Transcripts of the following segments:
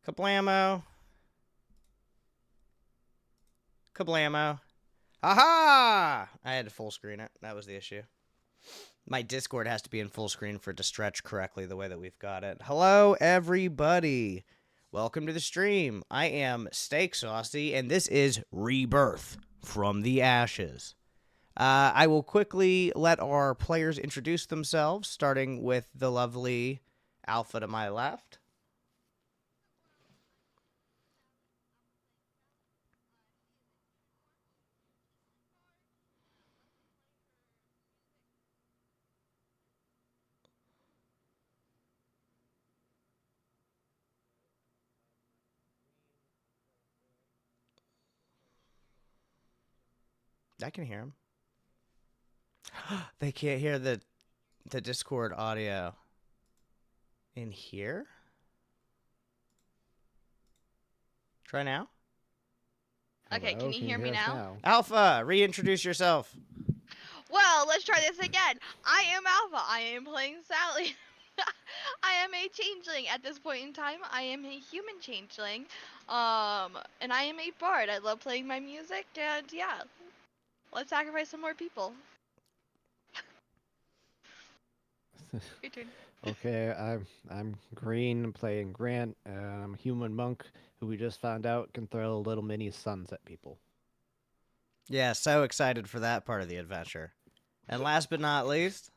Kablamo. Kablamo. Aha! I had to full screen it. That was the issue. My Discord has to be in full screen for it to stretch correctly the way that we've got it. Hello, everybody. Welcome to the stream. I am Steak Saucy, and this is Rebirth from the Ashes. I will quickly let our players introduce themselves, starting with the lovely Alpha to my left. I can hear him. They can't hear the Discord audio in here. Try now. Okay, Hello, can you hear me us now? Alpha, reintroduce yourself. Well, let's try this again. I am Alpha. I am playing Sally. I am a changeling at this point in time. I am a human changeling. And I am a bard. I love playing my music, and yeah. Let's sacrifice some more people. Your turn. Okay, I'm Green, playing Grant. I'm a human monk who we just found out can throw little mini suns at people. Yeah, so excited for that part of the adventure. And last but not least,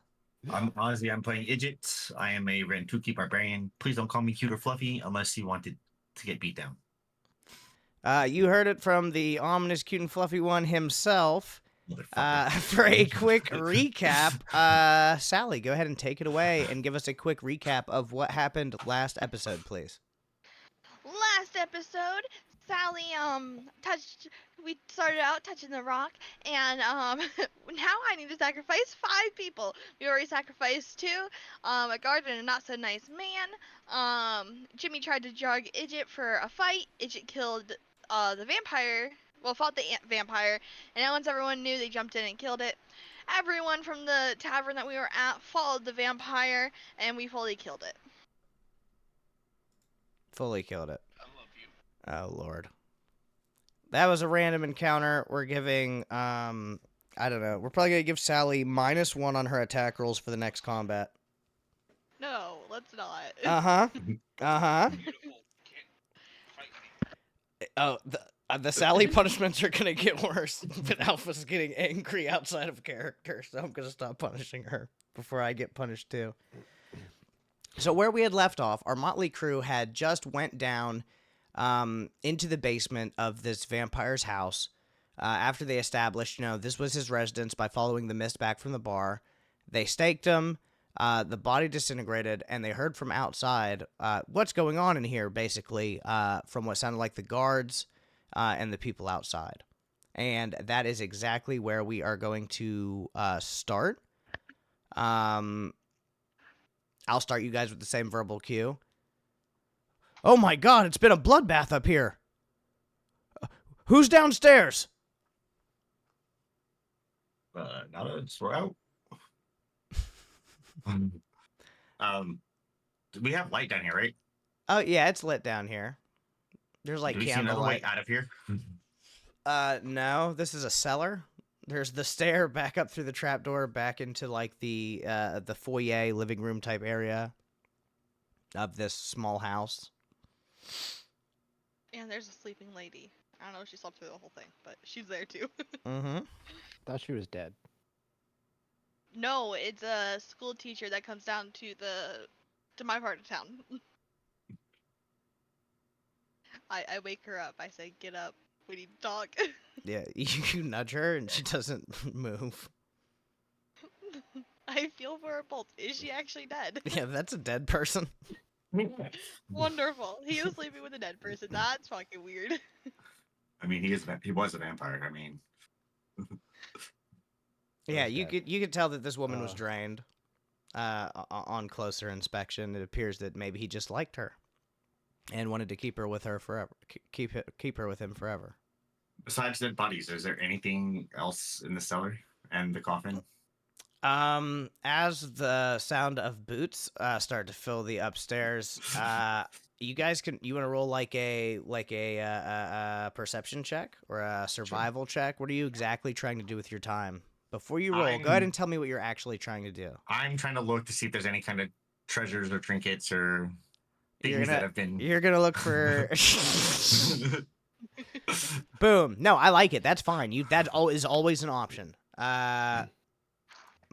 I'm playing Idjit. I am a Rentuki barbarian. Please don't call me cute or fluffy unless you wanted to get beat down. you heard it from the ominous, cute, and fluffy one himself. Motherfucker. For a quick recap, Sally, go ahead and take it away and give us a quick recap of what happened last episode, please. Last episode, Sally we started out touching the rock, and now I need to sacrifice 5 people. We already sacrificed 2, a guard and a not so nice man. Jimmy tried to drug Idjit for a fight. Idjit killed the vampire, fought the vampire, and then once everyone knew, they jumped in and killed it. Everyone from the tavern that we were at followed the vampire, and we fully killed it. Fully killed it. I love you. Oh, Lord. That was a random encounter. We're giving, I don't know. We're probably going to give Sally -1 on her attack rolls for the next combat. No, let's not. Uh-huh. Uh-huh. Beautiful. Can't fight me. Oh, the Sally punishments are going to get worse. But Alpha's getting angry outside of character, so I'm going to stop punishing her before I get punished too. So where we had left off, our motley crew had just went down into the basement of this vampire's house after they established, this was his residence by following the mist back from the bar. They staked him, the body disintegrated, and they heard from outside what's going on in here, basically, from what sounded like the guards and the people outside. And that is exactly where we are going to start. I'll start you guys with the same verbal cue. Oh my god, it's been a bloodbath up here. Who's downstairs? Not us. We're out. We have light down here, right? Oh, yeah, it's lit down here. There's like Do we see another way candlelight. out of here? No, this is a cellar. There's the stair back up through the trapdoor back into like the foyer living room type area of this small house. And there's a sleeping lady. I don't know if she slept through the whole thing, but she's there too. Mm-hmm. Thought she was dead. No, it's a school teacher that comes down to my part of town. I wake her up. I say, "Get up. We need to talk." Yeah, you nudge her and she doesn't move. I feel for her pulse. Is she actually dead? Yeah, that's a dead person. Wonderful. He was sleeping with a dead person. That's fucking weird. I mean, he was a vampire. I mean, Yeah, Okay. you could tell that this woman was Uh. drained. On closer inspection, it appears that maybe he just liked her and wanted to keep her with her forever. Keep her with him forever. besides dead bodies, is there anything else in the cellar and the coffin? As the sound of boots start to fill the upstairs, You guys can. You want to roll like a perception check or a survival check? What are you exactly trying to do with your time? Before you roll, go ahead and tell me what you're actually trying to do. I'm trying to look to see if there's any kind of treasures or trinkets or things that have been. You're gonna look for. Boom. No, I like it. That's fine. That is always an option.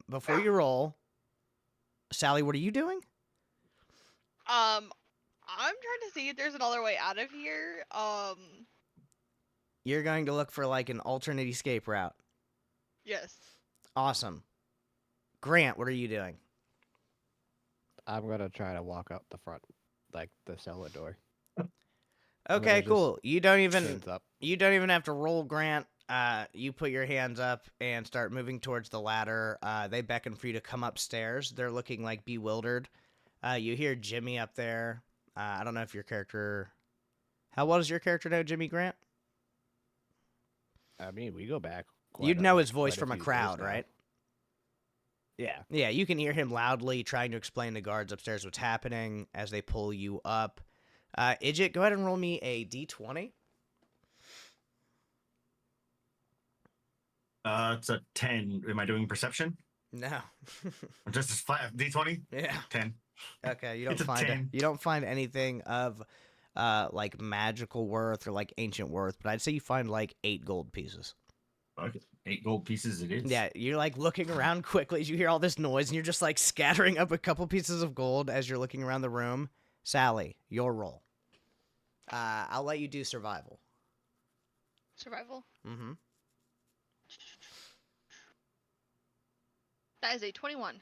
Before you roll, Sally, what are you doing? I'm trying to see if there's another way out of here. You're going to look for like an alternate escape route. Yes. Awesome. Grant, what are you doing? I'm gonna try to walk up the front, like the cellar door. Okay, just cool. You don't even Hands up. have to roll, Grant. You put your hands up and start moving towards the ladder. They beckon for you to come upstairs. They're looking like bewildered. You hear Jimmy up there. I don't know if your character. How well does your character know Jimmy Grant? I mean, we go back. You'd know his voice from a crowd, now. right? Yeah. Yeah, you can hear him loudly trying to explain to guards upstairs what's happening as they pull you up. Idjit, go ahead and roll me a d20. It's a 10. Am I doing perception? No. Just a flat D20? Yeah. 10. Okay, It's a 10. you don't find anything of like magical worth or like ancient worth, but I'd say you find like 8 gold pieces. Okay. 8 gold pieces it is. Yeah, you're like looking around quickly as you hear all this noise, and you're just like scattering up a couple pieces of gold as you're looking around the room. Sally, your roll. I'll let you do survival. Survival. Mm-hmm. That is a 21.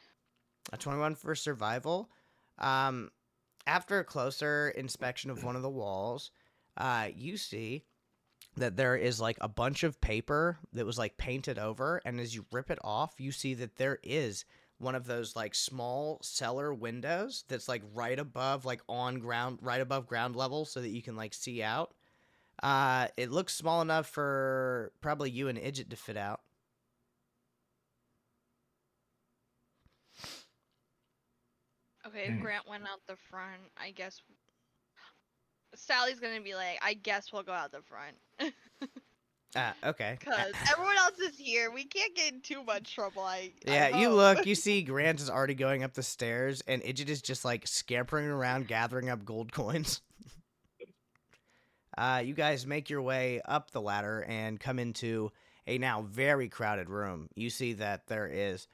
A 21 for survival. After a closer inspection of one of the walls, you see that there is like a bunch of paper that was like painted over, and as you rip it off, you see that there is one of those like small cellar windows that's like right above ground level so that you can like see out. It looks small enough for probably you and Idjit to fit out. Okay, if Grant went out the front, I guess Sally's gonna be like, I guess we'll go out the front. Okay. Because everyone else is here. We can't get in too much trouble. Yeah, you look, you see Grant is already going up the stairs, and Idjit is just like scampering around gathering up gold coins. You guys make your way up the ladder and come into a now very crowded room. You see that there is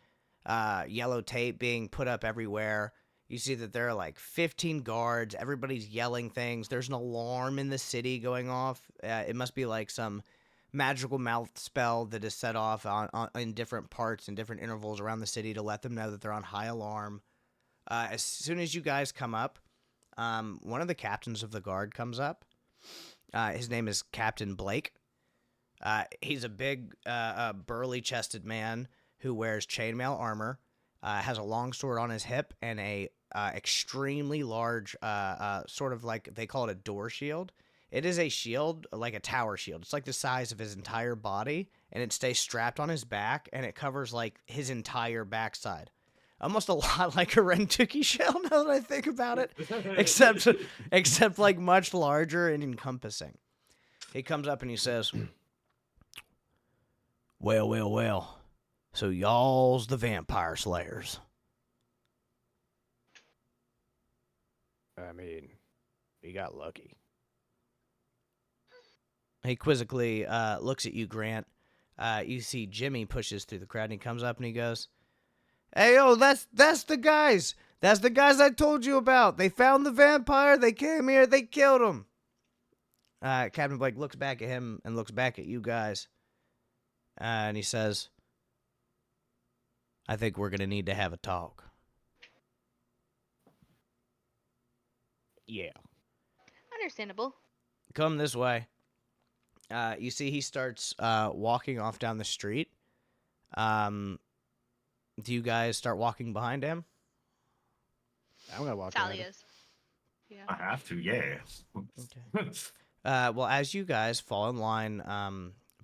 yellow tape being put up everywhere. You see that there are like 15 guards. Everybody's yelling things. There's an alarm in the city going off. It must be like some magical mouth spell that is set off in different parts and different intervals around the city to let them know that they're on high alarm. As soon as you guys come up, one of the captains of the guard comes up. His name is Captain Blake. He's a big, burly-chested man who wears chainmail armor, has a long sword on his hip, and a extremely large, sort of like they call it a door shield. It is a shield, like a tower shield. It's like the size of his entire body, and it stays strapped on his back, and it covers like his entire backside. Almost a lot like a Rentuki shell, now that I think about it, except like much larger and encompassing. He comes up and he says, well, so y'all's the vampire slayers. I mean, we got lucky. He quizzically looks at you, Grant. You see Jimmy pushes through the crowd, and he comes up and he goes, "Hey, yo, that's the guys. That's the guys I told you about. They found the vampire. They came here. They killed him." Captain Blake looks back at him and looks back at you guys. And he says, "I think we're going to need to have a talk." Yeah. Understandable. Come this way. You see he starts walking off down the street. Do you guys start walking behind him? I'm gonna walk. Sally behind him. is. Yeah. I have to, yeah. Okay. Well, as you guys fall in line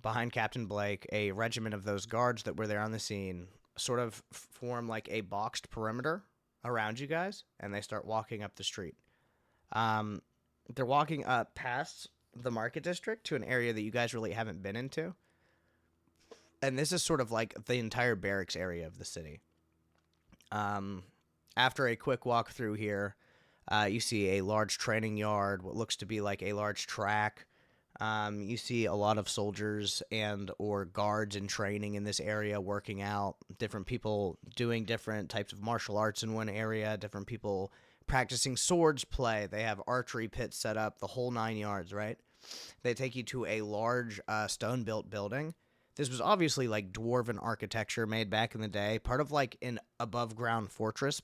behind Captain Blake, a regiment of those guards that were there on the scene sort of form like a boxed perimeter around you guys, and they start walking up the street. they're walking up past the market district to an area that you guys really haven't been into. And this is sort of like the entire barracks area of the city. After a quick walk through here, you see a large training yard, what looks to be like a large track. You see a lot of soldiers and or guards in training in this area working out, different people doing different types of martial arts in one area, different people practicing swords play. They have archery pits set up, the whole 9 yards, right? They take you to a large stone-built building. This was obviously like dwarven architecture made back in the day, part of like an above-ground fortress.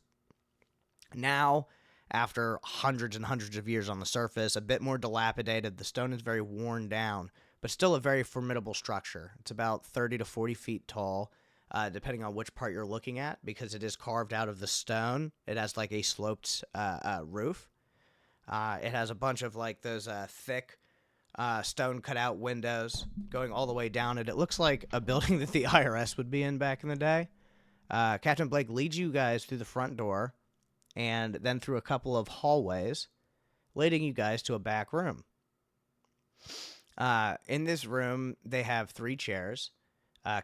Now, after hundreds and hundreds of years on the surface, a bit more dilapidated, the stone is very worn down, but still a very formidable structure. It's about 30 to 40 feet tall, depending on which part you're looking at, because it is carved out of the stone. It has like a sloped roof. It has a bunch of like those thick stone cutout windows going all the way down it. It looks like a building that the IRS would be in back in the day. Captain Blake leads you guys through the front door and then through a couple of hallways, leading you guys to a back room. In this room, they have 3 chairs.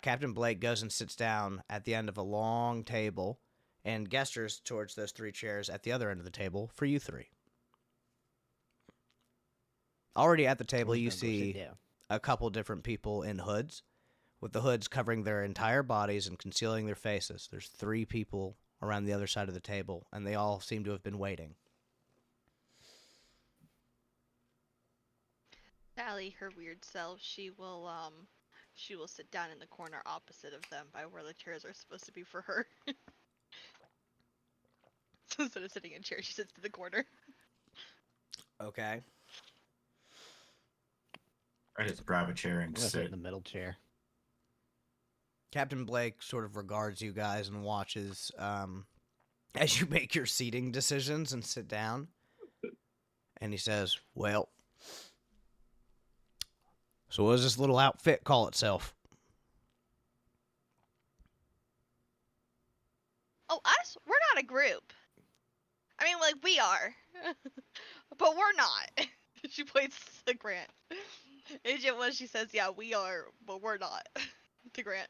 Captain Blake goes and sits down at the end of a long table and gestures towards those 3 chairs at the other end of the table for you 3. Already at the table, you see a couple different people in hoods, with the hoods covering their entire bodies and concealing their faces. There's 3 people around the other side of the table, and they all seem to have been waiting. Sally, her weird self, she will sit down in the corner opposite of them by where the chairs are supposed to be for her. So instead of sitting in chairs, she sits in the corner. Okay. I just grab a chair and I'm gonna sit in sit. the middle chair. Captain Blake sort of regards you guys and watches as you make your seating decisions and sit down. And he says, well, so what does this little outfit call itself? Oh, us? We're not a group. I mean, like, we are. But we're not. She points to Grant. Agent one, she says, yeah, we are, but we're not. To Grant.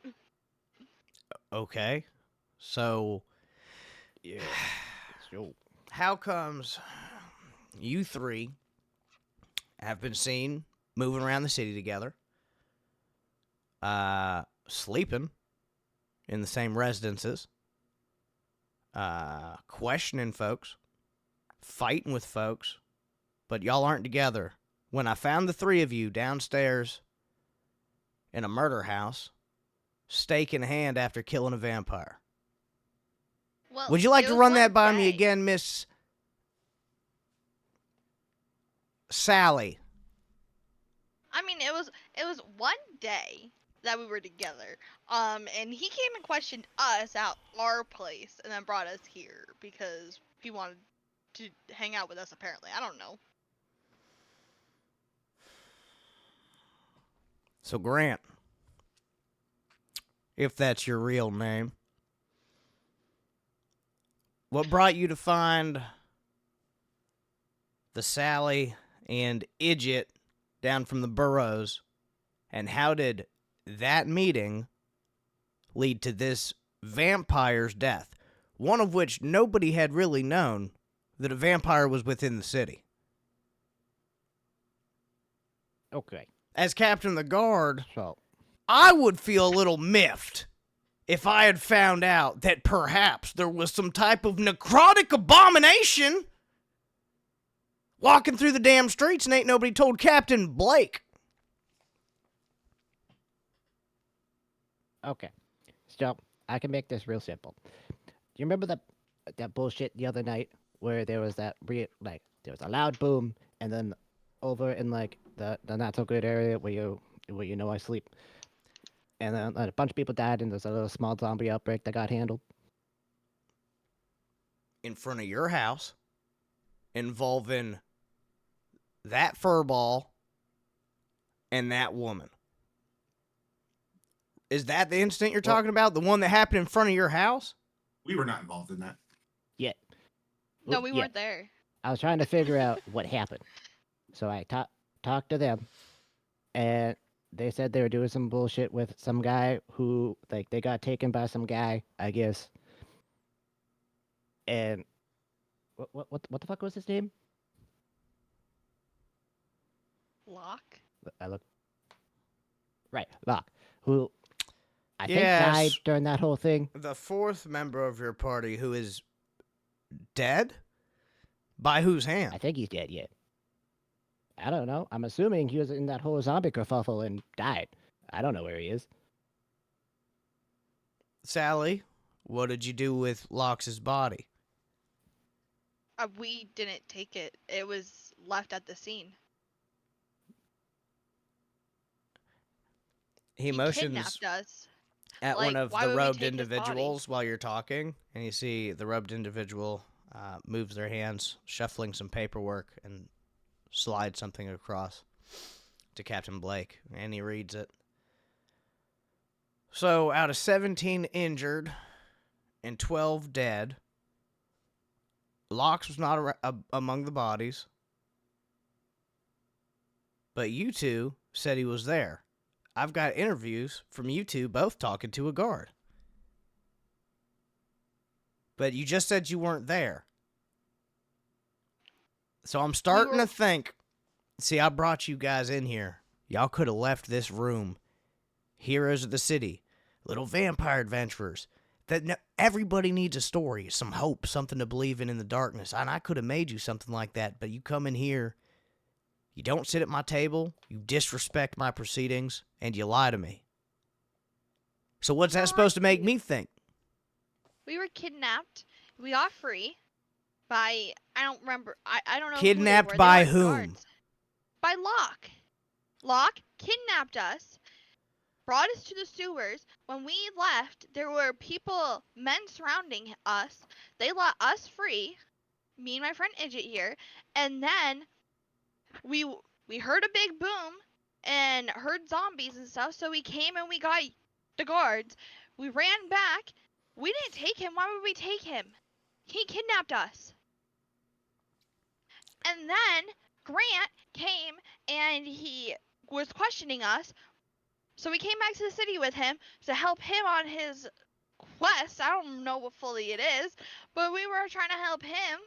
Okay. So, Yeah. So, how comes you 3 have been seen moving around the city together, sleeping in the same residences, questioning folks, fighting with folks, but y'all aren't together? When I found the 3 of you downstairs in a murder house, stake in hand after killing a vampire. Well, Would you like it to was run one that by me day. again, Miss Sally? I mean, it was one day that we were together. And he came and questioned us at our place and then brought us here because he wanted to hang out with us apparently. I don't know. So, Grant, if that's your real name, what brought you to find the Sally and Idjit down from the Burrows, and how did that meeting lead to this vampire's death, one of which nobody had really known that a vampire was within the city? okay. As captain of the guard, So, I would feel a little miffed if I had found out that perhaps there was some type of necrotic abomination walking through the damn streets and ain't nobody told Captain Blake. okay. So, I can make this real simple. Do you remember that bullshit the other night where there was that there was a loud boom, and then over in like the not so good area where you know I sleep, and then a bunch of people died, and there's a little small zombie outbreak that got handled. In front of your house, involving that furball and that woman. Is that the incident you're talking about? The one that happened in front of your house? We were not involved in that. Yet. No, we weren't there. I was trying to figure out what happened. So I talked to them, and they said they were doing some bullshit with some guy who, like, they got taken by some guy, I guess. And what the fuck was his name? Lock. I look right, Locke, who I think died Yes, during that whole thing. the fourth member of your party who is dead? By whose I hand? think he's dead yet. I don't know. I'm assuming he was in that whole zombie kerfuffle and died. I don't know where he is. Sally, what did you do with Lox's body? We didn't take it. It was left at the scene. He He motions kidnapped us. at one Like, of why the would we robed take his body? individuals while you're talking, and you see the robed individual moves their hands, shuffling some paperwork, and slides something across to Captain Blake, and he reads it. So, out of 17 injured and 12 dead, Lox was not among the bodies, but you two said he was there. I've got interviews from you two both talking to a guard. But you just said you weren't there. So I'm starting to think, see, I brought you guys in here. Y'all could have left this room. Heroes of the city, little vampire adventurers. Everybody needs a story, some hope, something to believe in the darkness. And I could have made you something like that, but you come in here, you don't sit at my table, you disrespect my proceedings, and you lie to me. So what's that supposed to make me think? We were kidnapped. We got free by I don't remember. I don't know. Kidnapped who they were. by They were whom? guards. By Locke. Locke kidnapped us, brought us to the sewers. When we left, there were men surrounding us. They let us free, me and my friend Idget here, and then we heard a big boom and heard zombies and stuff. So we came and we got the guards. We ran back. We didn't take him. Why would we take him? He kidnapped us. And then Grant came and he was questioning us. So we came back to the city with him to help him on his quest. I don't know what fully it is, but we were trying to help him.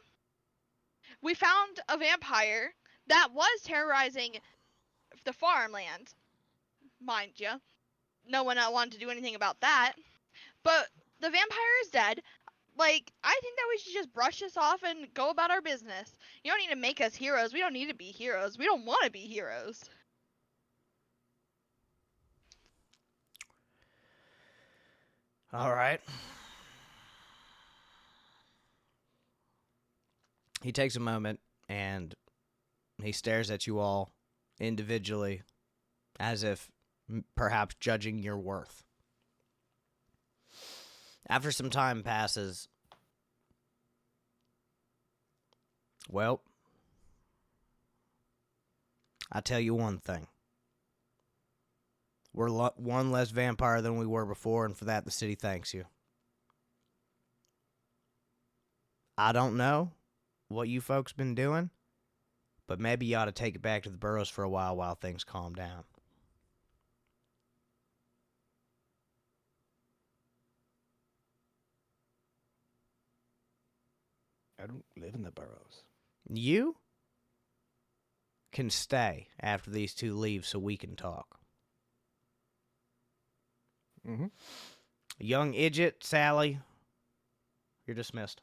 We found a vampire that was terrorizing the farmland, mind you. No one wanted to do anything about that. But the vampire is dead. Like, I think that we should just brush this off and go about our business. You don't need to make us heroes. We don't need to be heroes. We don't want to be heroes. All right. He takes a moment and he stares at you all individually as if perhaps judging your worth. After some time passes, well, I tell you one thing. We're one less vampire than we were before, and for that, the city thanks you. I don't know what you folks been doing, but maybe you ought to take it back to the burrows for a while things calm down. I don't live in the burrows. You can stay after these two leave so we can talk. Mm-hmm. Young Idget, Sally, you're dismissed.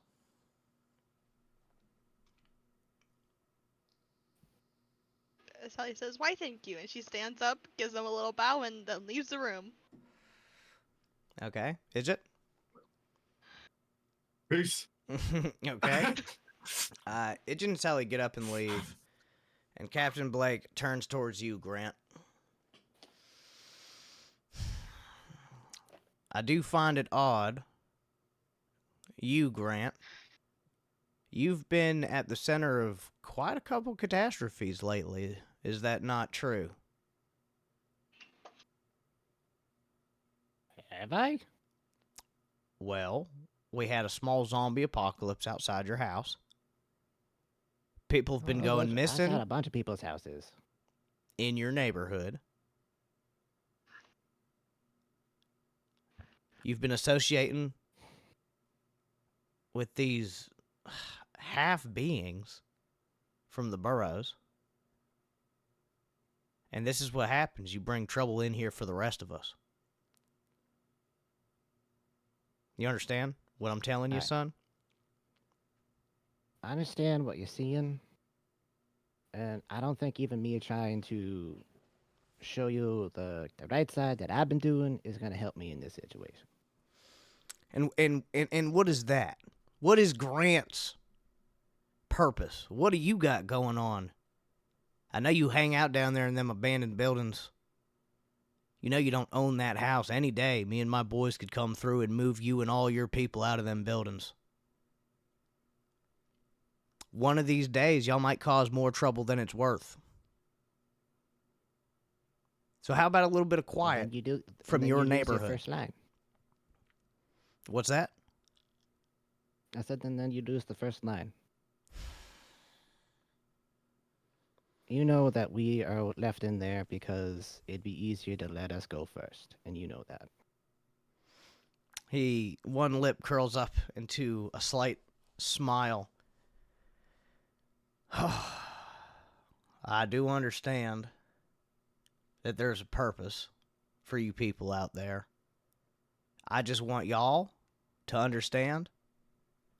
Sally says, "Why, thank you." And she stands up, gives them a little bow, and then leaves the room. Okay. Idget? Peace. Okay. Idget and Sally get up and leave, and Captain Blake turns towards you, Grant. I do find it odd. You, Grant. You've been at the center of quite a couple catastrophes lately. Is that not true? Have I? Well, we had a small zombie apocalypse outside your house. People have been going I missing got a bunch of people's houses. in your neighborhood. You've been associating with these half beings from the burrows. And this is what happens. You bring trouble in here for the rest of us. You understand what I'm telling you, Alright. son? I understand what you're seeing, and I don't think even me trying to show you the right side that I've been doing is gonna help me in this situation. And what is that? What is Grant's purpose? What do you got going on? I know you hang out down there in them abandoned buildings. You know you don't own that house. Any day, me and my boys could come through and move you and all your people out of them buildings. One of these days, y'all might cause more trouble than it's worth. So how about a little bit of And quiet then you do from and then your you lose neighborhood? first line. What's that? I said, and then you lose the first line. You know that we are left in there because it'd be easier to let us go first, and you know that. One lip curls up into a slight smile. I do understand that there's a purpose for you people out there. I just want y'all to understand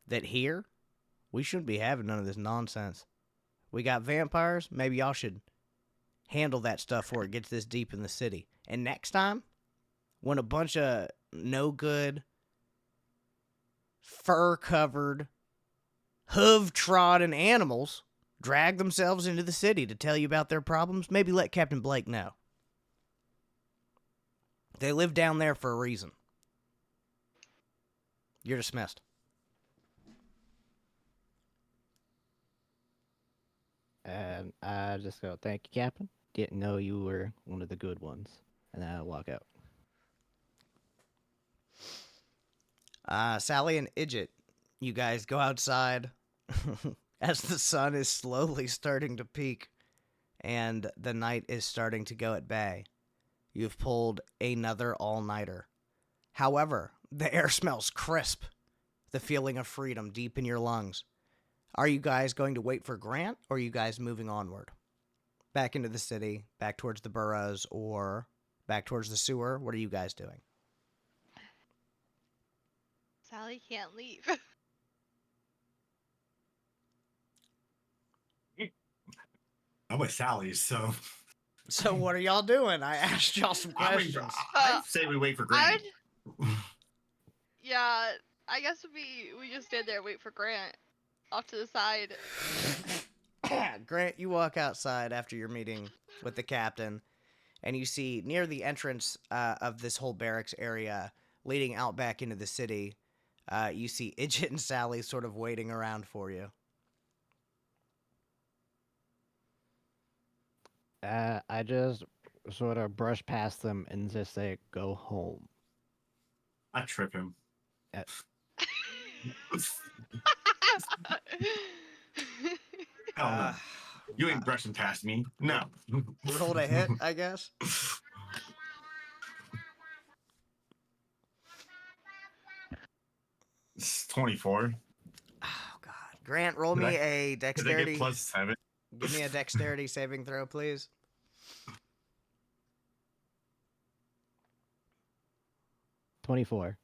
that here, we shouldn't be having none of this nonsense. We got vampires. Maybe y'all should handle that stuff before it gets this deep in the city. And next time, when a bunch of no good, fur-covered, hoof-trodden animals drag themselves into the city to tell you about their problems, maybe let Captain Blake know. They live down there for a reason. You're dismissed. And I just go, thank you, Captain. Didn't know you were one of the good ones. And I walk out. Sally and Idjit, you guys go outside as the sun is slowly starting to peak and the night is starting to go at bay. You've pulled another all-nighter. However, the air smells crisp, the feeling of freedom deep in your lungs. Are you guys going to wait for Grant, or are you guys moving onward? Back into the city, back towards the burrows, or back towards the sewer? What are you guys doing? Sally can't leave. I'm with Sally's, so So what are y'all doing? I asked y'all some questions. I say we wait for Grant. Yeah, I guess we just stand there and wait for Grant off to the side. Grant, you walk outside after your meeting with the captain, and you see near the entrance of this whole barracks area leading out back into the city, you see Idjit and Sally sort of waiting around for you. I just sort of brush past them and just say, go home. I trip him. Hell no. You ain't brushing past me. No. Roll to hit, I guess. It's 24. Oh, God. Grant, roll Did me I- a Did I dexterity. get +7? Give me a dexterity saving throw, please. $24.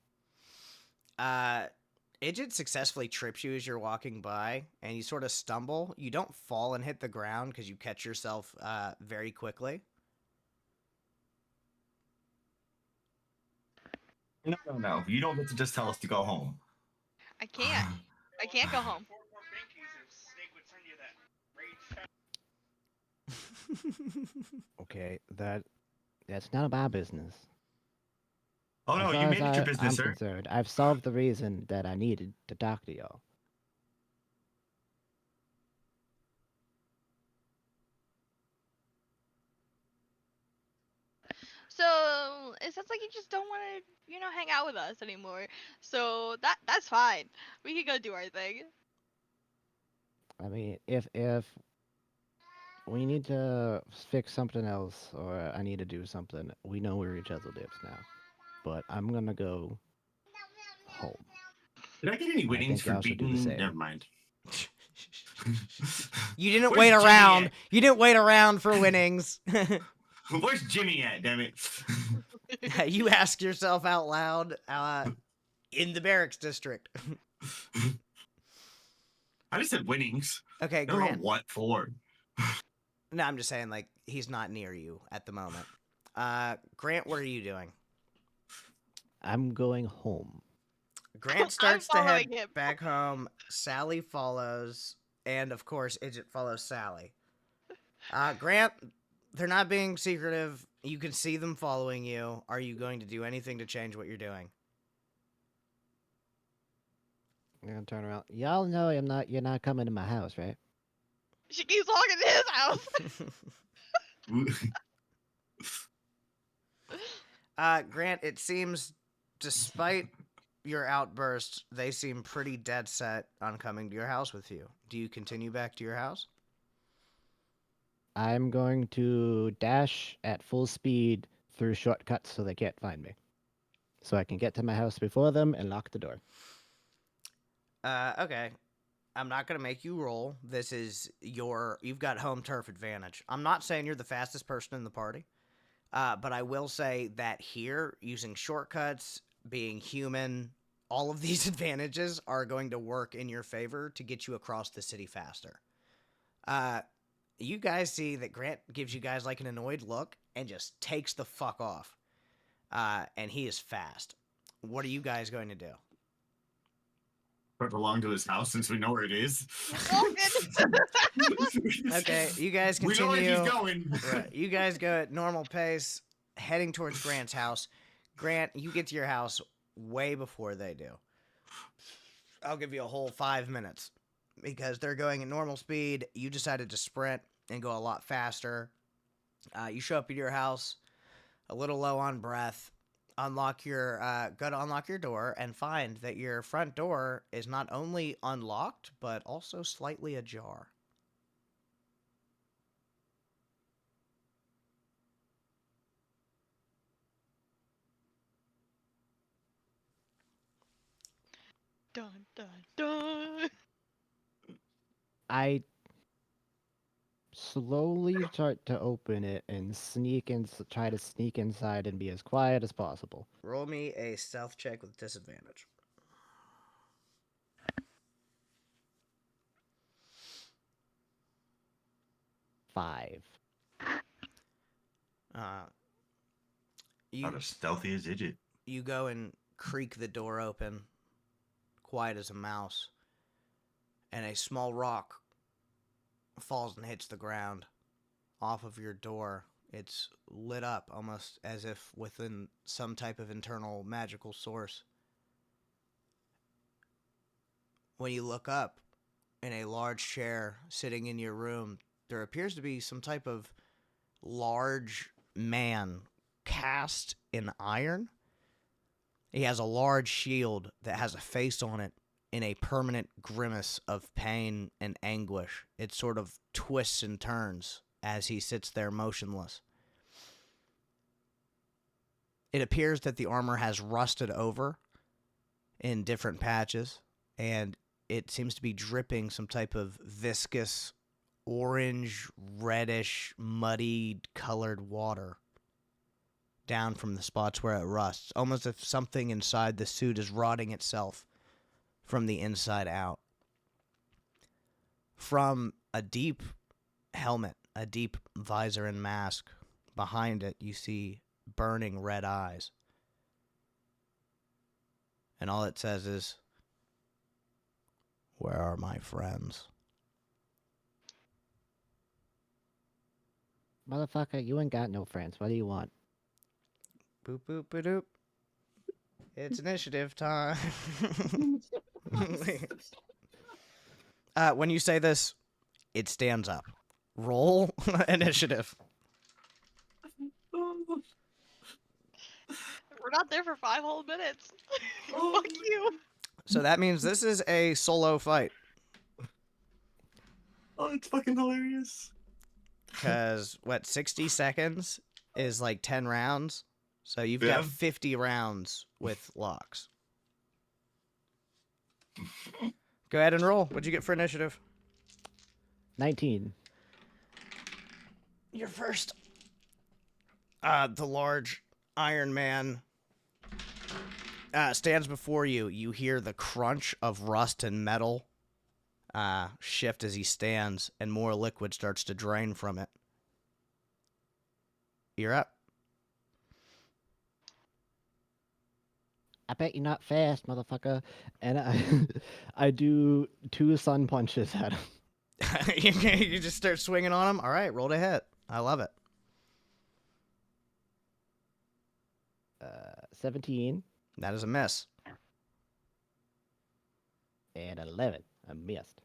Idjit successfully trips you as you're walking by, and you sort of stumble. You don't fall and hit the ground because you catch yourself very quickly. No. You don't get to just tell us to go home. I can't. I can't go home. 4 pinkies if Snake would send you that rage shot. Okay, that's none of my business. Oh no, As you far made as it your I'm business, sir. concerned, I've solved the reason that I needed to talk to y'all. So it sounds like you just don't want to, hang out with us anymore. So that's fine. We can go do our thing. I mean, if we need to fix something else or I need to do something, we know where each other lives now. But I'm gonna go home. Did I get any I winnings think for y'all should do the beating? same. Never mind. You didn't Where's wait Jimmy around. at? You didn't wait around for winnings. Where's Jimmy at? Damn it! You ask yourself out loud in the barracks district. I just said winnings. Okay, I don't know Grant. what for. No, I'm just saying, like, he's not near you at the moment. Grant, what are you doing? I'm going home. Grant starts to head following him. back home. Sally follows, and of course, Idget follows Sally. Grant, they're not being secretive. You can see them following you. Are you going to do anything to change what you're doing? I'm gonna turn around. Y'all know you're not coming to my house, right? She keeps walking to his house. Grant, it seems, despite your outburst, they seem pretty dead set on coming to your house with you. Do you continue back to your house? I'm going to dash at full speed through shortcuts so they can't find me. So I can get to my house before them and lock the door. Okay. I'm not going to make you roll. This is you've got home turf advantage. I'm not saying you're the fastest person in the party, but I will say that here, using shortcuts, being human, all of these advantages are going to work in your favor to get you across the city faster. You guys see that Grant gives you guys like an annoyed look and just takes the fuck off. And he is fast. What are you guys going to do? Put along to his house since we know where it is. Okay, you guys We know where continue. he's going. Right, you guys go at normal pace, heading towards Grant's house. Grant, you get to your house way before they do. I'll give you a whole 5 minutes because they're going at normal speed. You decided to sprint and go a lot faster. You show up at your house a little low on breath. Go to unlock your door and find that your front door is not only unlocked but also slightly ajar. Dun dun dun. I slowly start to open it and try to sneak inside and be as quiet as possible. Roll me a stealth check with disadvantage. Five. You Not as stealthy as Idget. you go and creak the door open, quiet as a mouse, and a small rock falls and hits the ground off of your door. It's lit up almost as if within some type of internal magical source. When you look up, in a large chair sitting in your room, there appears to be some type of large man cast in iron. He has a large shield that has a face on it in a permanent grimace of pain and anguish. It sort of twists and turns as he sits there motionless. It appears that the armor has rusted over in different patches, and it seems to be dripping some type of viscous, orange, reddish, muddied colored water down from the spots where it rusts, almost as if something inside the suit is rotting itself from the inside out. From a deep helmet, a deep visor and mask, behind it you see burning red eyes. And all it says is, "Where are my friends?" Motherfucker, you ain't got no friends. What do you want? Boop, boop, ba doop. It's initiative time. When you say this, it stands up. Roll initiative. We're not there for 5 whole minutes. Oh, Fuck you. So that means this is a solo fight. Oh, it's fucking hilarious. Because, 60 seconds is like 10 rounds. So you've Yeah. got 50 rounds with locks. Go ahead and roll. What'd you get for initiative? 19. You're first. The large Iron Man stands before you. You hear the crunch of rust and metal shift as he stands, and more liquid starts to drain from it. You're up. I bet you're not fast, motherfucker. And I do 2 sun punches at him. You just start swinging on him? All right, roll to hit. I love it. 17 That is a miss. and 11. I missed.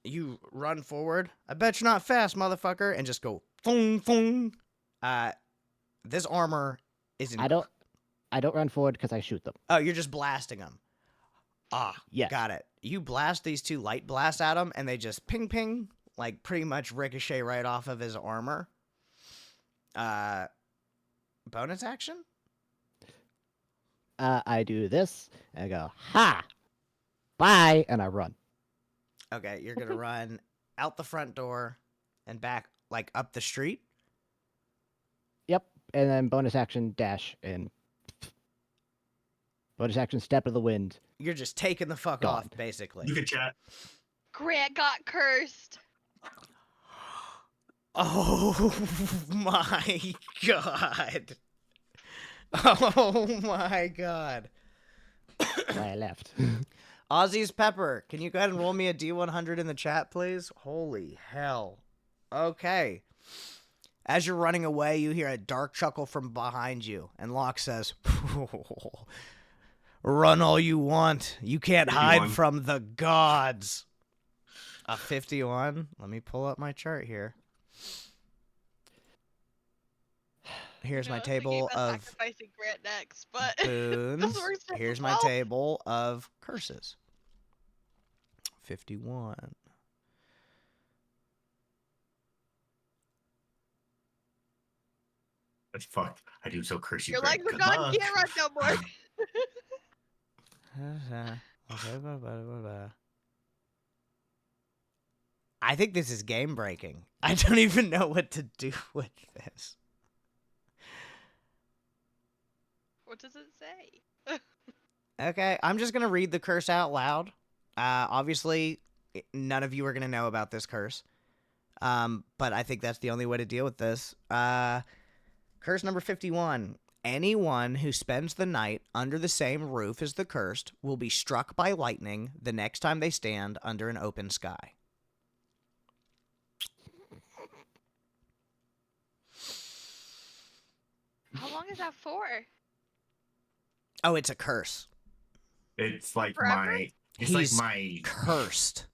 You run forward. I bet you're not fast, motherfucker, and just go thong thong. This armor is. I don't run forward because I shoot them. Oh, you're just blasting them. Yes. Got it. You blast these 2 light blasts at him, and they just ping ping, like pretty much ricochet right off of his armor. Bonus action? I do this and I go, ha! Bye! And I run. Okay, you're gonna run out the front door and back, like up the street. Yep. And then bonus action dash and bonus action step of the wind. You're just taking the fuck Gone. off, basically. You can chat. Grant got cursed. Oh my god. Oh my god. Why I left. Ozzy's Pepper, can you go ahead and roll me a D100 in the chat, please? Holy hell. Okay. As you're running away, you hear a dark chuckle from behind you, and Locke says, run all you want. You can't hide 51. from the gods. A 51? Let me pull up my chart here. Here's You know, my I was thinking table about of sacrificing Grant next, but boons. works out Here's my well. table of curses. 51. That's fucked. I do so curse you. Your Greg. legs are Good gone. luck. You can't run no more. I think this is game breaking. I don't even know what to do with this. What does it say? Okay, I'm just gonna read the curse out loud. Obviously, none of you are gonna know about this curse. But I think that's the only way to deal with this. Curse number 51. Anyone who spends the night under the same roof as the cursed will be struck by lightning the next time they stand under an open sky. How long is that for? Oh, it's a curse. It's like Forever? my. It's He's like my. Cursed.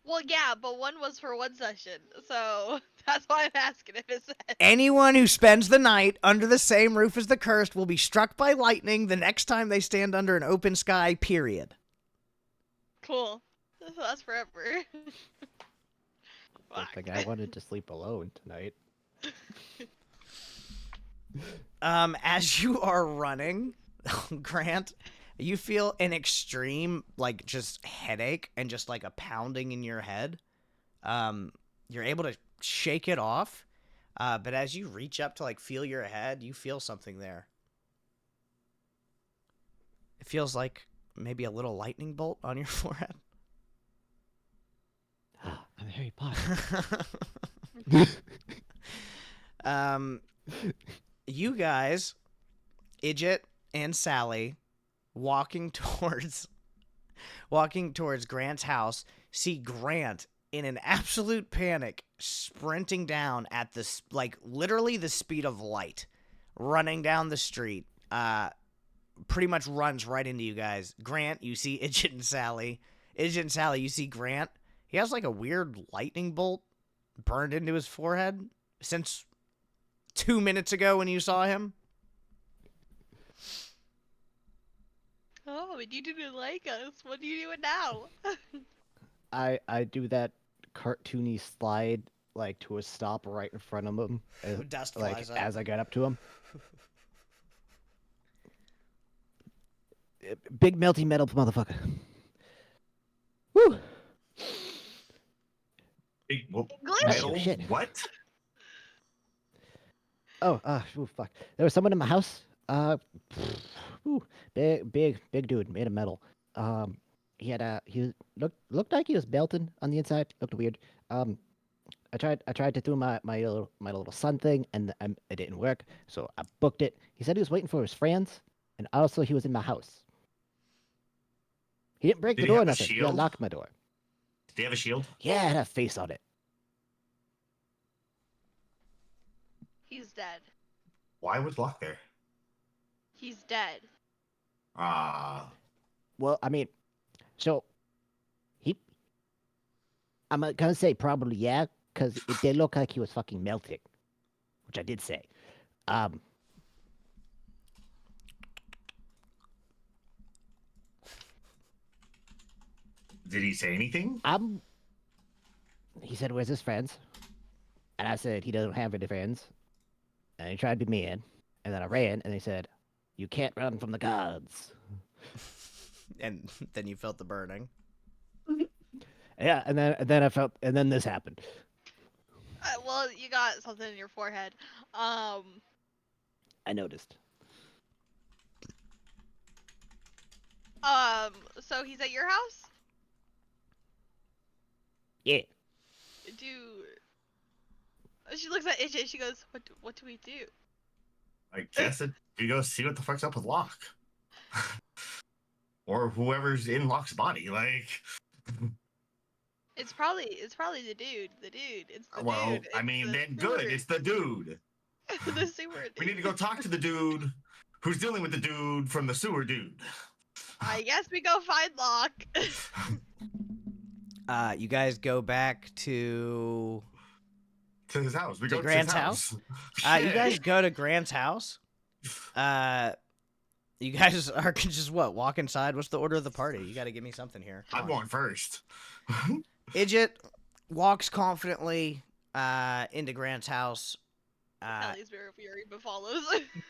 Well, yeah, but one was for one session, so that's why I'm asking if it said. Anyone who spends the night under the same roof as the cursed will be struck by lightning the next time they stand under an open sky, period. Cool. That's forever. Like the guy wanted to sleep alone tonight. As you are running, Grant, you feel an extreme, like, just headache and just, like, a pounding in your head. You're able to shake it off, but as you reach up to, like, feel your head, you feel something there. It feels like maybe a little lightning bolt on your forehead. I'm Harry Potter. You guys, Idjit and Sally, walking towards Grant's house, see Grant in an absolute panic, sprinting down at this, like, literally the speed of light, running down the street. Pretty much runs right into you guys. Grant, you see Idjit and Sally. Idjit and Sally, you see Grant. He has, like, a weird lightning bolt burned into his forehead since 2 minutes ago when you saw him. Oh, and you didn't like us. What are you doing now? I do that cartoony slide like to a stop right in front of him, Dust like flies up. as I get up to him. Big melty metal motherfucker. Woo! Big whoop, English? metal. shit. What? Oh, ooh, fuck. There was someone in my house. Ooh, big dude, made of metal. He had he looked like he was belting on the inside. Looked weird. I tried to do my little son thing, and it didn't work. So I booked it. He said he was waiting for his friends, and also he was in my house. He didn't break Did the he door or have a nothing. He shield? unlocked my door. Did they have a shield? Yeah, it had a face on it. He's dead. Why was Locke there? He's dead. Ah, Well, I mean, so he. I'm gonna say probably yeah, because it did look like he was fucking melting, which I did say. Um, did he say anything? He said, "Where's his friends?" And I said, "He doesn't have any friends." And he tried to be mean, and then I ran, and he said, "You can't run from the gods." And then you felt the burning. Yeah, and then I felt, and then this happened. Well, you got something in your forehead. I noticed. So he's at your house? Yeah. She looks at AJ, she goes, what do we do? I guess you go see what the fuck's up with Locke. Or whoever's in Locke's body. Like, It's probably the dude. It's the well, dude. I mean, the then sewer. good. It's the dude. the sewer dude. We need to go talk to the dude who's dealing with the dude from the sewer dude. I guess we go find Locke. You guys go back to To his house. We To go Grant's to his house. you guys go to Grant's house. You guys are just walk inside. What's the order of the party? You got to give me something here. Come I'm on. going first. Idjit walks confidently into Grant's house. Ellie's very fury but follows.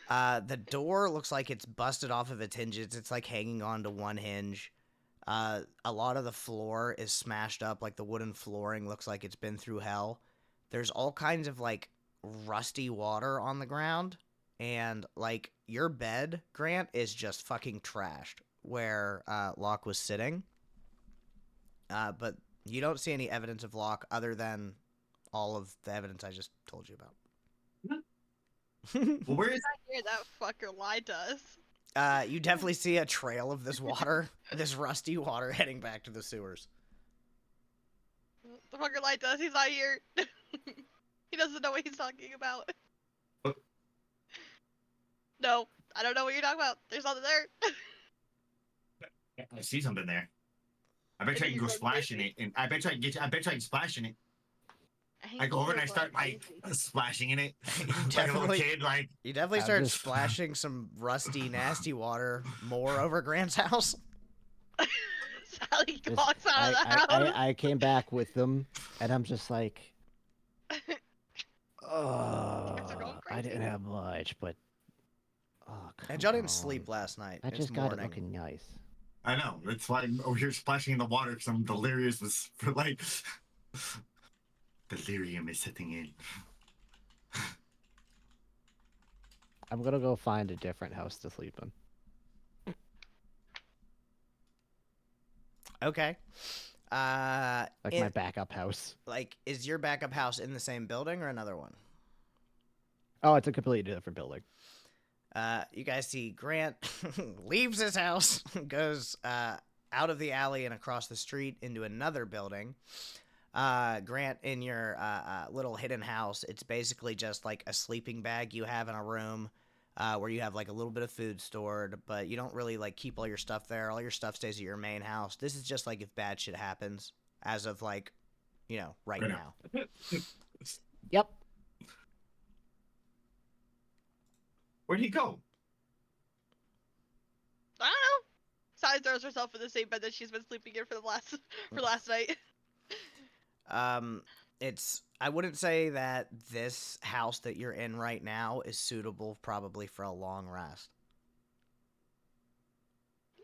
The door looks like it's busted off of its hinges. It's like hanging on to one hinge. A lot of the floor is smashed up, like the wooden flooring looks like it's been through hell. There's all kinds of like rusty water on the ground, and like your bed, Grant, is just fucking trashed where Locke was sitting. But you don't see any evidence of Locke other than all of the evidence I just told you about. Well, where is Here, that fucker lied to us. You definitely see a trail of this water, this rusty water heading back to the sewers. The fucker lied to us. He's not here. He doesn't know what he's talking about. What? No, I don't know what you're talking about. There's nothing there. I see something there. I bet you I can go splash in it, and I bet you I can splash in it. I go over and I start like splashing in it, like a little Definitely. kid. Like, You definitely I'm start just- splashing some rusty, nasty water more over Grant's house. Sally Just- walks out of the house. I came back with them, and I'm just like, oh, Guys are going I didn't crazy. have much, but oh, And y'all didn't come sleep on. last night. I It's just got it morning. looking nice. I know. That's why I'm over here splashing in the water because I'm delirious for like delirium is setting in. I'm gonna go find a different house to sleep in. Okay. Like my backup house. like, is your backup house in the same building or another one? Oh, it's a completely different building. You guys see Grant leaves his house, goes out of the alley and across the street into another building. Grant, in your little hidden house, it's basically just like a sleeping bag you have in a room where you have like a little bit of food stored, but you don't really like keep all your stuff there. All your stuff stays at your main house. This is just like if bad shit happens as of like, right Right now. Yep. Where'd he go? I don't know. Sally throws herself in the same bed that she's been sleeping in for last night. It's I wouldn't say that this house that you're in right now is suitable probably for a long rest.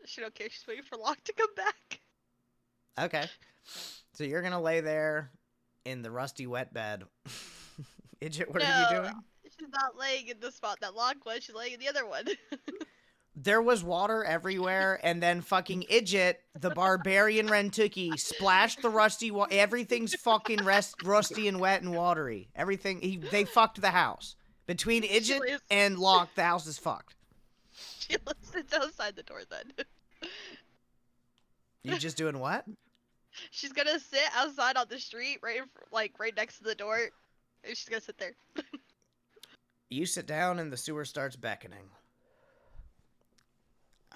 She don't care. She's waiting for Locke to come back. Okay. So you're gonna lay there in the rusty wet bed. Idjit, what are you doing? She's not laying in the spot that Locke was. She's laying in the other one. There was water everywhere, and then fucking Idjit, the barbarian Rentuki, splashed the rusty everything's fucking rusty and wet and watery. Everything, they fucked the house. Between Idjit and Locke, the house is fucked. She sits outside the door then. You just doing what? She's gonna sit outside on the street, right next to the door. And she's gonna sit there. You sit down and the sewer starts beckoning.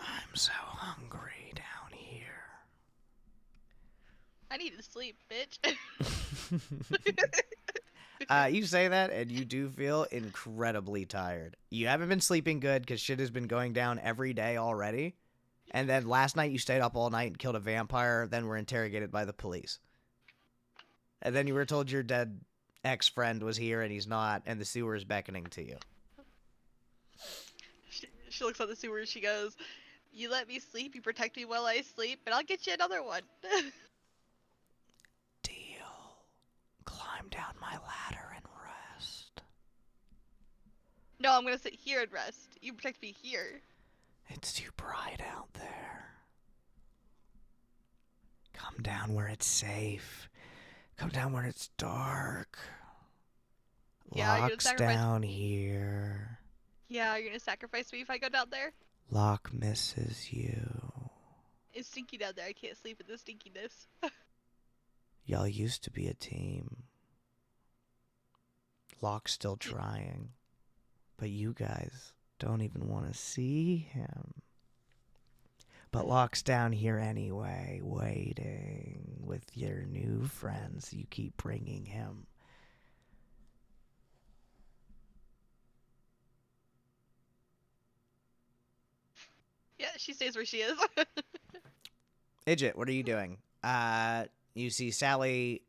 I'm so hungry down here. I need to sleep, bitch. You say that and you do feel incredibly tired. You haven't been sleeping good because shit has been going down every day already. And then last night you stayed up all night and killed a vampire, then were interrogated by the police. And then you were told your dead ex-friend was here and he's not, and the sewer is beckoning to you. She looks at the sewer and she goes, "You let me sleep, you protect me while I sleep, and I'll get you another one." Deal. Climb down my ladder and rest. No, I'm gonna sit here and rest. You protect me here. It's too bright out there. Come down where it's safe. Come down where it's dark. Yeah, you're gonna Lock's sacrifice- down here. Yeah, you're gonna sacrifice me if I go down there? Locke misses you. It's stinky down there. I can't sleep in the stinkiness. Y'all used to be a team. Locke's still trying. But you guys don't even want to see him. But Locke's down here anyway, waiting with your new friends you keep bringing him. Yeah, she stays where she is. Idjit, what are you doing? You see Sally,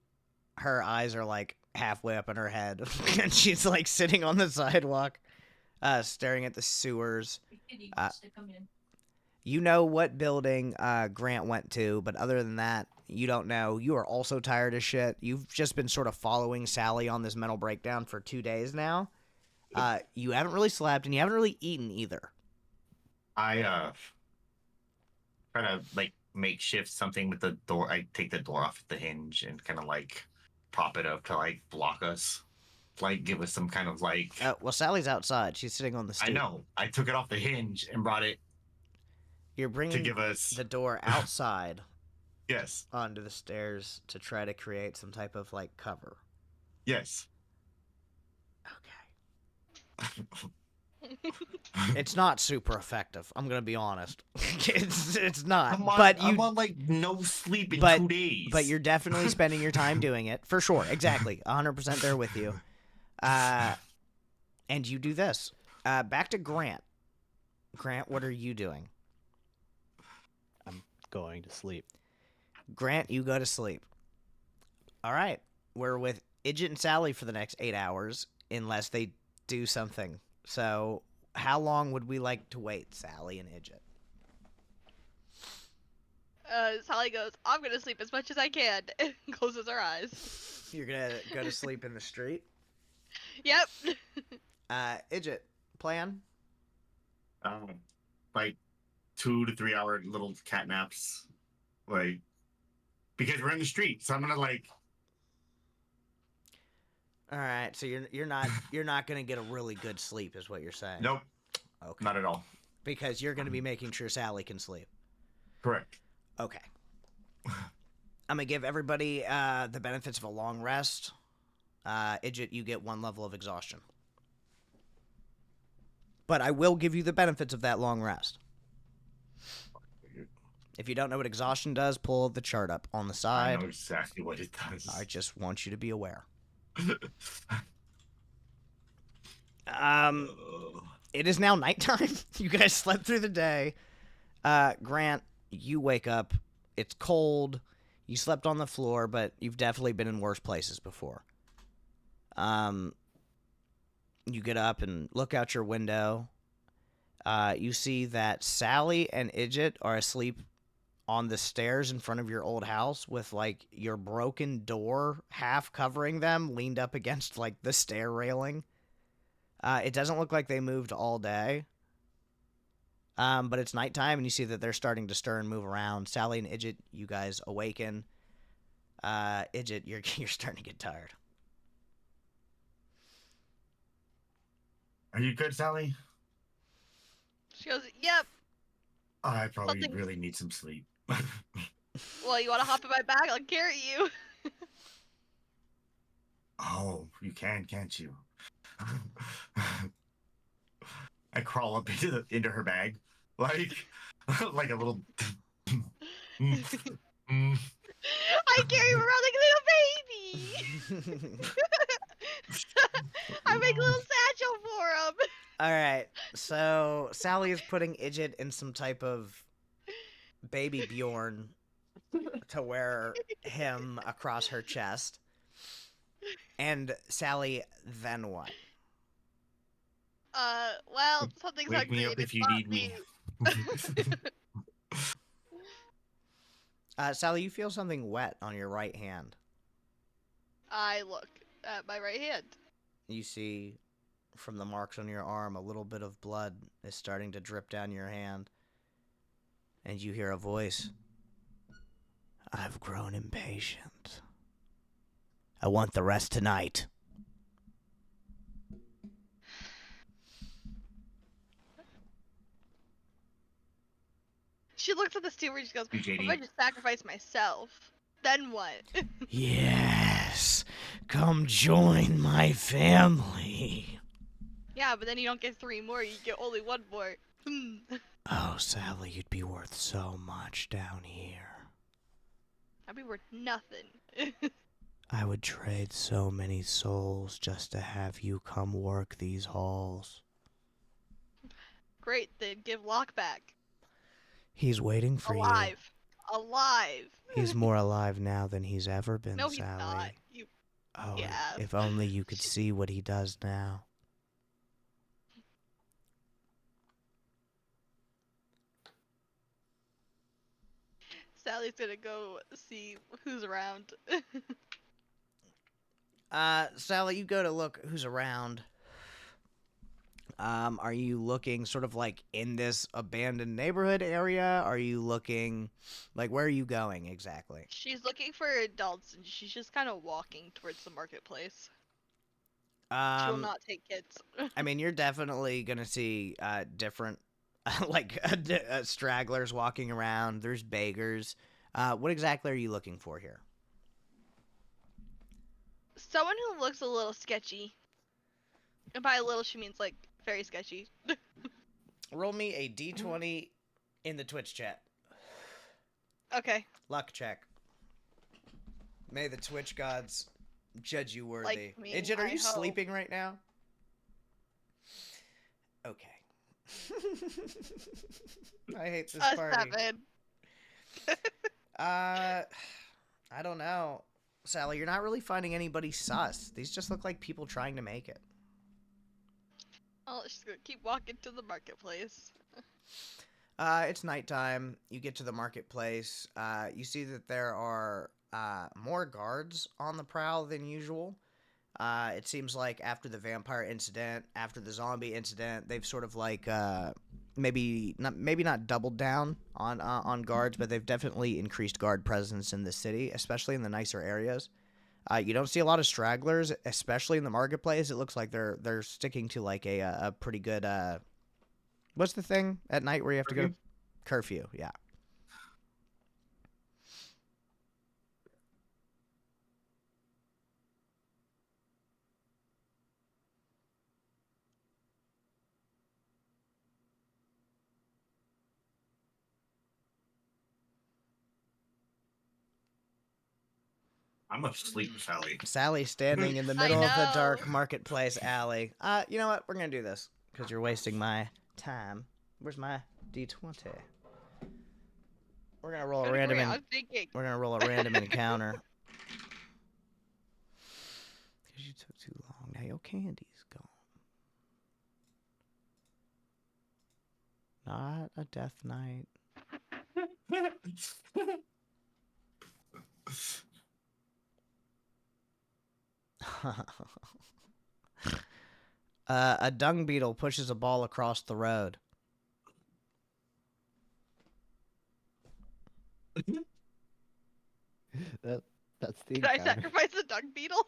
her eyes are like halfway up in her head, and she's like sitting on the sidewalk, staring at the sewers. You know what building Grant went to, but other than that, you don't know. You are also tired as shit. You've just been sort of following Sally on this mental breakdown for 2 days now. You haven't really slept, and you haven't really eaten either. I try to like makeshift something with the door. I take the door off the hinge and kind of like prop it up to like block us, like give us some kind of like. Well, Sally's outside. She's sitting on the stoop. I know. I took it off the hinge and brought it You're bringing to give us the door outside yes, onto the stairs to try to create some type of like cover. yes. Okay. It's not super effective. I'm gonna be honest. it's not. I'm on like no sleep in 2 days. But you're definitely spending your time doing it for sure. Exactly, 100% there with you. And you do this. Back to Grant. Grant, what are you doing? I'm going to sleep. Grant, you go to sleep. All right, we're with Idjit and Sally for the next 8 hours, unless they do something. So, how long would we like to wait, Sally and Idjit? Sally goes, "I'm gonna sleep as much as I can," and closes her eyes. You're gonna go to sleep in the street? Yep. Idjit, plan? Like 2 to 3 hour little cat naps, like because we're in the street. So I'm gonna like. All right, so you're not gonna get a really good sleep, is what you're saying? Nope. Okay. Not at all. Because you're gonna be making sure Sally can sleep. Correct. Okay. I'm gonna give everybody the benefits of a long rest. Idjit, you get 1 level of exhaustion. But I will give you the benefits of that long rest. If you don't know what exhaustion does, pull the chart up on the I side. know exactly what it does. I just want you to be aware. It is now nighttime. You guys slept through the day. Grant, you wake up. It's cold. You slept on the floor, but you've definitely been in worse places before. You get up and look out your window. You see that Sally and Idjit are asleep on the stairs in front of your old house with, like, your broken door half covering them, leaned up against, like, the stair railing. It doesn't look like they moved all day. But it's nighttime, and you see that they're starting to stir and move around. Sally and Idjit, you guys awaken. Idjit, you're starting to get tired. Are you good, Sally? She goes, "Yep." I probably Something- really need some sleep. Well, you want to hop in my bag? I'll carry you. Oh, you can, can't you? I crawl up into her bag, like like a little. I carry him around like a little baby. I make a little satchel for him. All right, so Sally is putting Idjit in some type of baby Bjorn to wear him across her chest. And Sally, then what? Well, something's Wake me hungry up and if it you bought need me. Sally, you feel something wet on your right hand. I look at my right hand. You see, from the marks on your arm, a little bit of blood is starting to drip down your hand. And you hear a voice. I've grown impatient. I want the rest tonight. She looks at the steward and she goes, Hey, "What JD. if I just sacrifice myself? Then what?" Yes, come join my family. Yeah, but then you don't get 3 more, you get only 1 more. Oh, Sally, you'd be worth so much down here. I'd be worth nothing. I would trade so many souls just to have you come work these halls. Great, then give Locke back. He's waiting for you. Alive. Alive. He's more alive now than he's ever been, No, he's Sally. not. You. Oh, Yeah. if only you could see what he does now. Sally's gonna go see who's around. Sally, you go to look who's around. Are you looking sort of like in this abandoned neighborhood area? Are you looking, like, where are you going exactly? She's looking for adults and she's just kind of walking towards the marketplace. She will not take kids. I mean, you're definitely gonna see different, like stragglers walking around. There's beggars. What exactly are you looking for here? Someone who looks a little sketchy. And by a little, she means like very sketchy. Roll me a d20 in the Twitch chat. Okay. Luck check. May the Twitch gods judge you worthy. Like me, Idjit, are I you hope. sleeping right now? Okay. I hate this A party. 7. I don't know. Sally, you're not really finding anybody sus. These just look like people trying to make it. Oh, she's gonna keep walking to the marketplace. It's nighttime. You get to the marketplace. You see that there are more guards on the prowl than usual. It seems like after the vampire incident, after the zombie incident, they've sort of like maybe not doubled down on guards, but they've definitely increased guard presence in the city, especially in the nicer areas. You don't see a lot of stragglers, especially in the marketplace. It looks like they're sticking to like a pretty good what's the thing at night where you have to go to curfew? Yeah. I'm asleep, Sally. Sally standing in the I middle of the know. dark marketplace alley. You know what? We're gonna do this because you're wasting my time. Where's my d20? We're We're gonna roll a Couldn't random. agree, I'm thinking. We're gonna roll a random encounter. Because you took too long. Now your candy's gone. Not a death knight. A dung beetle pushes a ball across the road. That's the Can I encounter. sacrifice the dung beetle?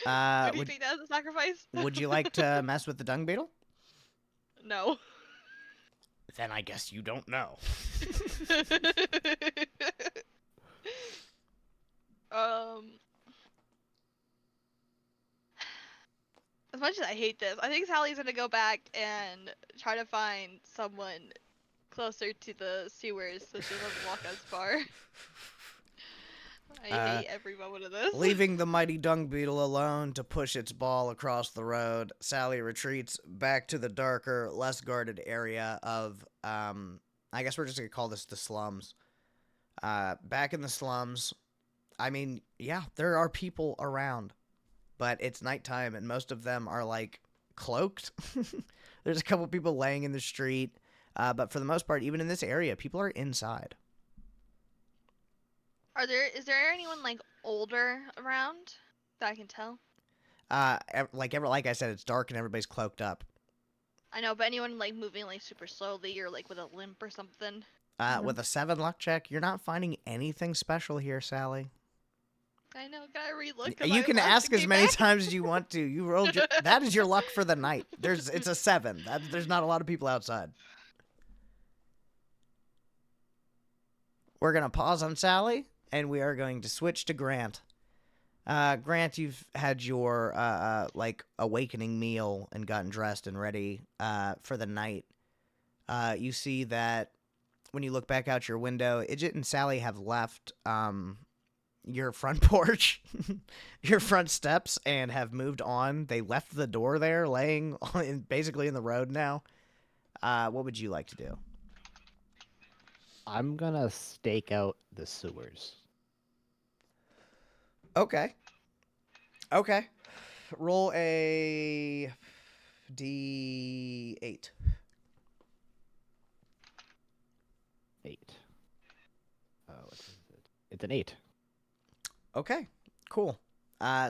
What do you Would, think that is a sacrifice? would you like to mess with the dung beetle? No. Then I guess you don't know. As much as I hate this, I think Sally's gonna go back and try to find someone closer to the sewers so she doesn't walk as far. I hate every moment of this. Leaving the mighty dung beetle alone to push its ball across the road, Sally retreats back to the darker, less guarded area of, I guess we're just gonna call this the slums. Back in the slums, I mean, yeah, there are people around, but it's nighttime and most of them are, like, cloaked. There's a couple people laying in the street, but for the most part, even in this area, people are inside. Is there anyone like older around that I can tell? Like I said, it's dark and everybody's cloaked up. I know, but anyone like moving like super slowly or like with a limp or something? With a 7 luck check, you're not finding anything special here, Sally. I know. Can I relook? 'Cause You I can lost ask and as came many back. times as you want to. You rolled that is your luck for the night. It's a 7. There's not a lot of people outside. We're gonna pause on Sally, and we are going to switch to Grant. Grant, you've had your like awakening meal and gotten dressed and ready for the night. You see that when you look back out your window, Idjit and Sally have left your front porch, your front steps, and have moved on. They left the door there, laying basically in the road now. What would you like to do? I'm gonna stake out the sewers. Okay. Roll a D8. 8. What is it? It's an 8. Okay, cool.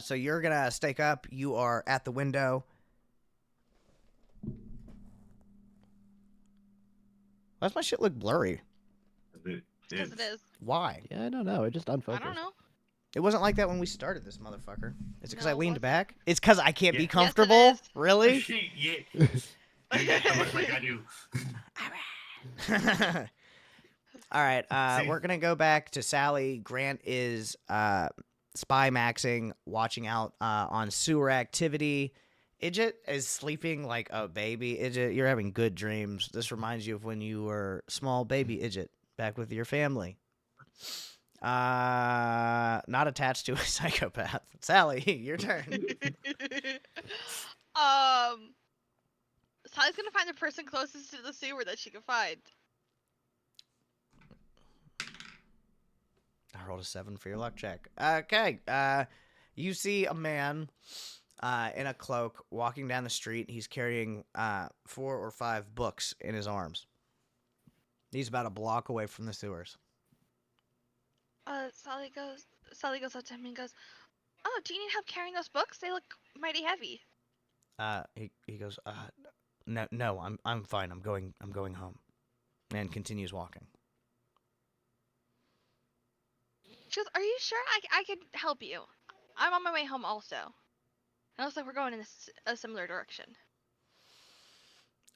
So you're gonna stake up. You are at the window. Why does my shit look blurry? Because it is. Why? Yeah, I don't know. It just unfocused. I don't know. It wasn't like that when we started this motherfucker. Is it because I No, it leaned wasn't. back? It's because I can't be Yeah. Yes, it comfortable? is. Really? Yeah. I look like I do. All right, See? we're going to go back to Sally. Grant is spy maxing, watching out on sewer activity. Idjit is sleeping like a baby. Idjit, you're having good dreams. This reminds you of when you were small baby Idjit, back with your family. Not attached to a psychopath. Sally, your turn. Sally's gonna find the person closest to the sewer that she can find. I rolled a 7 for your luck check. Okay. You see a man in a cloak walking down the street. He's carrying 4 or 5 books in his arms. He's about a block away from the sewers. Sally goes up to him and goes, "Oh, do you need help carrying those books? They look mighty heavy." He goes, no, I'm fine. I'm going home, and continues walking. She goes, "Are you sure I could help you? I'm on my way home also. It looks like we're going in a similar direction."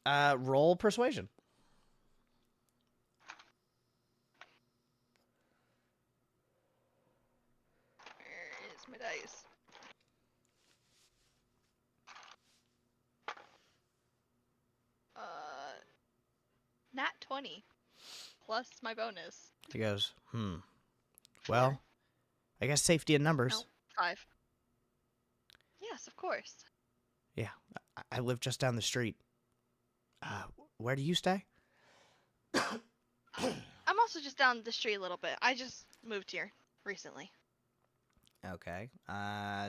Roll persuasion. Where is my dice? Nat 20 plus my bonus. He goes, well, I guess safety in numbers. No, 5. Yes, of course. Yeah, I live just down the street. Where do you stay? also just down the street a little bit. I just moved here recently. Okay.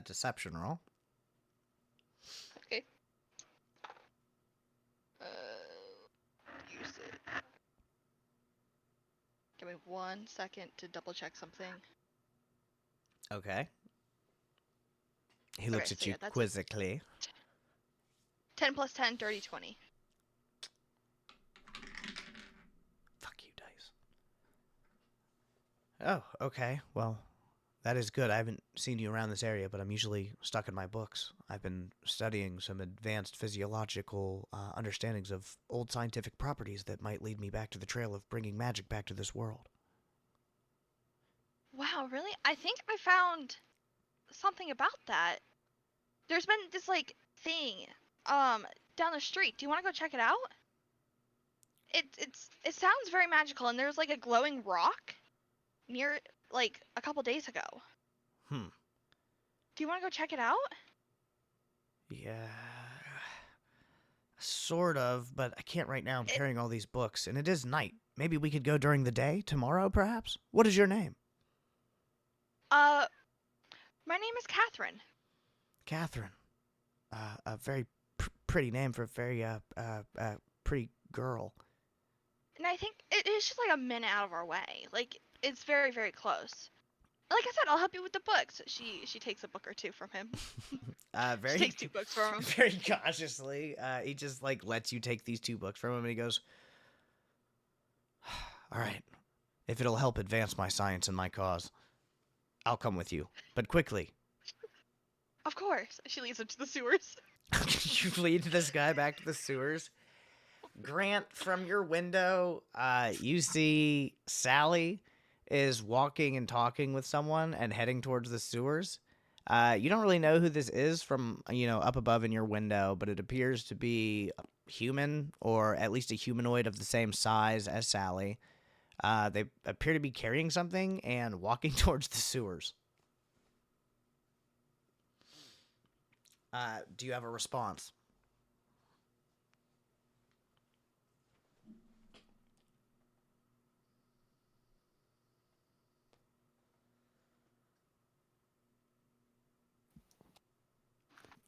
Deception roll. Okay. Use it. Give me 1 second to double check something. Okay. He Okay, looks at so you yeah, that's- quizzically. 10 plus 10, dirty 20. Fuck you, dice. Oh, okay. Well, that is good. I haven't seen you around this area, but I'm usually stuck in my books. I've been studying some advanced physiological understandings of old scientific properties that might lead me back to the trail of bringing magic back to this world. Wow, really? I think I found something about that. There's been this like thing down the street. Do you want to go check it out? It sounds very magical, and there's like a glowing rock near like a couple days ago. Hmm. Do you want to go check it out? Yeah. Sort of, but I can't right now. I'm carrying all these books, and it is night. Maybe we could go during the day, tomorrow, perhaps? What is your name? My name is Catherine. Catherine. A very pretty name for a very pretty girl. And I think it is just like a minute out of our way. Like it's very, very close. Like I said, I'll help you with the books. She takes a book or two from him. Very She takes 2 books from him. very cautiously. He just like lets you take these 2 books from him, and he goes, "All right, if it'll help advance my science and my cause, I'll come with you, but quickly." Of course. She leads him to the sewers. You lead this guy back to the sewers. Grant, from your window, you see Sally is walking and talking with someone and heading towards the sewers. You don't really know who this is from, up above in your window, but it appears to be human, or at least a humanoid of the same size as Sally. They appear to be carrying something and walking towards the sewers. Do you have a response?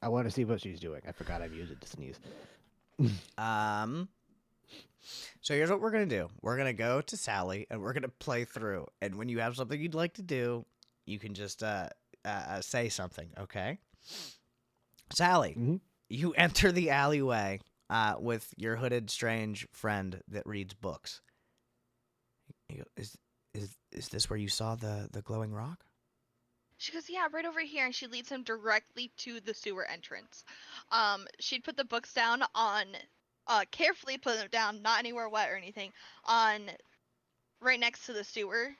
I want to see what she's doing. I forgot I've used it to sneeze. So here's what we're gonna do. We're gonna go to Sally and we're gonna play through. And when you have something you'd like to do, you can just say something, okay? Sally, Mhm. you enter the alleyway with your hooded strange friend that reads books. You go, is this where you saw the glowing rock? She goes, yeah, right over here, and she leads him directly to the sewer entrance. She'd put the books down on, carefully put them down, not anywhere wet or anything, on right next to the sewer.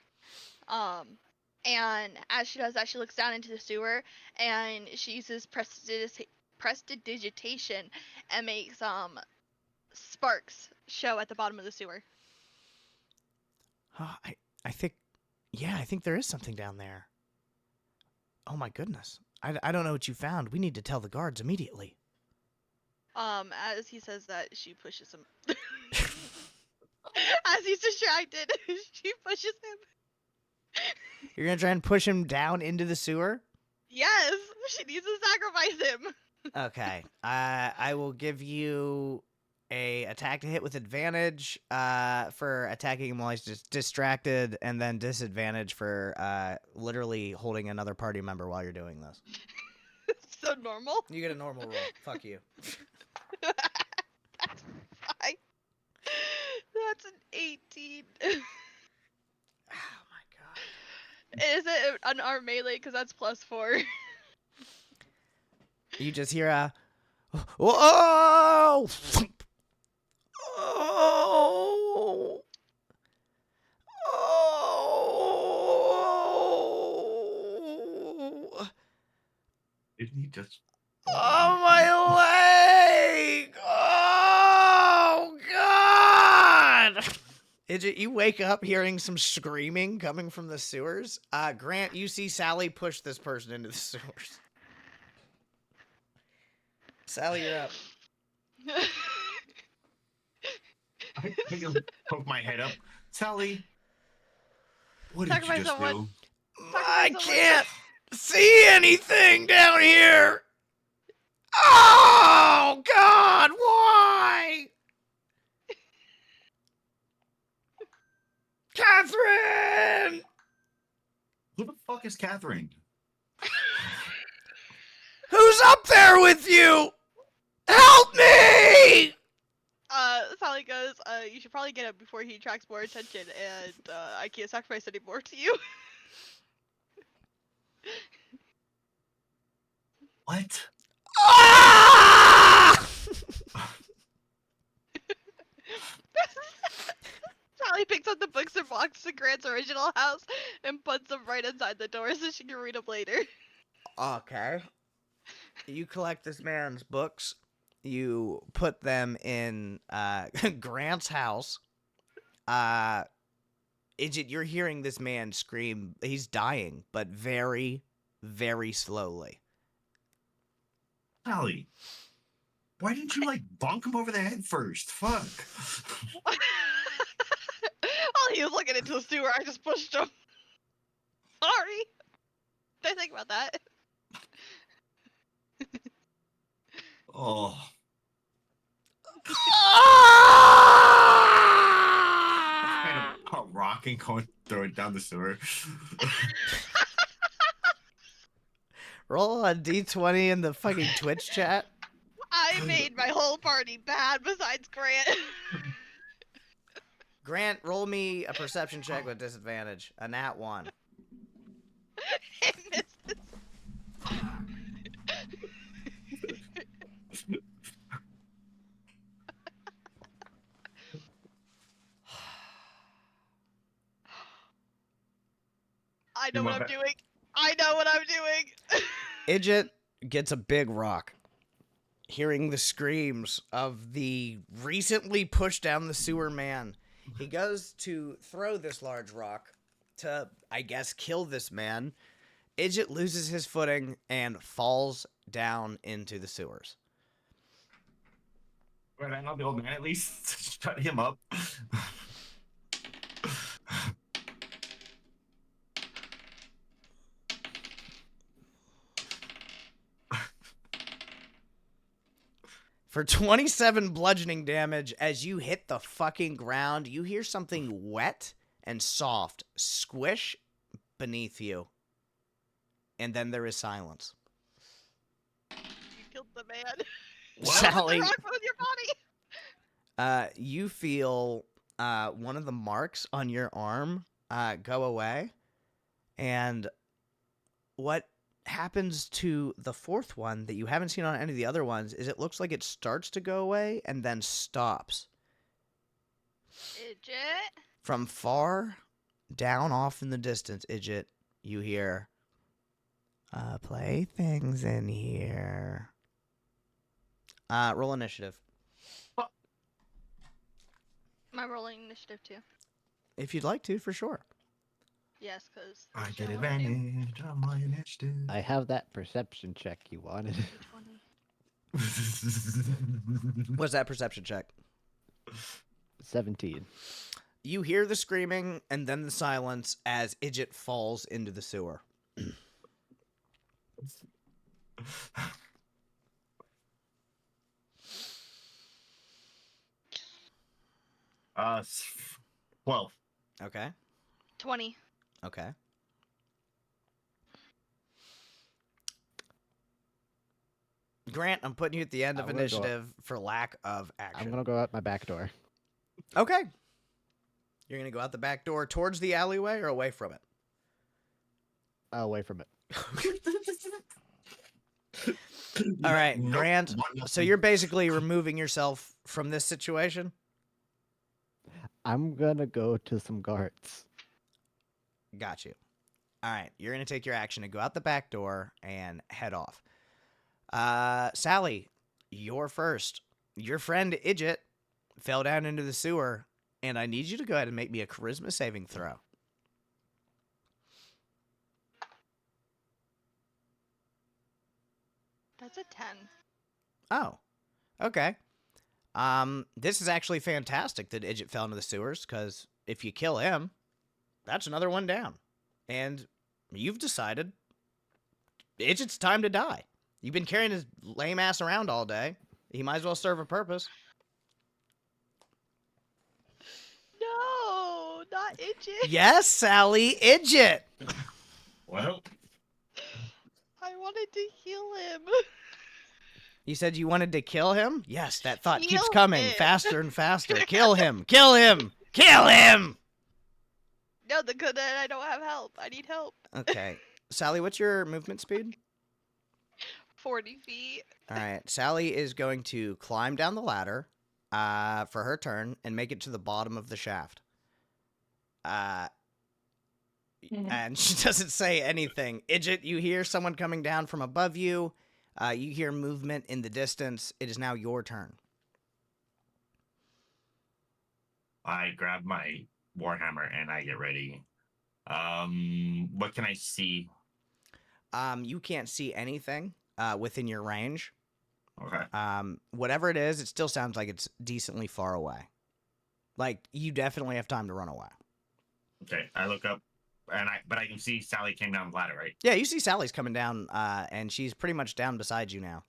And as she does that, she looks down into the sewer, and she uses prestidigitation and makes sparks show at the bottom of the sewer. I think there is something down there. Oh my goodness. I don't know what you found. We need to tell the guards immediately. As he says that, she pushes him. As he's distracted, she pushes him. You're gonna try and push him down into the sewer? Yes, she needs to sacrifice him. Okay. I will give you a attack to hit with advantage for attacking him while he's just distracted, and then disadvantage for literally holding another party member while you're doing this. So normal. You get a normal roll. Fuck you. That's fine. That's an 18. Oh my god. Is it an arm melee? Because that's +4. You just hear a whoa! Oh! Oh! Didn't he just? Oh, my leg! Oh, God! You wake up hearing some screaming coming from the sewers. Grant, you see Sally push this person into the sewers. Sally, you're up. I poke my head up. Sally, What did you Sacrifice just someone. do? I someone. can't see anything down here. Oh, God, why? Catherine! Who the fuck is Catherine? Who's up there with you? Help me! Sally goes, you should probably get him before he attracts more attention, and, I can't sacrifice any more to you. What? Ah! Sally picks up the books and walks to Grant's original house and puts them right inside the door so she can read them later. Okay. You collect this man's books. You put them in Grant's house. Idjit, you're hearing this man scream. He's dying, but very, very slowly. Sally, why didn't you like bonk him over the head first? Fuck. While he was looking into the sewer, I just pushed him. Sorry. Did I think about that? Oh. Kind of rocking, going throw it down the sewer. Roll a d20 in the fucking Twitch chat. I made my whole party bad besides Grant. Grant, roll me a perception check with disadvantage. A nat 1. I missed it. I know what I'm doing. I know what I'm doing. Idjit gets a big rock. Hearing the screams of the recently pushed down the sewer man, he goes to throw this large rock to, I guess, kill this man. Idjit loses his footing and falls down into the sewers. Right, I know the old man at least. Shut him up. For 27 bludgeoning damage, as you hit the fucking ground, you hear something wet and soft squish beneath you. And then there is silence. You killed the man. What? Sally, Rock with your body. you feel one of the marks on your arm go away. And what happens to the fourth one that you haven't seen on any of the other ones is it looks like it starts to go away and then stops. Idjit. From far down off in the distance, Idjit, you hear playthings in here. Roll initiative. Am I rolling initiative too? If you'd like to, for sure. Yes, because I get advantage on my initiative. I have that perception check you wanted. 20. What's that perception check? 17. You hear the screaming and then the silence as Idjit falls into the sewer. 12. Okay. 20. Okay. Grant, I'm putting you at the end of I'm gonna go- initiative for lack of action. I'm gonna go out my back door. Okay. You're going to go out the back door towards the alleyway or away from it? Away from it. All right, Nope. Grant. So you're basically removing yourself from this situation? I'm gonna go to some guards. Got you. All right, you're going to take your action and go out the back door and head off. Sally, you're first. Your friend Idjit fell down into the sewer, and I need you to go ahead and make me a charisma saving throw. That's a 10. Oh, okay. This is actually fantastic that Idjit fell into the sewers, because if you kill him, That's another one down. And you've decided it's time to die. You've been carrying his lame ass around all day. He might as well serve a purpose. No, not Idget. Yes, Sally, Idget. Well, I wanted to heal him. You said you wanted to kill him? Yes, that thought keeps Heal coming him. faster and faster. Kill him! Kill him! Kill him! No, the good that I don't have help. I need help. Okay. Sally, what's your movement speed? 40 feet. All right. Sally is going to climb down the ladder for her turn and make it to the bottom of the shaft. And she doesn't say anything. Idget, you hear someone coming down from above you. You hear movement in the distance. It is now your turn. I grab my warhammer and I get ready. What can I see? You can't see anything within your range. Okay. Whatever it is, it still sounds like it's decently far away. Like, you definitely have time to run away. Okay. I look up, but I can see Sally came down the ladder, right? Yeah, you see Sally's coming down, and she's pretty much down beside you now.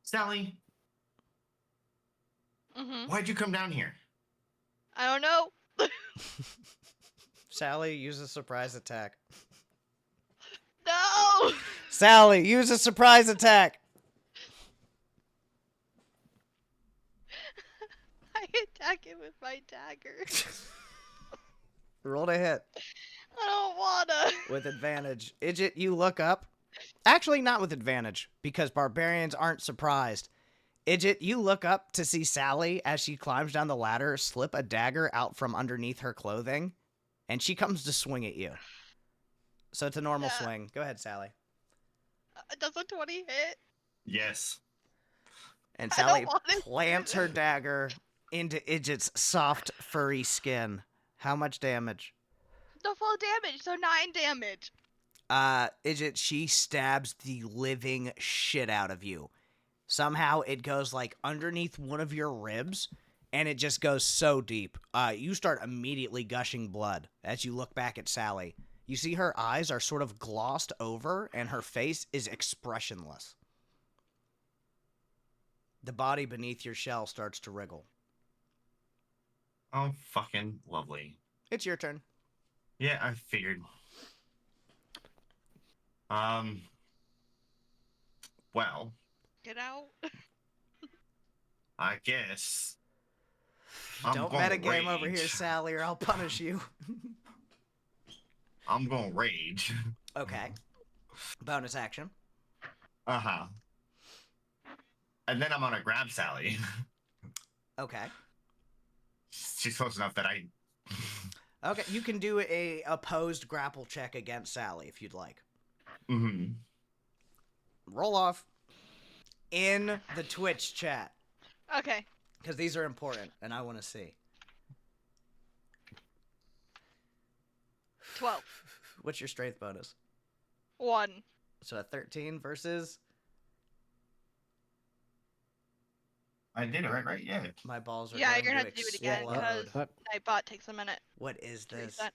Sally, why'd you come down here? I don't know. Sally, use a surprise attack. No. Sally, use a surprise attack. I attack him with my dagger. Roll to hit I don't wanna. with advantage. Idget, you look up. Actually, not with advantage, because barbarians aren't surprised. Idget, you look up to see Sally as she climbs down the ladder slip a dagger out from underneath her clothing, and she comes to swing at you. So it's a normal Yeah. swing. Go ahead, Sally. Does a 20 hit? Yes. And I don't Sally want it. plants her dagger into Idget's soft, furry skin. How much damage? The full damage, so 9 damage. Idget, she stabs the living shit out of you. Somehow it goes like underneath one of your ribs, and it just goes so deep. You start immediately gushing blood as you look back at Sally. You see her eyes are sort of glossed over, and her face is expressionless. The body beneath your shell starts to wriggle. Oh, fucking lovely. It's your turn. Yeah, I figured. Well, Get out. I guess. I'm Don't gonna metagame over here, rage. Sally, or I'll punish you. I'm gonna rage. Okay. Bonus action. Uh-huh. And then I'm gonna grab Sally. Okay. She's close enough that I... Okay, you can do a opposed grapple check against Sally if you'd like. Mm-hmm. Roll off in the Twitch chat, Okay. because these are important, and I want to see. 12. What's your strength bonus? 1. So a 13 versus... I did it right? Yeah. My balls are Yeah, going you're gonna to have to do it again, explode. because But Nightbot takes a minute What is to this? reset.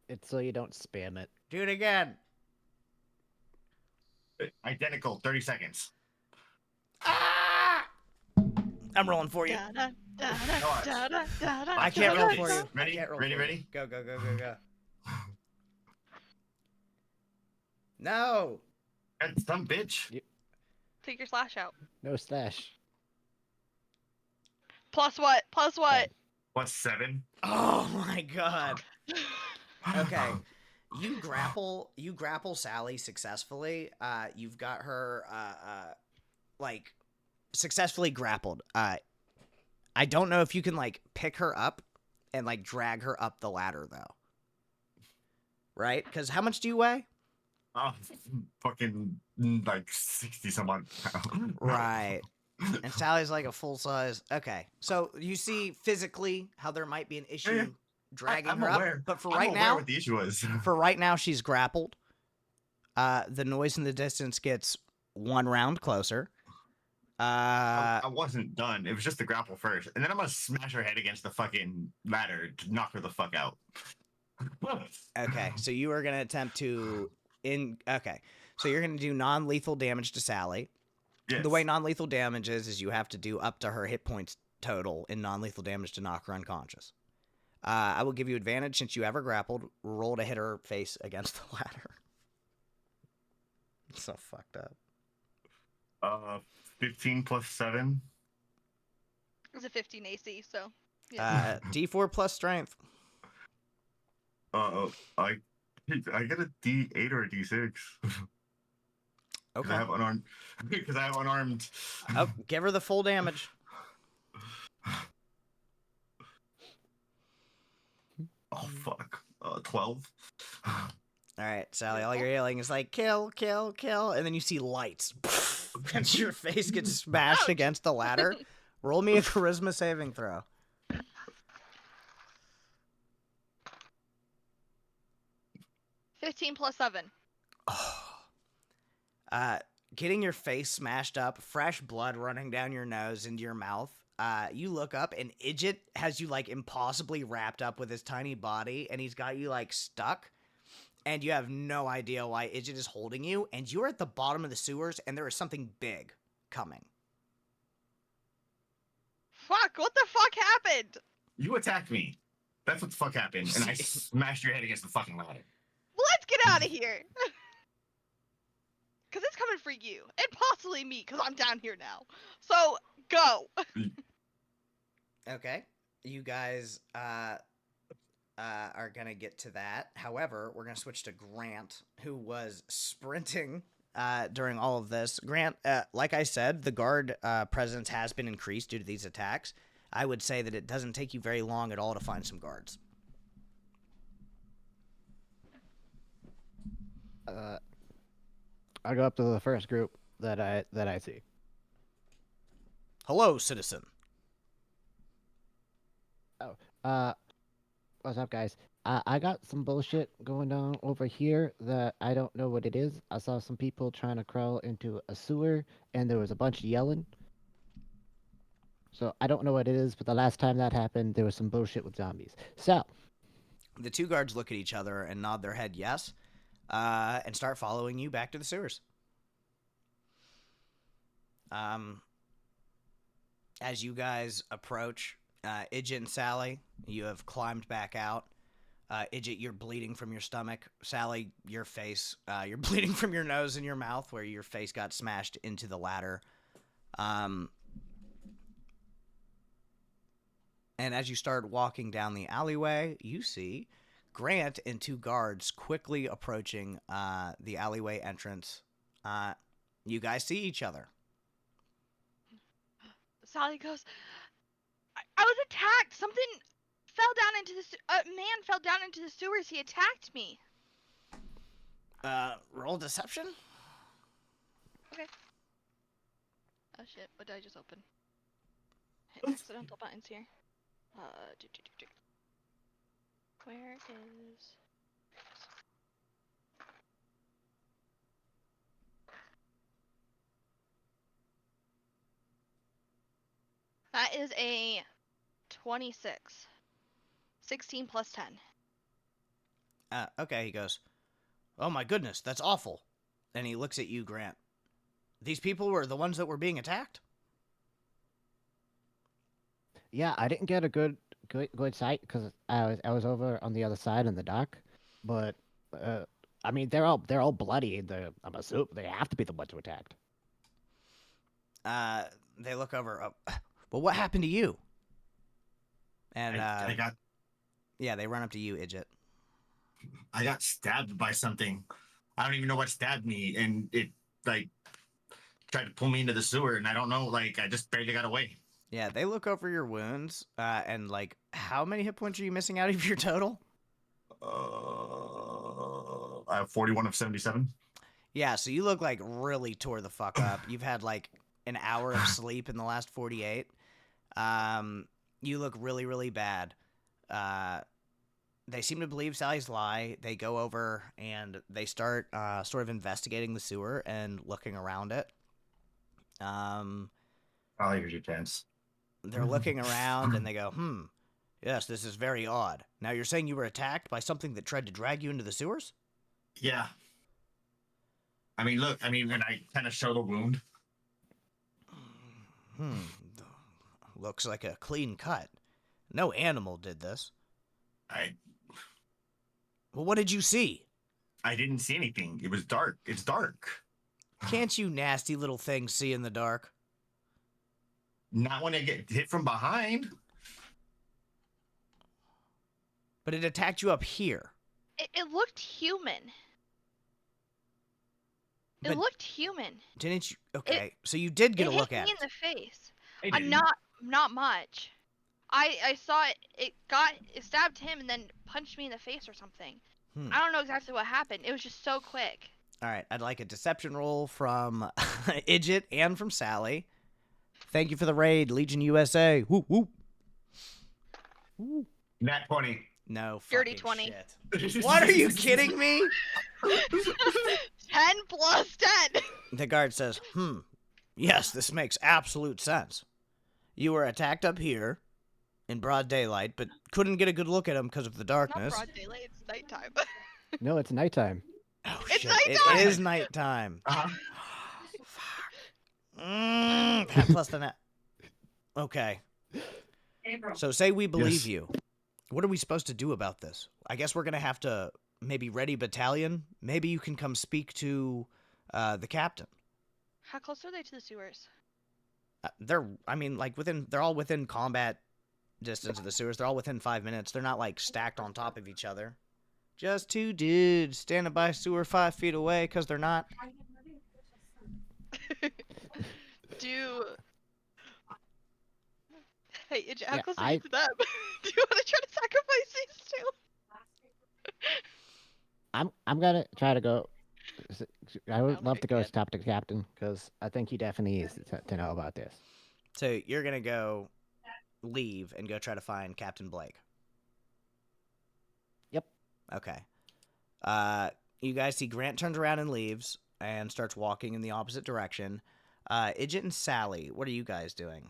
it's so you don't spam it. Do it again. Identical, 30 seconds. Ah! I'm rolling for you. Da-da, da-da, da-da, da-da, I can't roll da-da, for you. Ready? I can't roll Ready, for ready? You. Go, go, go, go, go. No. God, some bitch. Take your slash out. No slash. Plus what? Plus what? What's 7? Oh my god. Okay. You grapple Sally successfully. You've got her like successfully grappled. I don't know if you can like pick her up and like drag her up the ladder though. Right? Cuz how much do you weigh? Oh, fucking like 60 some odd pounds. Right. And Sally's like a full size. Okay. So you see physically how there might be an issue Yeah. dragging I'm her aware. up, but for I'm right aware now, what the issue is. for right now she's grappled. The noise in the distance gets one round closer. I wasn't done. It was just the grapple first, and then I'm gonna smash her head against the fucking ladder to knock her the fuck out. Okay, so you are gonna attempt to Okay, so you're gonna do non-lethal damage to Sally. Yes. The way non-lethal damage is you have to do up to her hit points total in non-lethal damage to knock her unconscious. I will give you advantage since you ever grappled. Roll to hit her face against the ladder. It's so fucked up. 15 plus 7. It's a 15 AC, so. Yeah. D4 plus strength. I get a D8 or a D6. Okay. I have unarmed. Because I have unarmed. Oh, give her the full damage. Oh fuck. 12. All right, Sally. All you're yelling is like kill, kill, kill, and then you see lights. And your face gets smashed against the ladder. Roll me a charisma saving throw. +15 +7. Getting your face smashed up, fresh blood running down your nose into your mouth. You look up and Idjit has you like impossibly wrapped up with his tiny body, and he's got you like stuck, and you have no idea why Idjit is holding you, and you're at the bottom of the sewers, and there is something big coming. Fuck, what the fuck happened? You attacked me. That's what the fuck happened. And I smashed your head against the fucking ladder. Let's get out of here. Because it's coming for you. And possibly me, because I'm down here now. So, go. Okay. You guys are going to get to that. However, we're going to switch to Grant, who was sprinting during all of this. Grant, like I said, the guard presence has been increased due to these attacks. I would say that it doesn't take you very long at all to find some guards. I go up to the first group that I see. Hello, citizen. What's up, guys? I got some bullshit going on over here that I don't know what it is. I saw some people trying to crawl into a sewer, and there was a bunch of yelling. So I don't know what it is, but the last time that happened, there was some bullshit with zombies. So The two guards look at each other and nod their head yes, and start following you back to the sewers. As you guys approach, Idjit and Sally, you have climbed back out. Idjit, you're bleeding from your stomach. Sally, your face, you're bleeding from your nose and your mouth where your face got smashed into the ladder. And as you start walking down the alleyway, you see Grant and two guards quickly approaching the alleyway entrance. You guys see each other. Sally goes, I was attacked. Something fell down into the a man fell down into the sewers. He attacked me. Roll deception? Okay. Oh shit, what did I just open? Hit accidental buttons here. Where is... That is a 26. 16 plus 10. Okay, he goes, oh my goodness, that's awful. And he looks at you, Grant. These people were the ones that were being attacked? yeah, I didn't get a good sight because I was over on the other side in the dock, but I mean they're all bloody. I'm assuming they have to be the ones who attacked. They look over. Well, what happened to you? And I got yeah, they run up to you, Idjit. I got stabbed by something. I don't even know what stabbed me, and it like tried to pull me into the sewer, and I don't know. Like I just barely got away. Yeah, they look over your wounds, and like, how many hit points are you missing out of your total? I have 41 of 77. Yeah, so you look like really tore the fuck up. You've had like an hour of sleep in the last 48. You look really, really bad. They seem to believe Sally's lie. They go over and they start sort of investigating the sewer and looking around it. Oh, here's your chance. They're looking around and they go, yes, this is very odd. Now you're saying you were attacked by something that tried to drag you into the sewers? Yeah. I mean, look. I mean, and I kind of show the wound. Looks like a clean cut. No animal did this. I Well, what did you see? I didn't see anything. It was dark. It's dark. Can't you nasty little things see in the dark? Not when I get hit from behind. But it attacked you up here. It looked human. But It looked human. didn't you? Okay, so you did get a look hit at me it. in the face. I I'm didn't. not much. I saw it. It stabbed him and then punched me in the face or something. I don't know exactly what happened. It was just so quick. All right, I'd like a deception roll from Idjit and from Sally. Thank you for the raid, Legion USA. Whoop whoop. Nat 20. No Dirty fucking 20. shit. What, are you kidding me? 10 plus 10. The guard says, yes, this makes absolute sense. You were attacked up here in broad daylight, but couldn't get a good look at him because of the Not darkness. broad daylight. It's nighttime. No, it's nighttime. Oh, It's shit. nighttime! It is nighttime. Uh-huh. That plus the net. Okay. So say we believe Yes. you. What are we supposed to do about this? I guess we're going to have to maybe ready battalion. Maybe you can come speak to the captain. How close are they to the sewers? They're all within combat distance of the sewers. They're all within 5 minutes. They're not like stacked on top of each other. Just two dudes standing by sewer 5 feet away because they're not. Hey, Idjit, how Yeah, close are you to them? Do you want to try to sacrifice these two? I'm gonna try to go. I would love to go stop the captain because I think he definitely needs to know about this. So you're going to go leave and go try to find Captain Blake. Yep. Okay. You guys see Grant turns around and leaves and starts walking in the opposite direction. Idjit and Sally, what are you guys doing?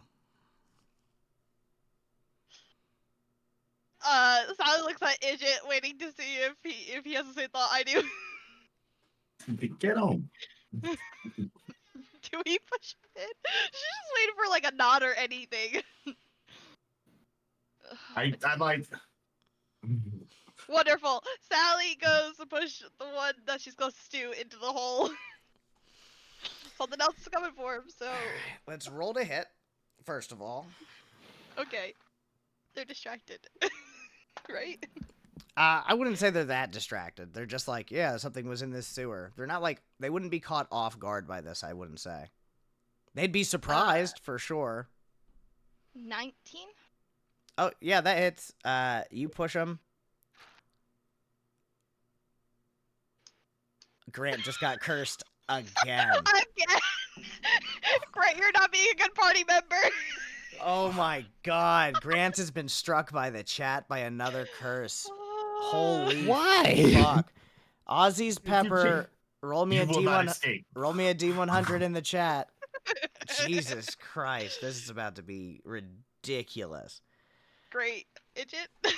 Sally looks at Idjit, waiting to see if he has the same thought I do. Get him. Do we push him in? She's just waiting for like a nod or anything. I'm like. Wonderful. Sally goes to push the one that she's closest to into the hole. Something else is coming for him, so Let's roll to hit, first of all. okay. They're distracted. Right? I wouldn't say they're that distracted. They're just like, yeah, something was in this sewer. They're not like, they wouldn't be caught off guard by this, I wouldn't say. They'd be surprised, for sure. 19? Oh, yeah, that hits. You push them. Grant just got cursed again. Again! Great, you're not being a good party member. Oh my god. Grant has been struck by the chat by another curse. Holy Why? fuck. Ozzy's Pepper, roll me You a will not D1. escape. Roll me a D100 in the chat. Jesus Christ, this is about to be ridiculous. Great. Idjit,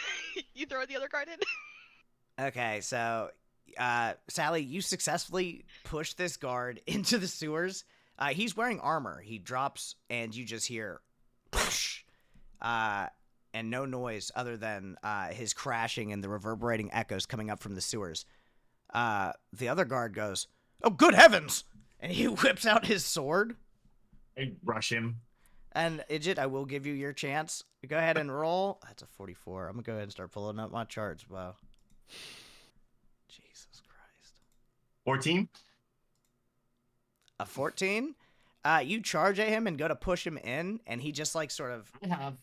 you throw the other card in? Okay, so Sally, you successfully push this guard into the sewers. He's wearing armor. He drops, and you just hear, whoosh, and no noise other than his crashing and the reverberating echoes coming up from the sewers. The other guard goes, "Oh, good heavens!" And he whips out his sword. I rush him. And Idjit, I will give you your chance. Go ahead and roll. That's a 44. I'm gonna go ahead and start pulling up my charts. Wow. Jesus Christ. 14. A 14? You charge at him and go to push him in, and he just like sort of. I have.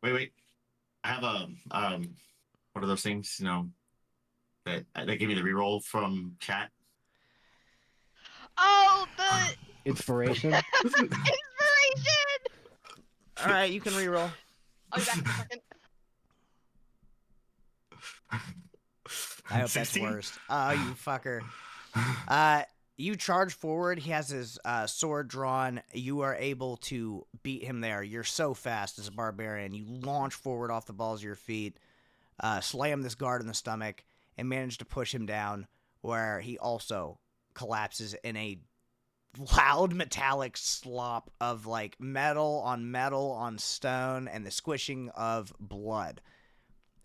Wait. I have what are those things? You know, that give me the reroll from chat. Oh, the Inspiration. inspiration! All right, you can reroll. I'll be back in a second. I hope 16? that's worst. Oh, you fucker. You charge forward. He has his sword drawn. You are able to beat him there. You're so fast as a barbarian. You launch forward off the balls of your feet, slam this guard in the stomach, and manage to push him down, where he also collapses in a loud metallic slop of like metal on stone and the squishing of blood.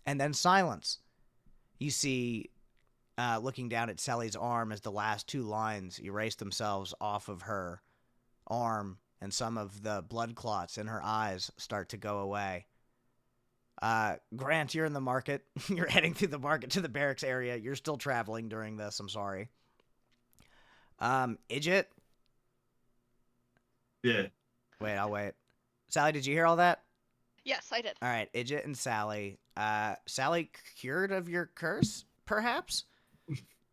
And then silence. You see, looking down at Sally's arm as the last two lines erase themselves off of her arm and some of the blood clots in her eyes start to go away. Grant, you're in the market. You're heading through the market to the barracks area. You're still traveling during this. I'm sorry. Idjit? Yeah. Wait, I'll wait. Sally, did you hear all that? Yes, I did. All right, Idjit and Sally. Sally cured of your curse, perhaps?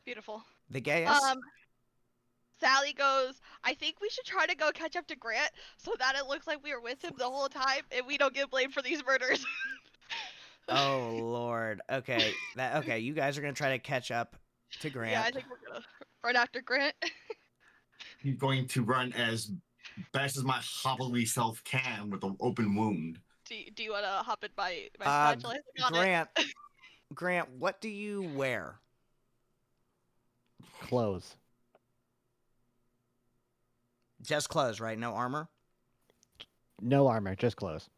Beautiful. The gayest? Sally goes, I think we should try to go catch up to Grant so that it looks like we were with him the whole time and we don't get blamed for these murders. Oh, Lord. Okay, okay, you guys are going to try to catch up to Grant. Yeah, I think we're gonna run after Grant. He's going to run as best as my hobbly self can with an open wound. Do you want to hop in my satchel? I think on Grant, Grant, what do you wear? Clothes. Just clothes, right? No armor? No armor, just clothes.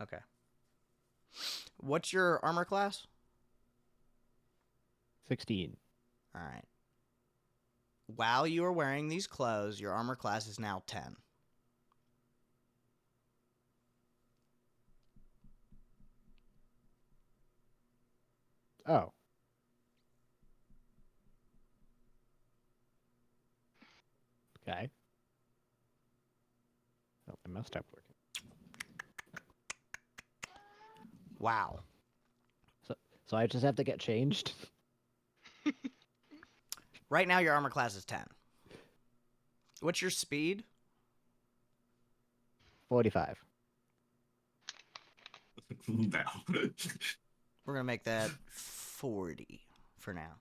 Okay. What's your armor class? 16. All right. While you are wearing these clothes, your armor class is now 10. Oh. Okay. Oh, I must stop working. Wow. So I just have to get changed? Right now, your armor class is 10. What's your speed? 45. No. We're going to make that 40 for now.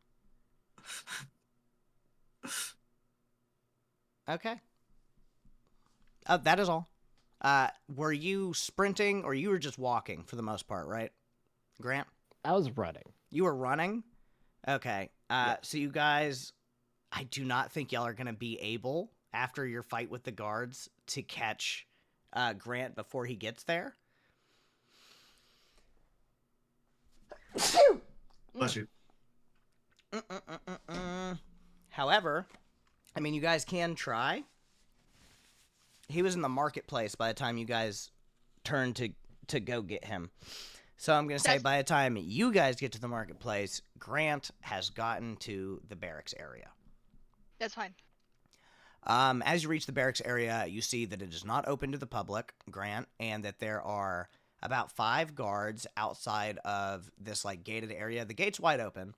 Okay. That is all. Were you sprinting or you were just walking for the most part, right? Grant? I was running. You were running? Okay. Yeah. So you guys, I do not think y'all are going to be able, after your fight with the guards, to catch Grant before he gets there. Bless you. However, I mean, you guys can try. He was in the marketplace by the time you guys turned to go get him. So I'm going to say by the time you guys get to the marketplace, Grant has gotten to the barracks area. That's fine. As you reach the barracks area, you see that it is not open to the public, Grant, and that there are about 5 guards outside of this like gated area. The gate's wide open.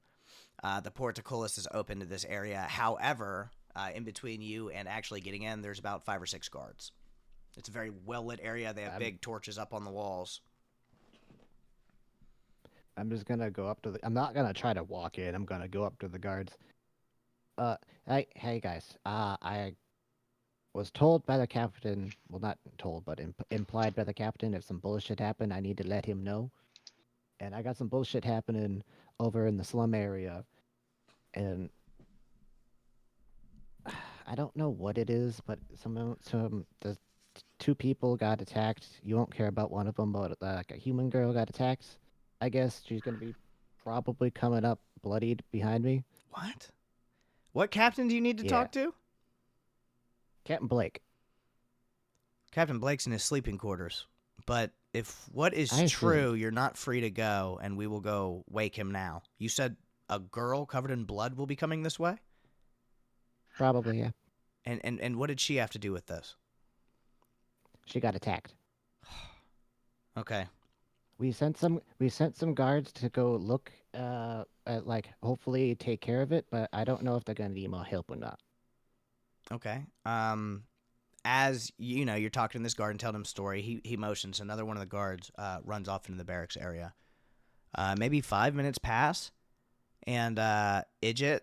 The portcullis is open to this area. However, in between you and actually getting in, there's about 5 or 6 guards. It's a very well-lit area. They have big torches up on the walls. I'm just gonna go up to the... I'm not gonna try to walk in. I'm gonna go up to the guards. Hey guys. I was told by the captain... Well, not told, but implied by the captain if some bullshit happened, I need to let him know. And I got some bullshit happening over in the slum area. And... I don't know what it is, but the 2 people got attacked. You won't care about one of them, but like a human girl got attacked. I guess she's gonna be probably coming up bloodied behind me. What? What captain do you need to talk to? Captain Blake. Captain Blake's in his sleeping quarters. But if what is I true, you're not free to go, and we will go wake him now. You said a girl covered in blood will be coming this way? Probably, yeah. And what did she have to do with this? She got attacked. Okay. We sent some guards to go look at, like, hopefully take care of it, but I don't know if they're gonna need more help or not. Okay. as you know, you're talking to this guard and telling him a story. He motions. Another one of the guards runs off into the barracks area. Maybe 5 minutes pass, and Idjit,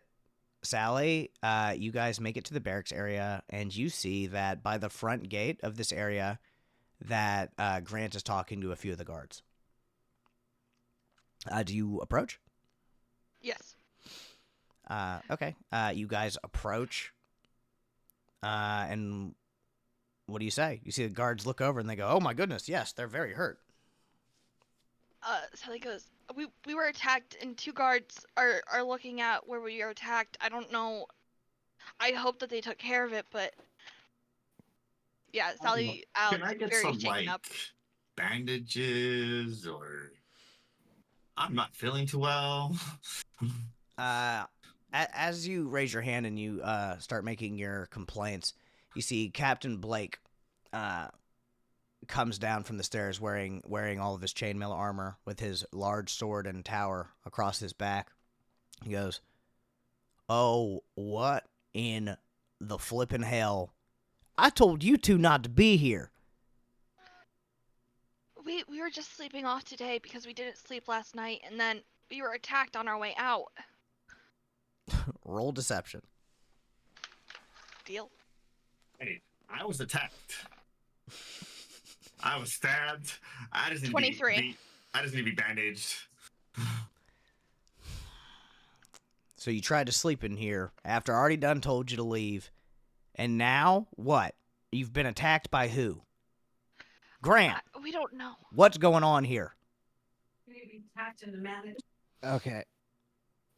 Sally, you guys make it to the barracks area, and you see that by the front gate of this area, that Grant is talking to a few of the guards. Do you approach? Yes. Okay. You guys approach, and what do you say? You see the guards look over and they go, "Oh my goodness, yes, they're very hurt." Sally goes, we were attacked, and 2 guards are looking at where we were attacked. I don't know. I hope that they took care of it, but yeah, Sally Can I get very some shaken like up. bandages or? I'm not feeling too well. As you raise your hand and you start making your complaints, you see Captain Blake comes down from the stairs wearing all of his chainmail armor with his large sword and tower across his back. He goes, "Oh, what in the flippin' hell? I told you two not to be here." We were just sleeping off today because we didn't sleep last night, and then we were attacked on our way out. Roll deception. Deal. Hey, I was attacked. I was stabbed. I just need 23. I just need to be bandaged. So you tried to sleep in here after I already done told you to leave. And now, what? You've been attacked by who? Grant, We don't know. what's going on here? Okay.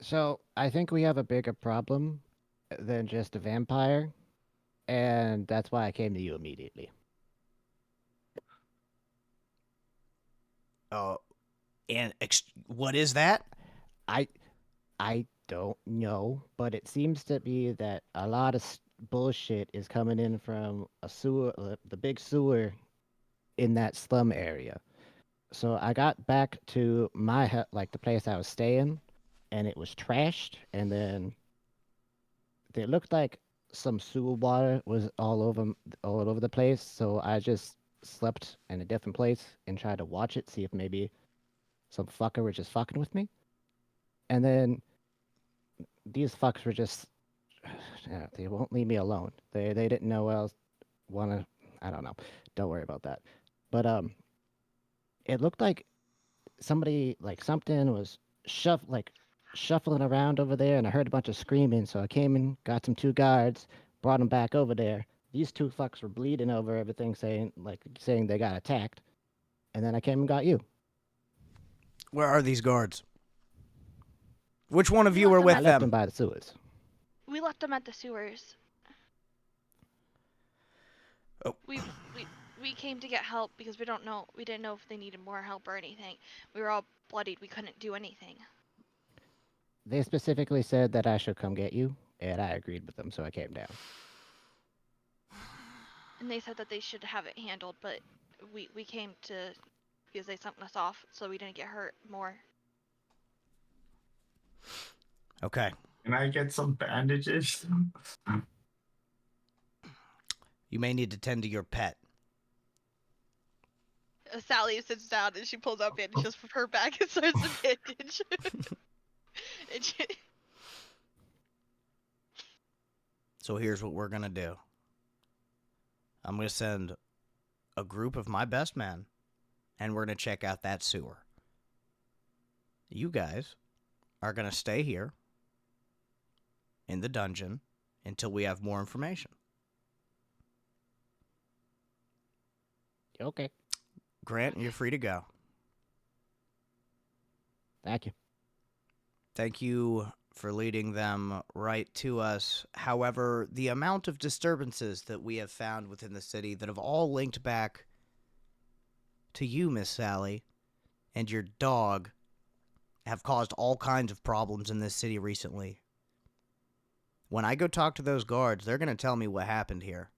So I think we have a bigger problem than just a vampire, and that's why I came to you immediately. Oh, and what is that? I don't know, but it seems to be that a lot of bullshit is coming in from a sewer, the big sewer in that slum area. So I got back to my like the place I was staying, and it was trashed, and then it looked like some sewer water was all over the place. So I just slept in a different place and tried to watch it, see if maybe some fucker was just fucking with me. And then these fucks were just they won't leave me alone. They didn't know what else wanna I don't know. Don't worry about that. But it looked like somebody like something was shuffling around over there, and I heard a bunch of screaming, so I came and got some 2 guards, brought them back over there. These 2 fucks were bleeding over everything, saying they got attacked, and then I came and got you. Where are these guards? Which one of We you were left with I left them? them by the sewers. We left them at the sewers. Oh. We came to get help because we didn't know if they needed more help or anything. We were all bloodied. We couldn't do anything. They specifically said that I should come get you, and I agreed with them, so I came down. And they said that they should have it handled, but we came to because they sent us off so we didn't get hurt more. Okay. Can I get some bandages? You may need to tend to your pet. Sally sits down and she pulls out bandages from her bag and starts to bandage. So here's what we're going to do. I'm going to send a group of my best men, and we're going to check out that sewer. You guys are going to stay here in the dungeon until we have more information. Okay. Grant, you're free to go. Thank you. Thank you for leading them right to us. However, the amount of disturbances that we have found within the city that have all linked back to you, Miss Sally, and your dog have caused all kinds of problems in this city recently. When I go talk to those guards, they're going to tell me what happened here.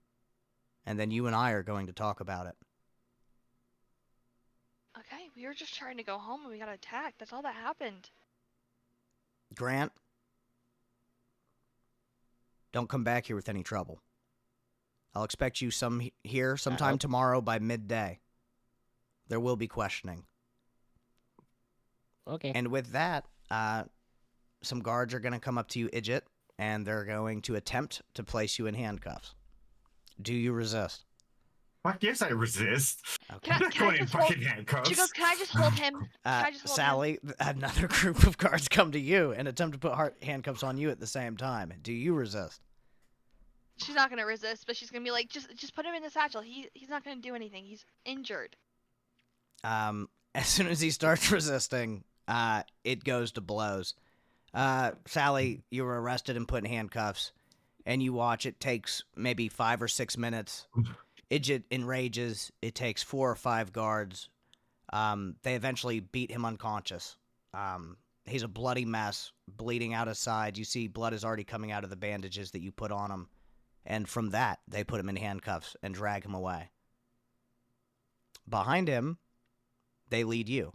And then you and I are going to talk about it. Okay, we were just trying to go home and we got attacked. That's all that happened. Grant, don't come back here with any trouble. I'll expect you here sometime tomorrow by midday. There will be questioning. Okay. And with that, some guards are going to come up to you, Idjit, and they're going to attempt to place you in handcuffs. Do you resist? Fuck yes, I resist. Okay. I'm not Can I going in just hold- fucking handcuffs. She goes, "Can I just hold him? Can I just hold him?" Sally, another group of guards come to you and attempt to put handcuffs on you at the same time. Do you resist? She's not gonna resist, but she's gonna be like, "Just put him in the satchel. He's not gonna do anything. He's injured." As soon as he starts resisting, it goes to blows. Sally, you were arrested and put in handcuffs, and you watch. It takes maybe 5 or 6 minutes. Idjit enrages. It takes 4 or 5 guards. They eventually beat him unconscious. He's a bloody mess, bleeding out his side. You see blood is already coming out of the bandages that you put on him. And from that, they put him in handcuffs and drag him away. Behind him, they lead you.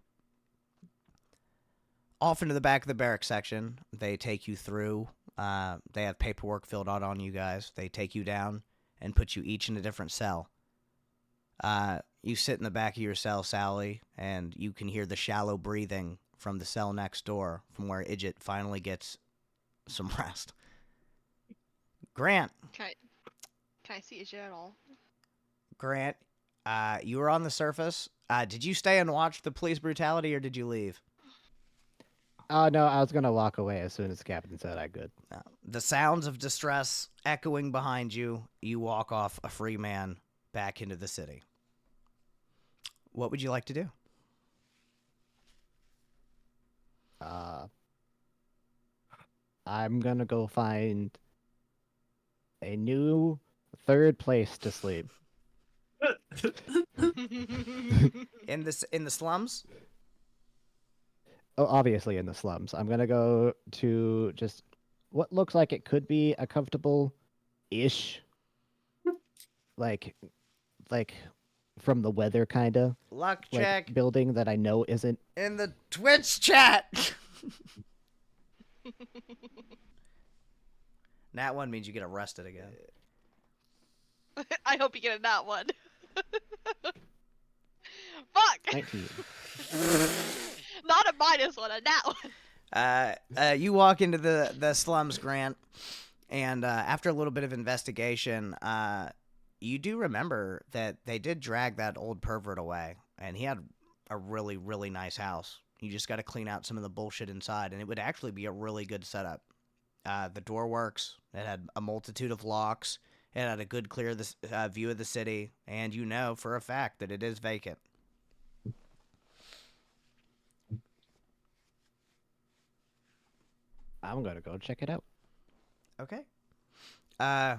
Off into the back of the barrack section, they take you through. They have paperwork filled out on you guys. They take you down and put you each in a different cell. You sit in the back of your cell, Sally, and you can hear the shallow breathing from the cell next door, from where Idjit finally gets some rest. Grant. Can I see Ijit at all? Grant, you were on the surface. Did you stay and watch the police brutality, or did you leave? Oh, no, I was going to walk away as soon as the captain said I could. The sounds of distress echoing behind you, you walk off a free man back into the city. What would you like to do? I'm going to go find a new third place to sleep. In the slums? Oh, obviously in the slums. I'm going to go to just what looks like it could be a comfortable-ish, like from the weather kind of Luck like check building that I know isn't. in the Twitch chat. That one means you get arrested again. I hope you get a nat one. Fuck! 19. Not a minus one, a nat one. You walk into the slums, Grant, and after a little bit of investigation, you do remember that they did drag that old pervert away, and he had a really, really nice house. You just got to clean out some of the bullshit inside, and it would actually be a really good setup. The door works. It had a multitude of locks. It had a good, clear view of the city, and you know for a fact that it is vacant. I'm going to go check it out. Okay. Yeah,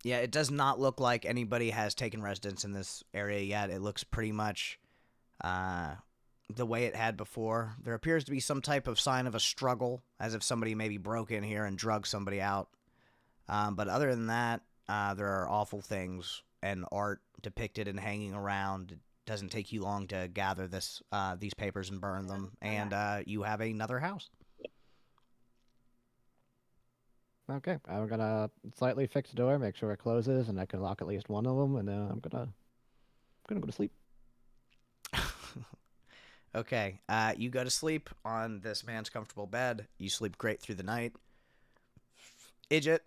it does not look like anybody has taken residence in this area yet. It looks pretty much the way it had before. There appears to be some type of sign of a struggle, as if somebody maybe broke in here and drugged somebody out. But other than that, there are awful things and art depicted and hanging around. It doesn't take you long to gather these papers and burn them, and you have another house. Okay, I'm gonna slightly fix the door, make sure it closes, and I can lock at least one of them, and I'm gonna go to sleep. Okay, you go to sleep on this man's comfortable bed. You sleep great through the night. Idjit,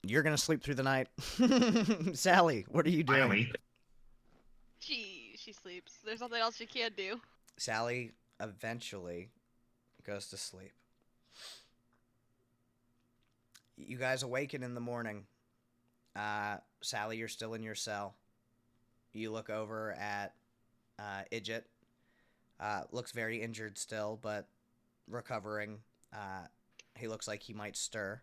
you're gonna sleep through the night. Sally, what are you doing? Finally. She sleeps. There's nothing else she can do. Sally eventually goes to sleep. You guys awaken in the morning. Sally, you're still in your cell. You look over at Idjit. Looks very injured still, but recovering. He looks like he might stir.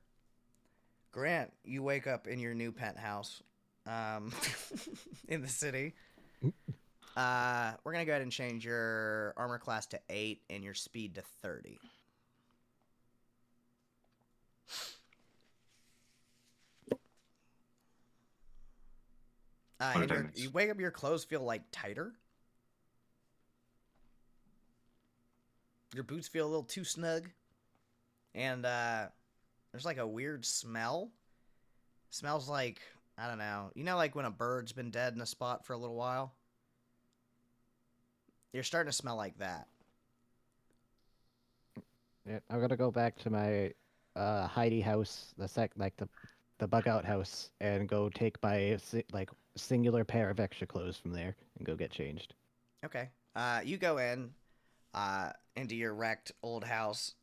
Grant, you wake up in your new penthouse in the city. We're going to go ahead and change your armor class to 8 and your speed to 30. And you wake up, your clothes feel like tighter. Your boots feel a little too snug. And there's like a weird smell. Smells like I don't know. You know, like when a bird's been dead in a spot for a little while? You're starting to smell like that. Yeah, I'm gonna go back to my Heidi house, the bug out house, and go take my singular pair of extra clothes from there and go get changed. Okay. You go in into your wrecked old house,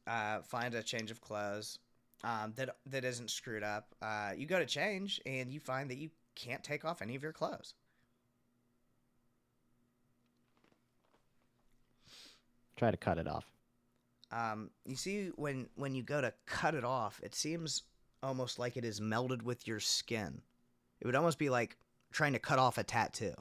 find a change of clothes that isn't screwed up. You go to change, and you find that you can't take off any of your clothes. Try to cut it off. You see, when you go to cut it off, it seems almost like it is melded with your skin. It would almost be like trying to cut off a tattoo.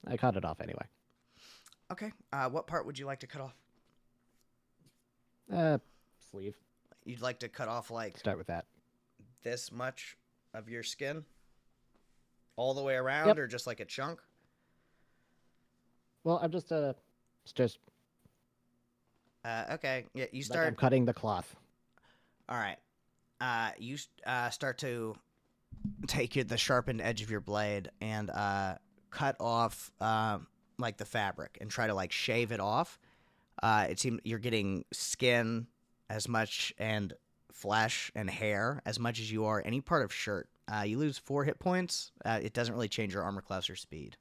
I cut it off anyway. Okay. What part would you like to cut off? Sleeve. You'd like to cut off like Start with that. this much of your skin? All the way around, Yep. or just like a chunk? Well, I'm just it's just Okay. Yeah, you like start. I'm cutting the cloth. All right. You start to take the sharpened edge of your blade and cut off like the fabric and try to like shave it off. It seems you're getting skin as much and flesh and hair as much as you are any part of shirt. You lose 4 hit points. It doesn't really change your armor class or speed.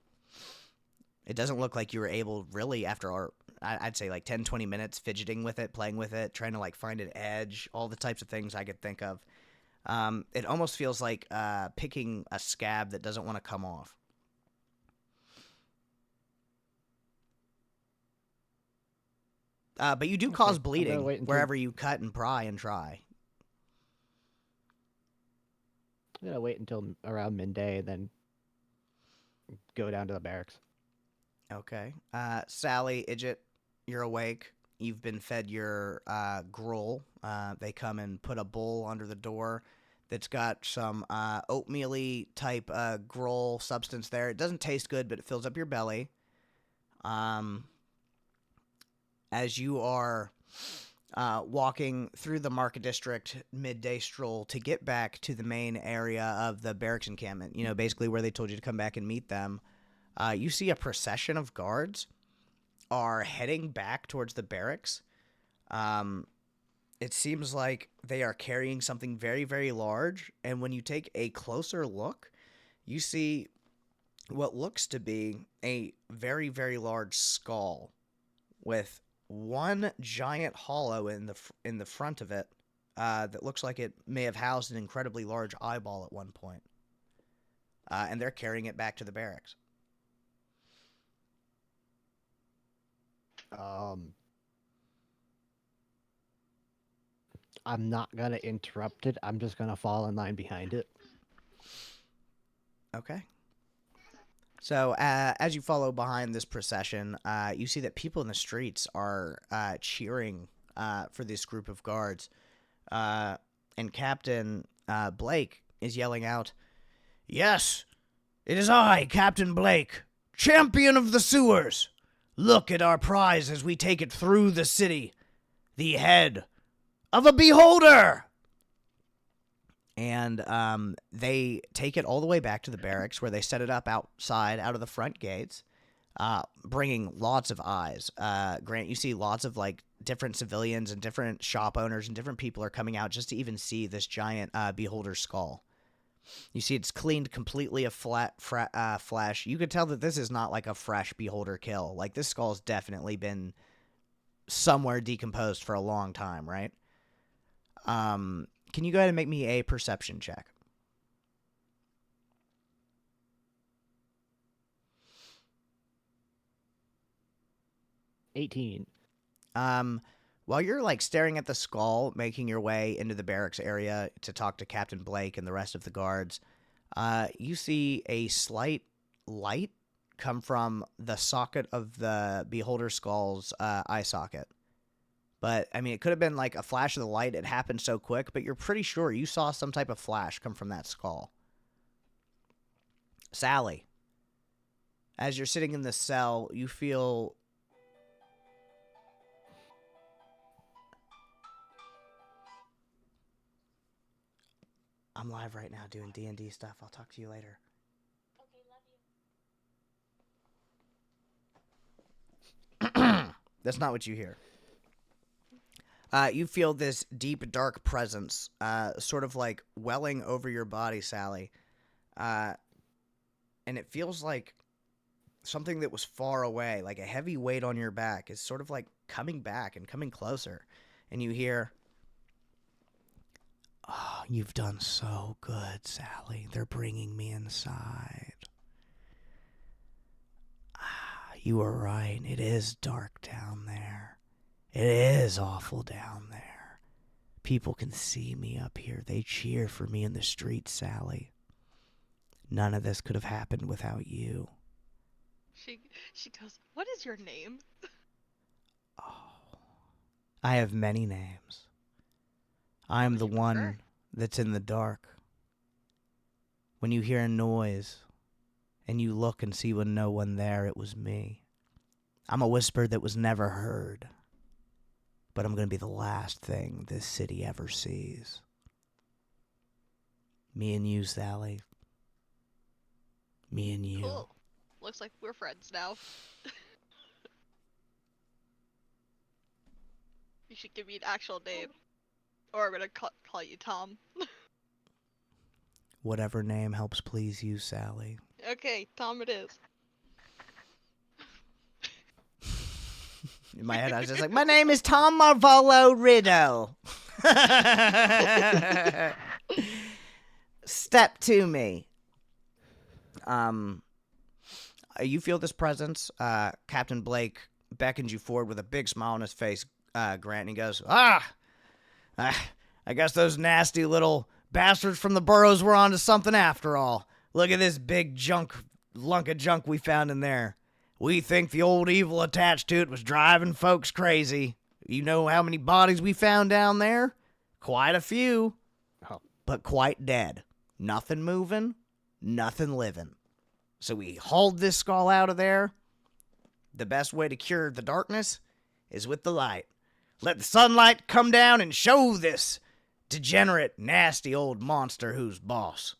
It doesn't look like you were able really after I'd say like 10, 20 minutes fidgeting with it, playing with it, trying to like find an edge, all the types of things I could think of. It almost feels like picking a scab that doesn't want to come off. But you do cause I'm gonna bleeding wait until- wherever you cut and pry and try. I'm gonna wait until around midday and then go down to the barracks. Okay. Sally, Idjit, you're awake. You've been fed your gruel. They come and put a bowl under the door that's got some oatmeal-y type gruel substance there. It doesn't taste good, but it fills up your belly. As you are walking through the market district midday stroll to get back to the main area of the barracks encampment, you know, basically where they told you to come back and meet them, you see a procession of guards are heading back towards the barracks. It seems like they are carrying something very, very large, and when you take a closer look, you see what looks to be a very, very large skull with one giant hollow in the front of it that looks like it may have housed an incredibly large eyeball at one point. And they're carrying it back to the barracks. I'm not gonna interrupt it. I'm just gonna fall in line behind it. Okay. So as you follow behind this procession, you see that people in the streets are cheering for this group of guards. And Captain Blake is yelling out, "Yes, it is I, Captain Blake, champion of the sewers. Look at our prize as we take it through the city. The head of a beholder!" And they take it all the way back to the barracks where they set it up outside, out of the front gates, bringing lots of eyes. Grant, you see lots of like different civilians and different shop owners and different people are coming out just to even see this giant beholder skull. You see it's cleaned completely of flesh. You could tell that this is not like a fresh beholder kill. Like this skull's definitely been somewhere decomposed for a long time, right? Can you go ahead and make me a perception check? 18. While you're like staring at the skull, making your way into the barracks area to talk to Captain Blake and the rest of the guards, you see a slight light come from the socket of the beholder skull's eye socket. But, I mean, it could have been like a flash of the light. It happened so quick, but you're pretty sure you saw some type of flash come from that skull. Sally. as you're sitting in the cell, you feel I'm live right now doing D&D stuff. I'll talk to you later. That's not what you hear. You feel this deep, dark presence, sort of like welling over your body, Sally. And it feels like something that was far away, like a heavy weight on your back, is sort of like coming back and coming closer. And you hear, "Oh, you've done so good, Sally. They're bringing me inside." You were right. It is dark down there. It is awful down there. People can see me up here. They cheer for me in the streets, Sally. None of this could have happened without you. She goes, "What is your name?" Oh, I have many names. I am What the would you one prefer? that's in the dark. When you hear a noise and you look and see when no one there, it was me. I'm a whisper that was never heard. But I'm going to be the last thing this city ever sees. Me and you, Sally. Me and you. Cool. Looks like we're friends now. You should give me an actual name. Or I'm gonna call you Tom. Whatever name helps please you, Sally. Okay, Tom it is. In my head, I was just like, my name is Tom Marvolo Riddle. Step to me. You feel this presence. Captain Blake beckons you forward with a big smile on his face, Grant, and he goes, I guess those nasty little bastards from the burrows were onto something after all. Look at this big lunk of junk we found in there. We think the old evil attached to it was driving folks crazy. You know how many bodies we found down there? Quite a few, Oh. but quite dead. Nothing moving, nothing living. So we hauled this skull out of there. The best way to cure the darkness is with the light. Let the sunlight come down and show this degenerate, nasty old monster who's boss.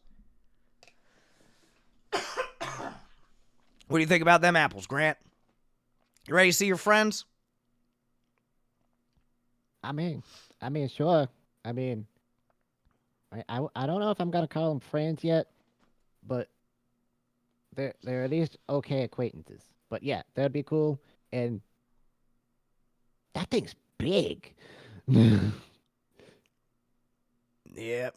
What do you think about them apples, Grant? You ready to see your friends? I mean, sure. I mean, I don't know if I'm gonna call them friends yet, but they're at least okay acquaintances. But yeah, that'd be cool. And that thing's big. Yeah.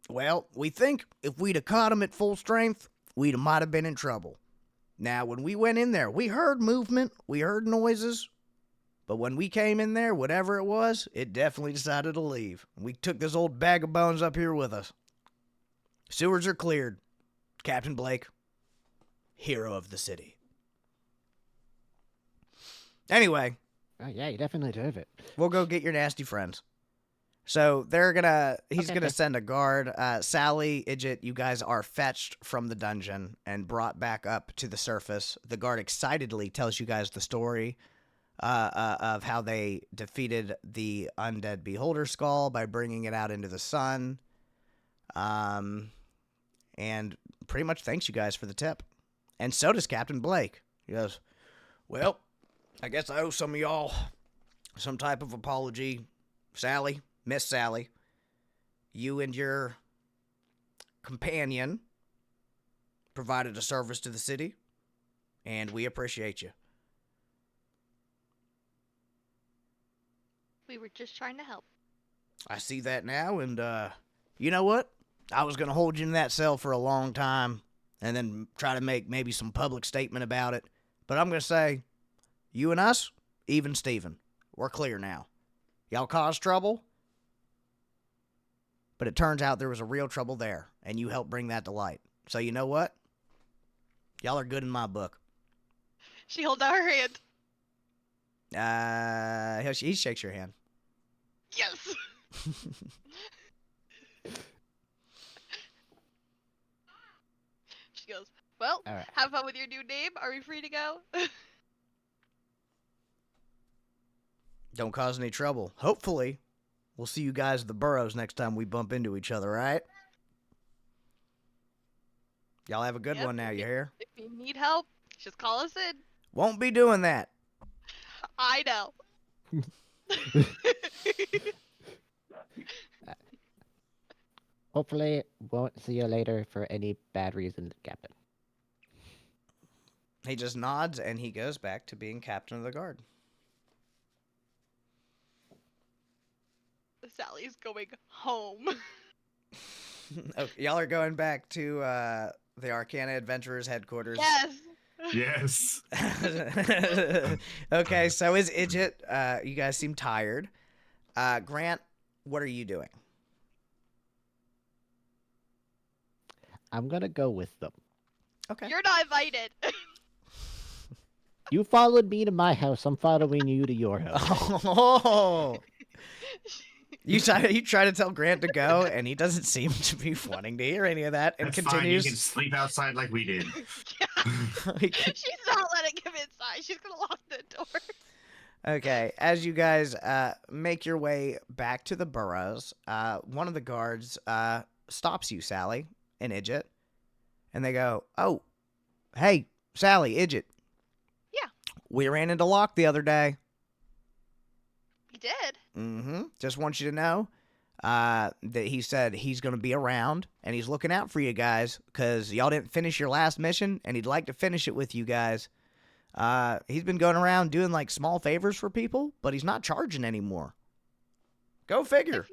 Well, we think if we'd have caught him at full strength, we'd might have been in trouble. Now, when we went in there, we heard movement, we heard noises, but when we came in there, whatever it was, it definitely decided to leave. We took this old bag of bones up here with us. Sewers are cleared. Captain Blake, hero of the city. Anyway, Oh yeah, you definitely deserve it. we'll go get your nasty friends. So he's Okay. gonna send a guard. Sally, Idjit, you guys are fetched from the dungeon and brought back up to the surface. The guard excitedly tells you guys the story of how they defeated the undead beholder skull by bringing it out into the sun. And pretty much thanks you guys for the tip. And so does Captain Blake. He goes, well, I guess I owe some of y'all some type of apology. Sally, Miss Sally, you and your companion provided a service to the city, and we appreciate you. We were just trying to help. I see that now, and you know what? I was going to hold you in that cell for a long time and then try to make maybe some public statement about it. But I'm going to say, you and us, even Steven, we're clear now. Y'all caused trouble, but it turns out there was a real trouble there, and you helped bring that to light. So you know what? Y'all are good in my book. She holds out her hand. He shakes your hand. Yes. She goes, Well, All right. have fun with your new name. Are we free to go? Don't cause any trouble. Hopefully, we'll see you guys at the burrows next time we bump into each other, right? Y'all have a good Yep, one now, you hear? If you need help, just call us in. Won't be doing that. I know. Hopefully, won't see you later for any bad reason, Captain. He just nods and he goes back to being captain of the guard. Sally's going home. Okay, y'all are going back to the Arcana Adventurers headquarters. Yes. Yes. Okay, so is Idjit. You guys seem tired. Grant, what are you doing? I'm gonna go with them. Okay. You're not invited. You followed me to my house. I'm following you to your house. Oh. You try to tell Grant to go, and he doesn't seem to be wanting to hear any of that, and That's fine. You continues. can sleep outside like we did. She's not letting him inside. She's gonna lock the door. Okay, as you guys make your way back to the burrows, one of the guards stops you, Sally and Idjit, and they go, "Oh, hey, Sally, Idjit. Yeah. We ran into Locke the other day. He did. Mm-hmm. Just want you to know that he said he's going to be around, and he's looking out for you guys, because y'all didn't finish your last mission, and he'd like to finish it with you guys. He's been going around doing, like, small favors for people, but he's not charging anymore. Go figure.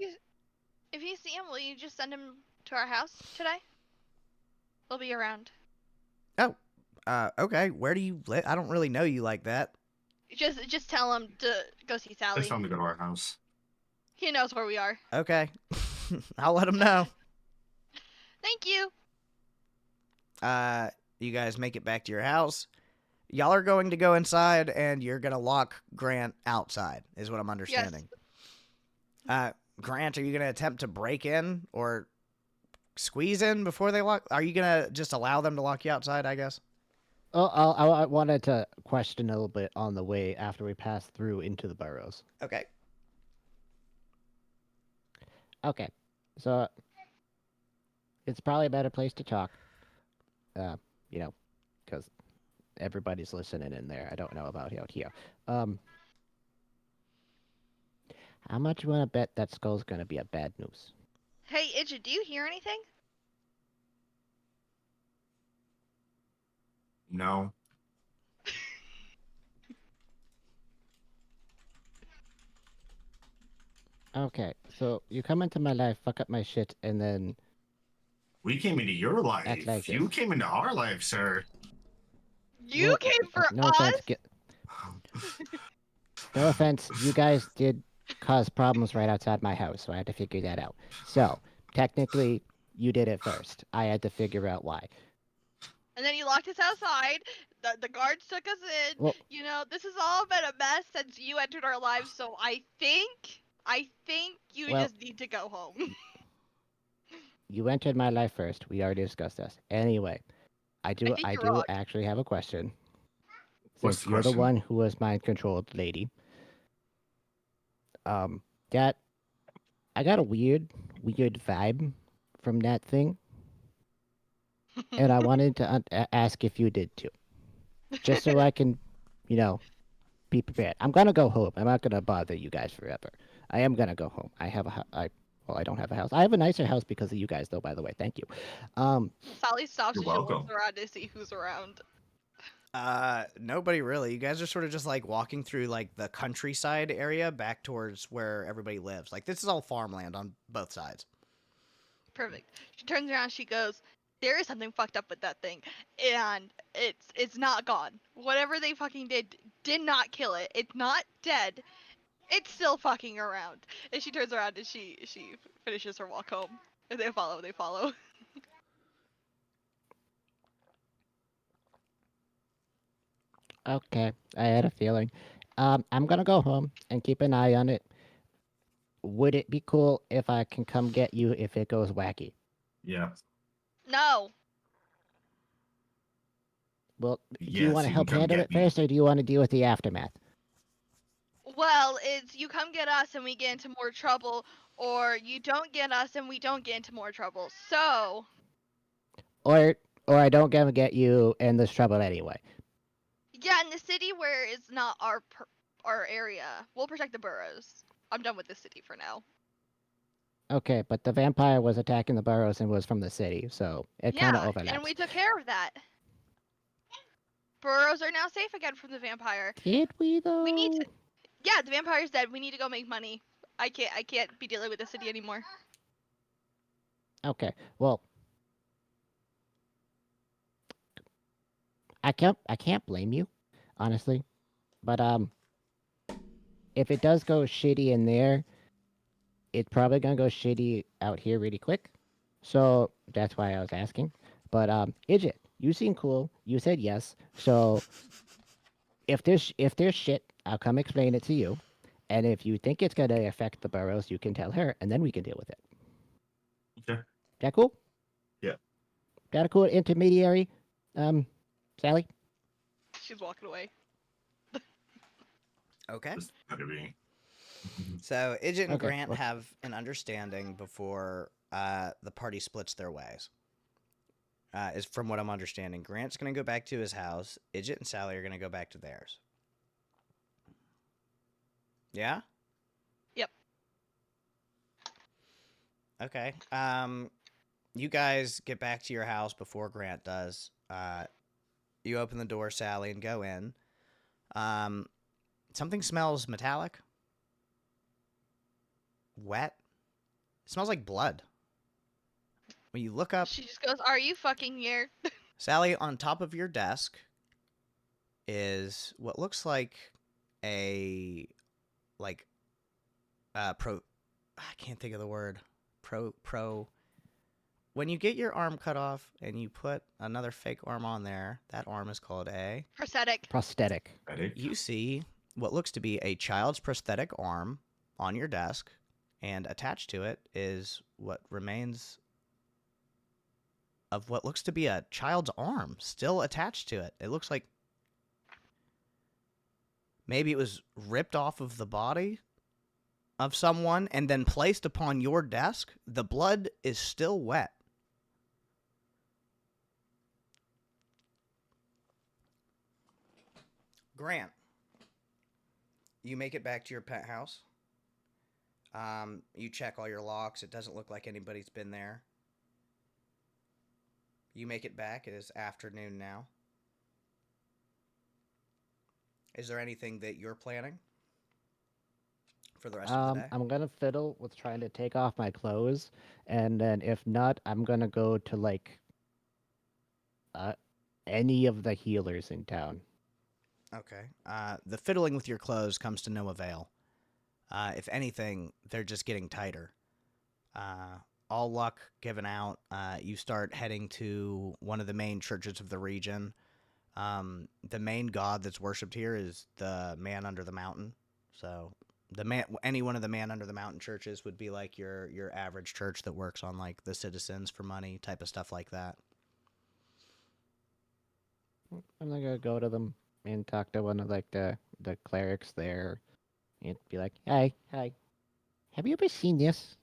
If you see him, will you just send him to our house today? We'll be around. Okay, where do you live? I don't really know you like that. Just tell him to go see Sally. Just tell him to go to our house. He knows where we are. Okay. I'll let him know. Thank you. You guys make it back to your house. Y'all are going to go inside, and you're going to lock Grant outside, is what I'm understanding. Grant, are you going to attempt to break in or squeeze in before they lock? Are you going to just allow them to lock you outside, I guess? Oh, I wanted to question a little bit on the way after we passed through into the burrows. Okay. Okay, so it's probably a better place to talk. Because everybody's listening in there. I don't know about out here. How much you want to bet that skull's gonna be a bad news? Hey, Idja, do you hear anything? No. Okay, so you come into my life, fuck up my shit, and then We came into your life. Act like You this. came into our life, sir. You Well, came for no us. offense, no offense, you guys did cause problems right outside my house, so I had to figure that out. So technically, you did it first. I had to figure out why. And then you locked us outside. The guards took us in. Well- You know, this has all been a mess since you entered our lives. So I think you Well- just need to go home. You entered my life first. We already discussed this. Anyway, I do think you're wrong. actually have a question. What's Since the you're the question? one who was mind controlled lady. That I got a weird vibe from that thing, and I wanted to ask if you did too, just so I can, be prepared. I'm gonna go home. I'm not gonna bother you guys forever. I am gonna go home. I have I don't have a house. I have a nicer house because of you guys, though. By the way, thank you. Sally stops You're and she looks welcome. around to see who's around. Nobody really. You guys are sort of just like walking through like the countryside area back towards where everybody lives. Like this is all farmland on both sides. Perfect. She turns around. She goes, "There is something fucked up with that thing, and it's not gone. Whatever they fucking did not kill it. It's not dead. It's still fucking around." And she turns around and she finishes her walk home. And they follow. They follow. Okay, I had a feeling. I'm gonna go home and keep an eye on it. Would it be cool if I can come get you if it goes wacky? Yeah. No. Well, do you Yes, want to you can help come handle get it me. first, or do you want to deal with the aftermath? Well, it's you come get us and we get into more trouble, or you don't get us and we don't get into more trouble. So, Or I don't gonna get you in this trouble anyway. yeah, in the city where it's not our area, we'll protect the boroughs. I'm done with the city for now. Okay, but the vampire was attacking the burrows and was from the city, so it kind of Yeah, and overlaps. we took care of that. Boroughs are now safe again from the vampire. Did we though? We need to. Yeah, the vampire's dead. We need to go make money. I can't be dealing with the city anymore. Okay, well, I can't blame you, honestly. But if it does go shitty in there, it's probably gonna go shitty out here really quick. So that's why I was asking. But Idjit, you seem cool. You said yes. So if there's shit, I'll come explain it to you. And if you think it's gonna affect the burrows, you can tell her, and then we can deal with it. Okay. That cool? Yeah. Got a cool intermediary, Sally? She's walking away. Okay. Just gotta be. So Idjit and Okay, Grant well- have an understanding before the party splits their ways. Is from what I'm understanding. Grant's going to go back to his house. Idjit and Sally are going to go back to theirs. Yeah? Yep. Okay. You guys get back to your house before Grant does. You open the door, Sally, and go in. Something smells metallic. Wet. It smells like blood. When you look up, She just goes, "Are you fucking here?" Sally, on top of your desk is what looks like a pro. I can't think of the word. Pro. When you get your arm cut off and you put another fake arm on there, that arm is called a. Prosthetic. Prosthetic. You see what looks to be a child's prosthetic arm on your desk, and attached to it is what remains of what looks to be a child's arm still attached to it. It looks like maybe it was ripped off of the body of someone and then placed upon your desk. The blood is still wet. Grant, you make it back to your pet house. You check all your locks. It doesn't look like anybody's been there. You make it back. It is afternoon now. Is there anything that you're planning for the rest of the day? I'm gonna fiddle with trying to take off my clothes, and then if not, I'm gonna go to like any of the healers in town. Okay. The fiddling with your clothes comes to no avail. If anything, they're just getting tighter. All luck given out, you start heading to one of the main churches of the region. The main god that's worshipped here is the Man Under the Mountain. So any one of the Man Under the Mountain churches would be like your average church that works on like the citizens for money type of stuff like that. I'm gonna go to them and talk to one of like the clerics there, and be like, "Hey, have you ever seen this?"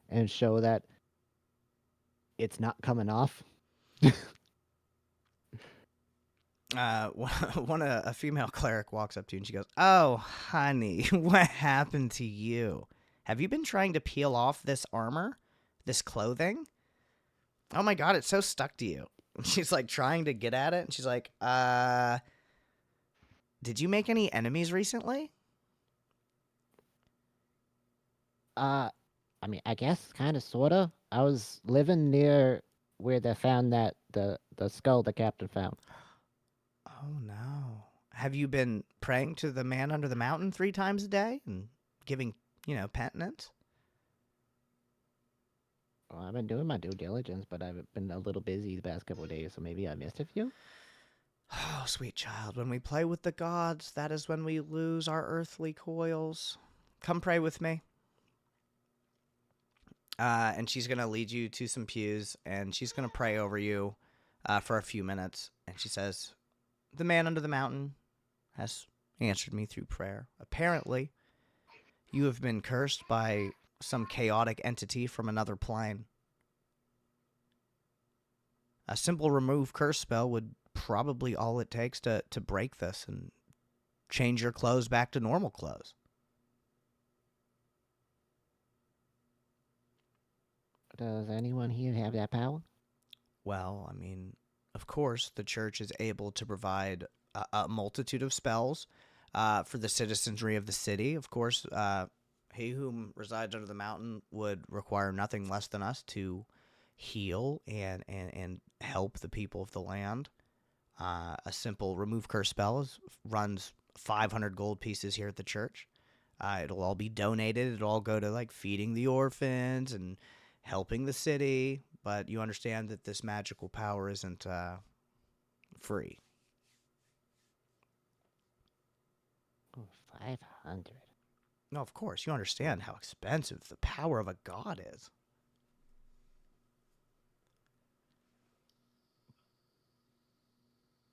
And show that it's not coming off. A female cleric walks up to you and she goes, "Oh, honey, what happened to you? Have you been trying to peel off this armor, this clothing? Oh my god, it's so stuck to you." And she's like trying to get at it, and she's like, did you make any enemies recently?" I mean, I guess kind of, sorta. I was living near where they found the skull the captain found. Oh no. Have you been praying to the Man Under the Mountain 3 times a day and giving, penitence? Well, I've been doing my due diligence, but I've been a little busy the past couple of days, so maybe I missed a few. Oh, sweet child, when we play with the gods, that is when we lose our earthly coils. Come pray with me. And she's going to lead you to some pews, and she's going to pray over you for a few minutes. And And she says, "The man under the mountain has answered me through prayer. Apparently, you have been cursed by some chaotic entity from another plane. A simple remove curse spell would probably all it takes to break this and change your clothes back to normal clothes." Does anyone here have that power? Well, I mean, of course, the church is able to provide a multitude of spells for the citizenry of the city. Of course, he whom resides under the mountain would require nothing less than us to heal and help the people of the land. A simple remove curse spell runs 500 gold pieces here at the church. It'll all be donated. It'll all go to like feeding the orphans and helping the city. But you understand that this magical power isn't free. Oh, 500. No, of course, you understand how expensive the power of a god is.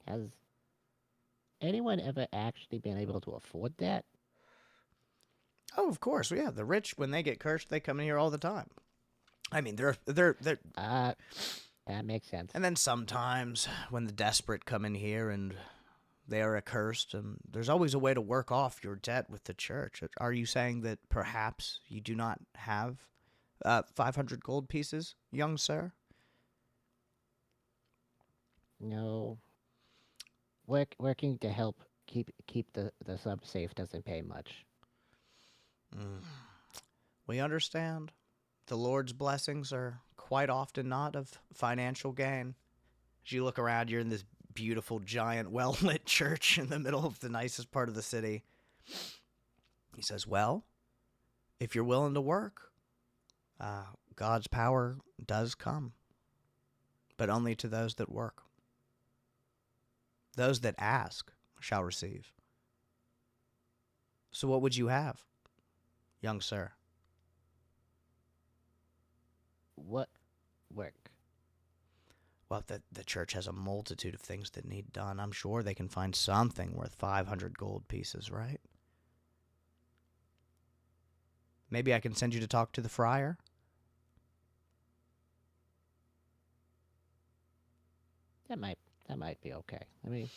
Has anyone ever actually been able to afford that? Oh, of course, yeah. The rich, when they get cursed, they come in here all the time. I mean, they're That makes sense. and then sometimes when the desperate come in here and they are accursed, and there's always a way to work off your debt with the church. Are you saying that perhaps you do not have 500 gold pieces, young sir? No. Working to help keep the sub safe doesn't pay much. We understand. The Lord's blessings are quite often not of financial gain. As you look around, you're in this beautiful, giant, well-lit church in the middle of the nicest part of the city. He says, well, if you're willing to work, God's power does come, but only to those that work. Those that ask shall receive. So what would you have, young sir? What work? Well, the church has a multitude of things that need done. I'm sure they can find something worth 500 gold pieces, right? Maybe I can send you to talk to the friar? That might be okay. I mean,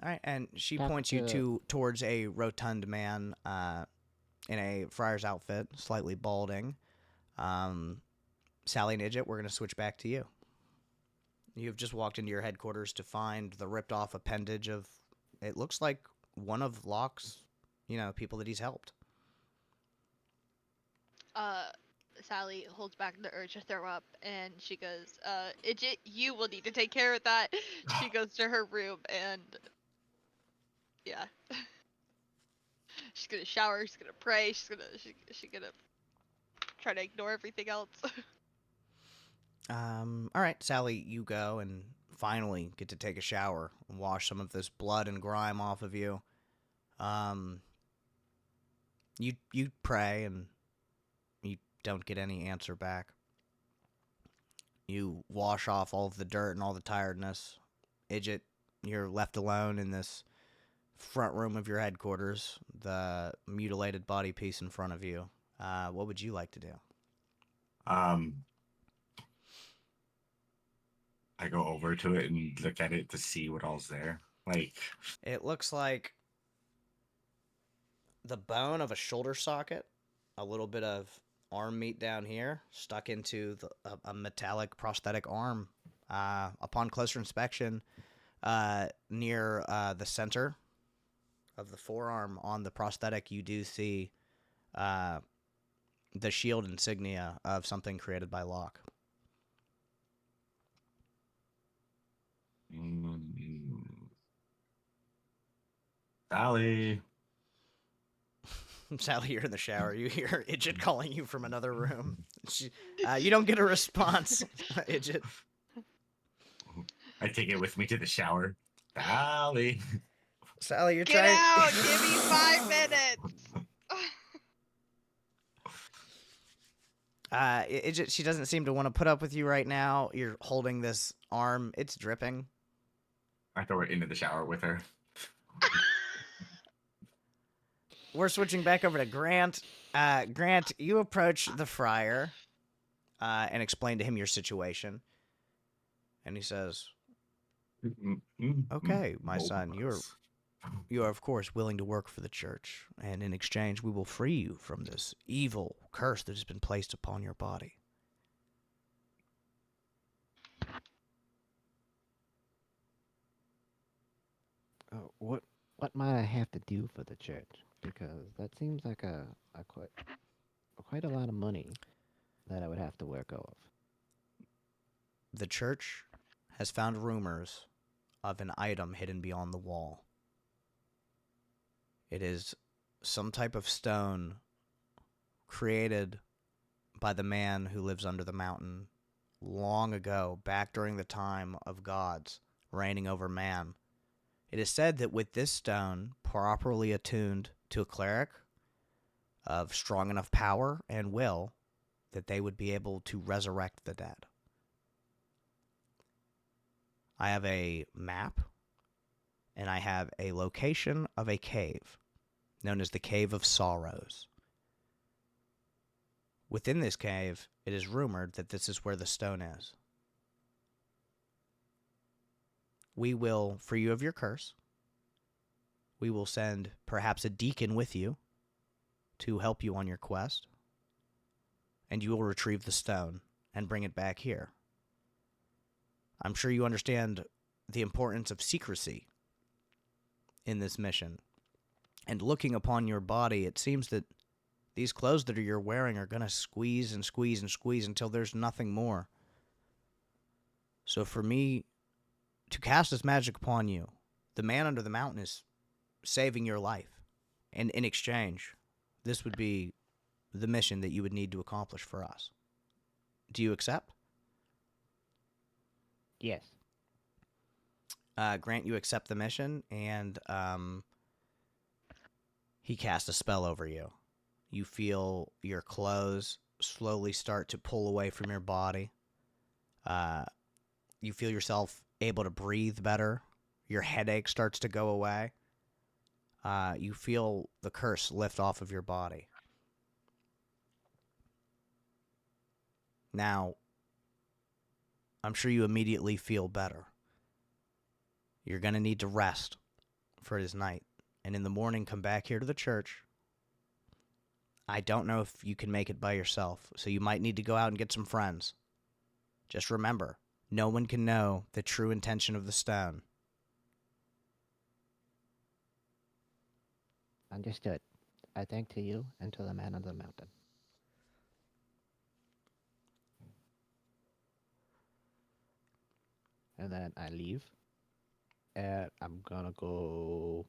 All right, and she Talk points you to- towards a rotund man in a friar's outfit, slightly balding. Sally and Idget, we're going to switch back to you. You've just walked into your headquarters to find the ripped-off appendage of, it looks like one of Locke's, people that he's helped. Sally holds back the urge to throw up, and she goes, Idget, you will need to take care of that. She goes to her room, and yeah. She's gonna shower, she's gonna pray, she's gonna try to ignore everything else. All right, Sally, you go and finally get to take a shower and wash some of this blood and grime off of you. You pray and you don't get any answer back. You wash off all of the dirt and all the tiredness. Idget, you're left alone in this front room of your headquarters, the mutilated body piece in front of you. What would you like to do? I go over to it and look at it to see what all's there. Like, It looks like the bone of a shoulder socket, a little bit of arm meat down here, stuck into a metallic prosthetic arm. Upon closer inspection, near the center of the forearm on the prosthetic, you do see the shield insignia of something created by Locke. Sally. Sally, you're in the shower. You hear Idget calling you from another room. You don't get a response, Idget. I take it with me to the shower. Sally. Sally, you're Get trying. out! Give me 5 minutes! Idget, she doesn't seem to want to put up with you right now. You're holding this arm. It's dripping. I throw it into the shower with her. We're switching back over to Grant. Grant, you approach the friar and explain to him your situation. And he says, "Okay, my son, you are of course willing to work for the church, and in exchange we will free you from this evil curse that has been placed upon your body." What might I have to do for the church? Because that seems like a quite a lot of money that I would have to work off. The church has found rumors of an item hidden beyond the wall. It is some type of stone created by the man who lives under the mountain long ago, back during the time of gods reigning over man. It is said that with this stone, properly attuned to a cleric of strong enough power and will, that they would be able to resurrect the dead. I have a map, and I have a location of a cave, known as the Cave of Sorrows. Within this cave, it is rumored that this is where the stone is. We will free you of your curse. We will send perhaps a deacon with you to help you on your quest. And you will retrieve the stone and bring it back here. I'm sure you understand the importance of secrecy in this mission. And looking upon your body, it seems that these clothes that you're wearing are going to squeeze and squeeze and squeeze until there's nothing more. So for me to cast this magic upon you, the man under the mountain is saving your life. And in exchange, this would be the mission that you would need to accomplish for us. Do you accept? Yes. Grant, you accept the mission, and he casts a spell over you. You feel your clothes slowly start to pull away from your body. You feel yourself able to breathe better. Your headache starts to go away. You feel the curse lift off of your body. Now, I'm sure you immediately feel better. You're going to need to rest for this night. And in the morning, come back here to the church. I don't know if you can make it by yourself, so you might need to go out and get some friends. Just remember, no one can know the true intention of the stone. Understood. I thank to you and to the man on the mountain. And then I leave. And I'm gonna go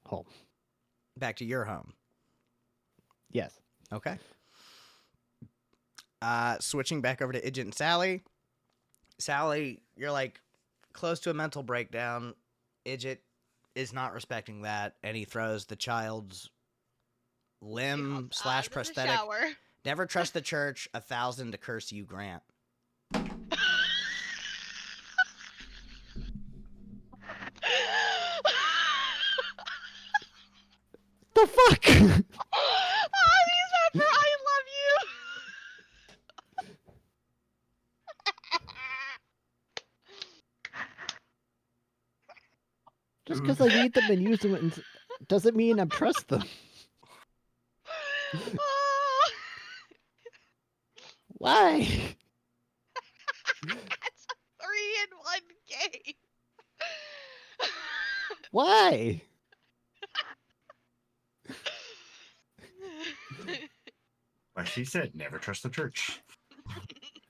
home. Back to your home. Yes. Okay. Switching back over to Idjit and Sally. Sally, you're like close to a mental breakdown. Idjit is not respecting that, and he throws the child's limb / prosthetic. Shower. Never trust the church. 1,000 to curse you, Grant. The fuck? Oh, these Pepper, I love you. Just because I read them and use them doesn't mean I trust them. Oh. Why? It's a 3-in-1 game. Why? Like she said, never trust the church.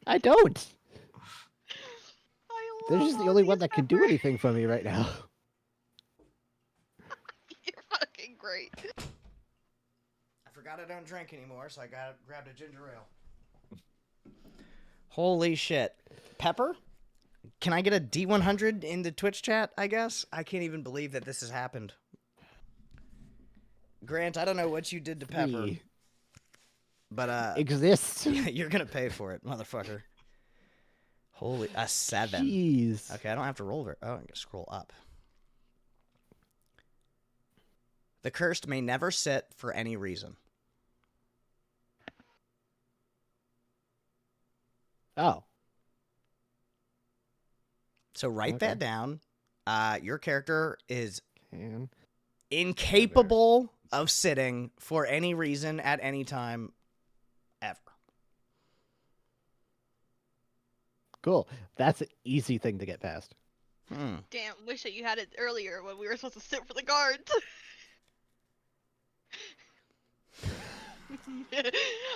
I don't. I They're love just the all only these one that can do Pepper. anything for me right now. You're fucking great. I forgot I don't drink anymore, so I grabbed a ginger ale. Holy shit. Pepper? Can I get a D100 in the Twitch chat, I guess? I can't even believe that this has happened. Grant, I don't know what you did to Pepper, Three but exists. you're gonna pay for it, motherfucker. Holy, a 7. Jeez. Okay, I don't have to roll over. Oh, I can scroll up. The cursed may never sit for any reason. Oh. So write Okay. that down. Your character is Can. incapable of sitting for any reason at any time ever. Cool. That's an easy thing to get past. Damn, wish that you had it earlier when we were supposed to sit for the guards.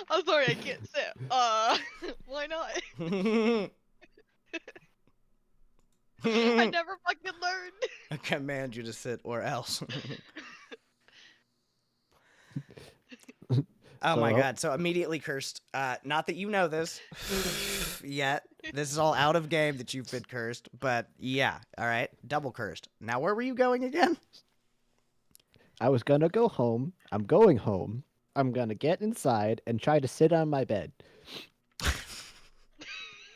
I'm sorry, I can't sit. Why not? I never fucking learned. I command you to sit or else. Oh my So- god, so immediately cursed. Not that you know this yet. This is all out of game that you've been cursed, but yeah, alright. Double cursed. Now where were you going again? I was gonna go home. I'm going home. I'm gonna get inside and try to sit on my bed.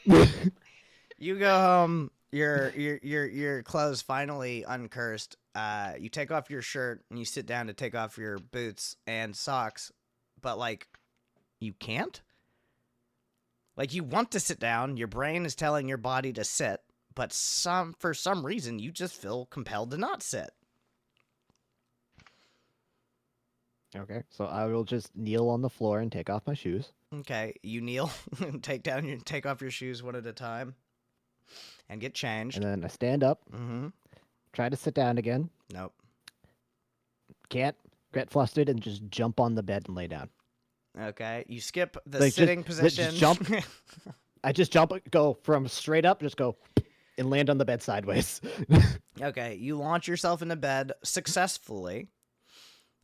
You go home, your clothes finally uncursed. You take off your shirt and you sit down to take off your boots and socks, but like you can't? Like you want to sit down, your brain is telling your body to sit, but for some reason you just feel compelled to not sit. Okay, so I will just kneel on the floor and take off my shoes. Okay, you kneel and take off your shoes one at a time and get changed. And then I stand up, Mm-hmm. try to sit down again. Nope. Can't. Get flustered and just jump on the bed and lay down. Okay, you skip the Like, sitting just position. jump. I just jump, go from straight up, just go, and land on the bed sideways. Okay, you launch yourself into bed successfully.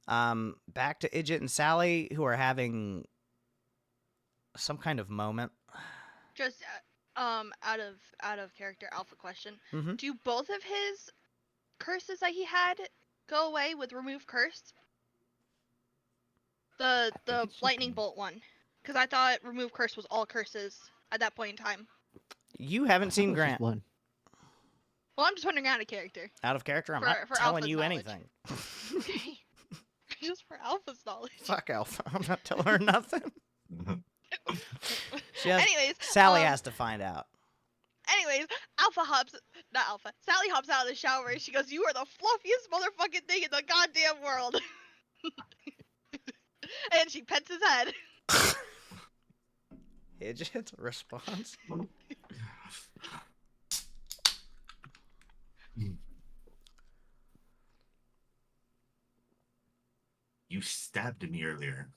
Back to Idjit and Sally, who are having some kind of moment. Just out of character alpha question. Mhm. Do both of his curses that he had go away with remove curse? The it's just lightning bolt one, because I thought remove curse was all curses at that point in time. You haven't seen It was just Grant. one. Well, I'm just wondering out of character. Out of character? I'm For- not for telling Alpha's you knowledge. anything. Okay. Just for alpha's knowledge. Fuck Alpha. I'm not telling her nothing. She has, Anyways, Sally has to find out. Anyways, Sally hops out of the shower and she goes, "You are the fluffiest motherfucking thing in the goddamn world." And she pets his head. Idjit response. You stabbed me earlier.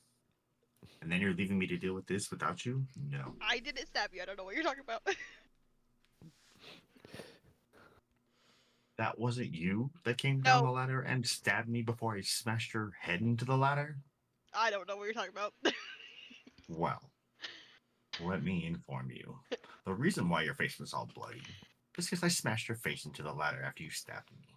And then you're leaving me to deal with this without you? No. I didn't stab you. I don't know what you're talking about. That wasn't you that came down No. the ladder and stabbed me before I smashed your head into the ladder? I don't know what you're talking about. Well, let me inform you. The reason why your face was all bloody is because I smashed your face into the ladder after you stabbed me.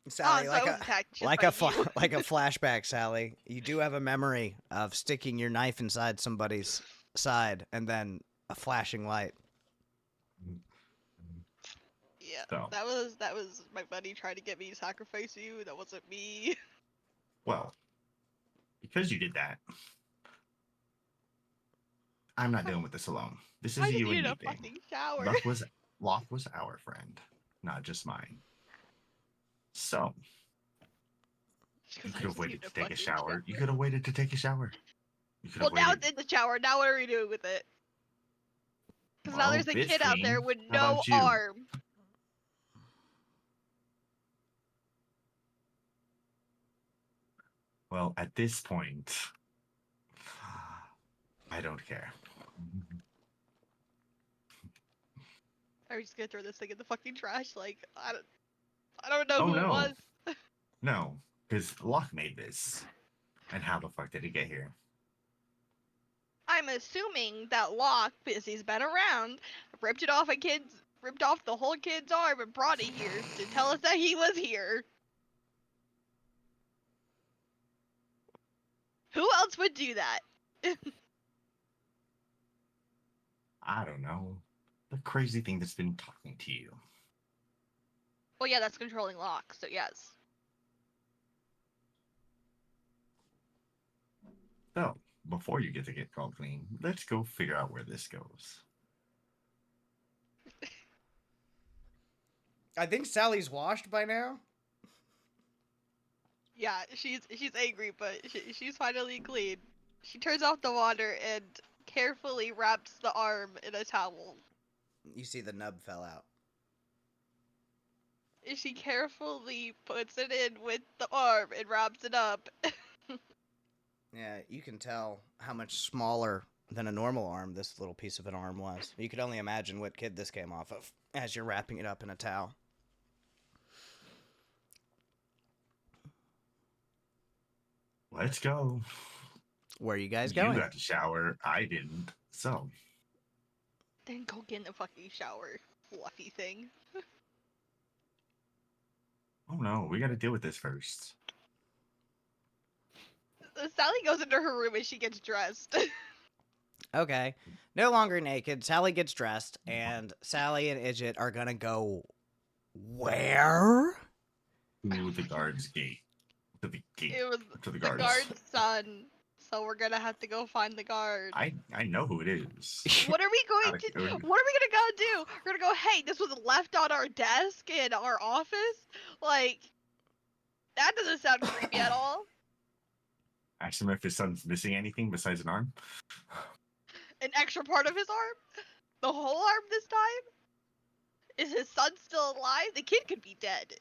Sally, so I was attacked just like by a you. like a flashback, Sally. You do have a memory of sticking your knife inside somebody's side and then a flashing light. Yeah, So. that was my buddy trying to get me to sacrifice you. That wasn't me. Well, because you did that, I'm not dealing with this alone. This is I a just you and needed me a thing. fucking shower. Locke was our friend, not just mine. So you could have waited to take a shower. You could have waited to take a shower. You could Well, have now waited. it's in the shower. Now what are we doing with it? Because now Well, there's a kid out there Biffy, with how no about you? arm. Well, at this point, I don't care. Are we just gonna throw this thing in the fucking trash? Like, I don't know Oh, who it no. was. No, because Locke made this. And how the fuck did it get here? I'm assuming that Locke, because he's been around, ripped off the whole kid's arm and brought it here to tell us that he was here. Who else would do that? I don't know. The crazy thing that's been talking to you. Well, yeah, that's controlling Locke, so yes. So, before you get to get called clean, let's go figure out where this goes. I think Sally's washed by now. Yeah, she's angry, but she's finally clean. She turns off the water and carefully wraps the arm in a towel. You see the nub fell out. She carefully puts it in with the arm and wraps it up. Yeah, you can tell how much smaller than a normal arm this little piece of an arm was. You could only imagine what kid this came off of as you're wrapping it up in a towel. Let's go. Where are you guys You going? got to shower. I didn't. So, Then go get in the fucking shower, fluffy thing. oh no, we got to deal with this first. Sally goes into her room and she gets dressed. Okay. No longer naked. Sally gets dressed, and Sally and Idget are gonna go where? To the guard's gate. To the gate. It was To the the guard's. guard's son, so we're gonna have to go find the guard. I know who it is. What are we going Gotta to? go. What are we gonna go do? We're gonna go. Hey, this was left on our desk in our office. Like, that doesn't sound creepy at all. Ask him if his son's missing anything besides an arm. An extra part of his arm? The whole arm this time? Is his son still alive? The kid could be dead.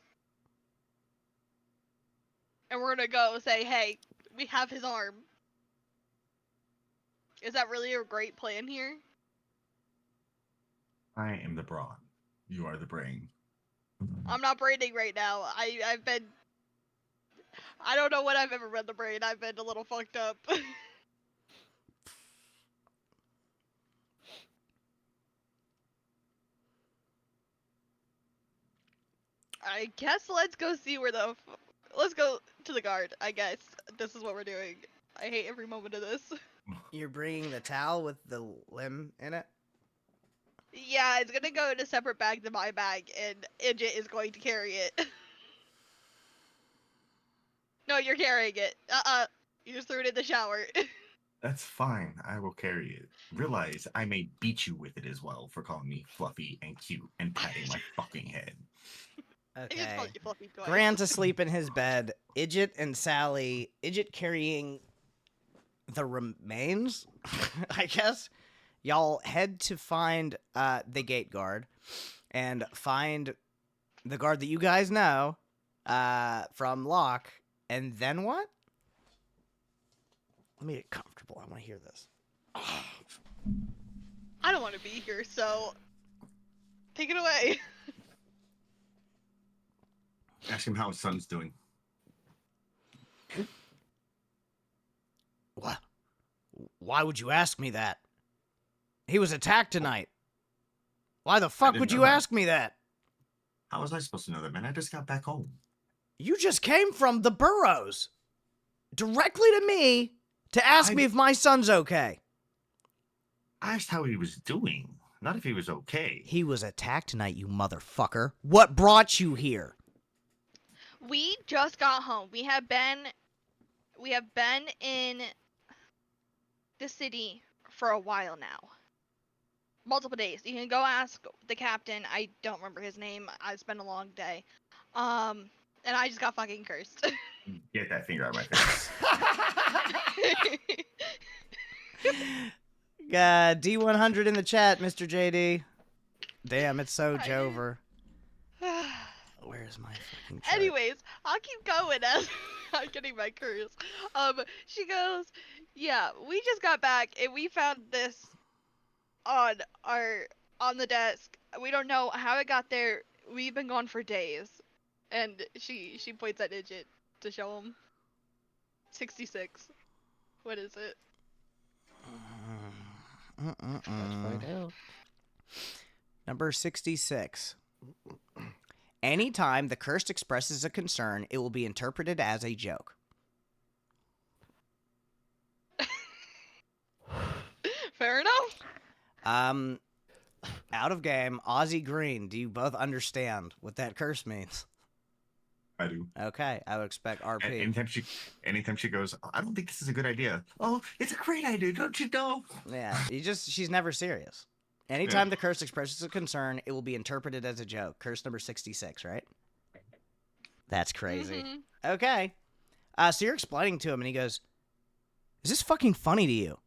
And we're gonna go say, hey, we have his arm. Is that really a great plan here? I am the brawn. You are the brain. I'm not braining right now. I've been... I don't know when I've ever read the brain. I've been a little fucked up. I guess let's go see where the... Let's go to the guard, I guess. This is what we're doing. I hate every moment of this. You're bringing the towel with the limb in it? Yeah, it's gonna go in a separate bag than my bag, and Idget is going to carry it. No, you're carrying it. You just threw it in the shower. That's fine. I will carry it. Realize I may beat you with it as well for calling me fluffy and cute and patting my fucking head. I just Okay. called you fluffy twice. Grant's asleep in his bed. Idget and Sally. Idget carrying the remains, I guess. Y'all head to find the gate guard and find the guard that you guys know from Locke. And then what? Let me get comfortable. I want to hear this. I don't want to be here, so take it away. Ask him how his son's doing. What? Why would you ask me that? He was attacked tonight. Why the fuck didn't would know you that. ask me that? How was I supposed to know that, man? I just got back home. You just came from the burrows. Directly to me to ask me if my son's okay. I asked how he was doing, not if he was okay. He was attacked tonight, you motherfucker. What brought you here? We just got home. We have been in the city for a while now. Multiple days. You can go ask the captain. I don't remember his name. It's been a long day. And I just got fucking cursed. Get that finger out of my face. D100 in the chat, Mr. JD. Damn, it's so Hi. Jover. Where's my fucking chart? Anyways, I'll keep going as I'm getting my curse. She goes, yeah, we just got back and we found this on the desk. We don't know how it got there. We've been gone for days. And she points at Idget to show him. 66. What is it? Let's find out. Number 66. Anytime the cursed expresses a concern, it will be interpreted as a joke. Fair enough. Out of game, Aussie Green, do you both understand what that curse means? I do. Okay, I would expect And RP. anytime she goes, "Oh, I don't think this is a good idea. Oh, it's a great idea, don't you know? Yeah, she's never serious. Anytime the curse expresses a concern, it will be interpreted as a joke. Curse number 66, right? That's crazy. Mhm. Okay. So you're explaining to him, and he goes, "Is this fucking funny to you?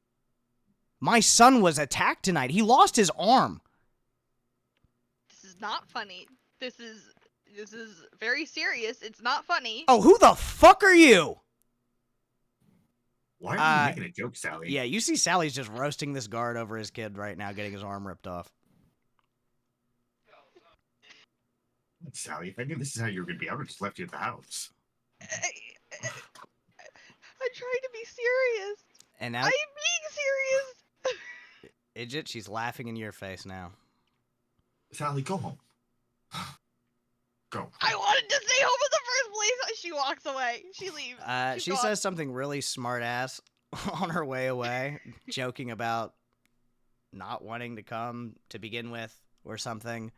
My son was attacked tonight. He lost his arm." This is not funny. This is very serious. It's not funny. Oh, who the fuck are you? Why are you making a joke, Sally? Yeah, you see Sally's just roasting this guard over his kid right now, getting his arm ripped off. Sally, if I knew this is how you were gonna be, I would have just left you at the house. I'm trying to be serious. And now, I'm being serious. Idjit, she's laughing in your face now. Sally, go home. Go. I wanted to stay home in the first place. She walks away. She leaves. She's She gone. says something really smart ass on her way away, joking about not wanting to come to begin with or something.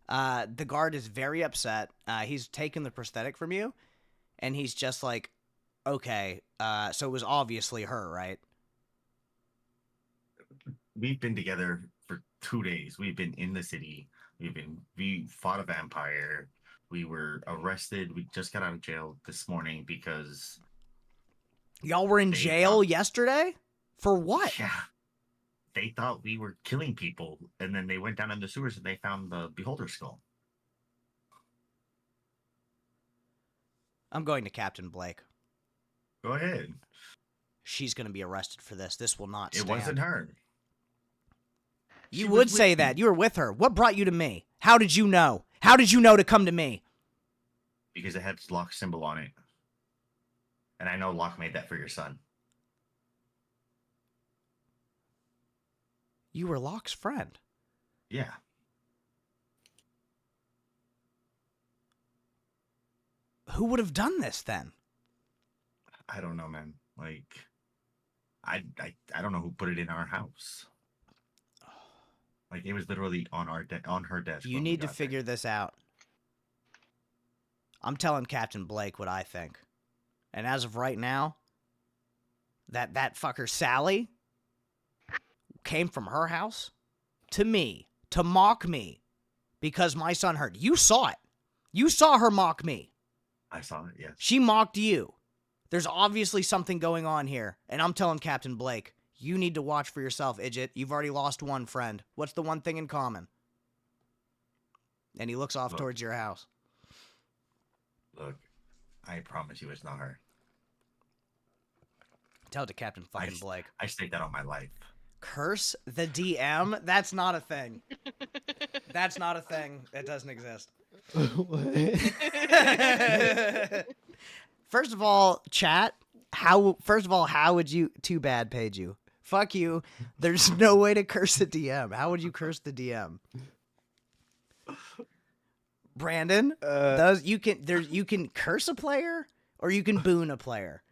The guard is very upset. He's taken the prosthetic from you, and he's just like, okay, so it was obviously her, right? We've been together for 2 days. We've been in the city. We fought a vampire. We were arrested. We just got out of jail this morning because Y'all were in They jail thought- yesterday? For what? yeah, they thought we were killing people, and then they went down in the sewers and they found the beholder skull. I'm going to Captain Blake. Go ahead. She's going to be arrested for this. This will not It stand. wasn't her. You She would was say with that. me. You were with her. What brought you to me? How did you know? How did you know to come to me? Because it had Locke's symbol on it. And I know Locke made that for your son. You were Locke's friend. Yeah. Who would have done this then? I don't know, man. Like, I don't know who put it in our house. Like, it was literally on on her desk. You when we need to got there. figure this out. I'm telling Captain Blake what I think. And as of right now, that fucker Sally came from her house to me to mock me because my son hurt. You saw it. You saw her mock me. I saw it, yes. She mocked you. There's obviously something going on here. And I'm telling Captain Blake, you need to watch for yourself, Idjit. You've already lost one friend. What's the one thing in common? And he looks off Look. towards your house. Look, I promise you it's not her. Tell it to Captain fucking s- Blake. I staked that on my life. Curse the DM? That's not a thing. That's not a thing. That doesn't exist. First of all, chat, how would you, too bad paid you. Fuck you. There's no way to curse the DM. How would you curse the DM? Brandon, you can curse a player or you can boon a player.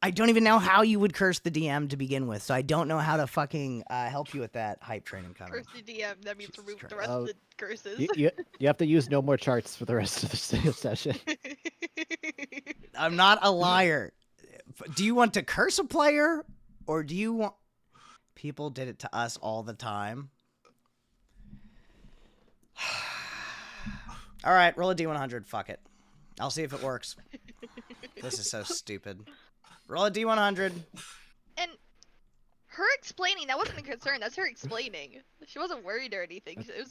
I don't even know how you would curse the DM to begin with, so I don't know how to fucking help you with that hype training coming. Curse the DM. That means Jesus remove the Christ. rest of the curses. You have to use no more charts for the rest of the session. I'm not a liar. Do you want to curse a player or do you want... People did it to us all the time. All right, roll a D100. Fuck it. I'll see if it works. This is so stupid. Roll a D100. And her explaining, that wasn't a concern. That's her explaining. She wasn't worried or anything. It was,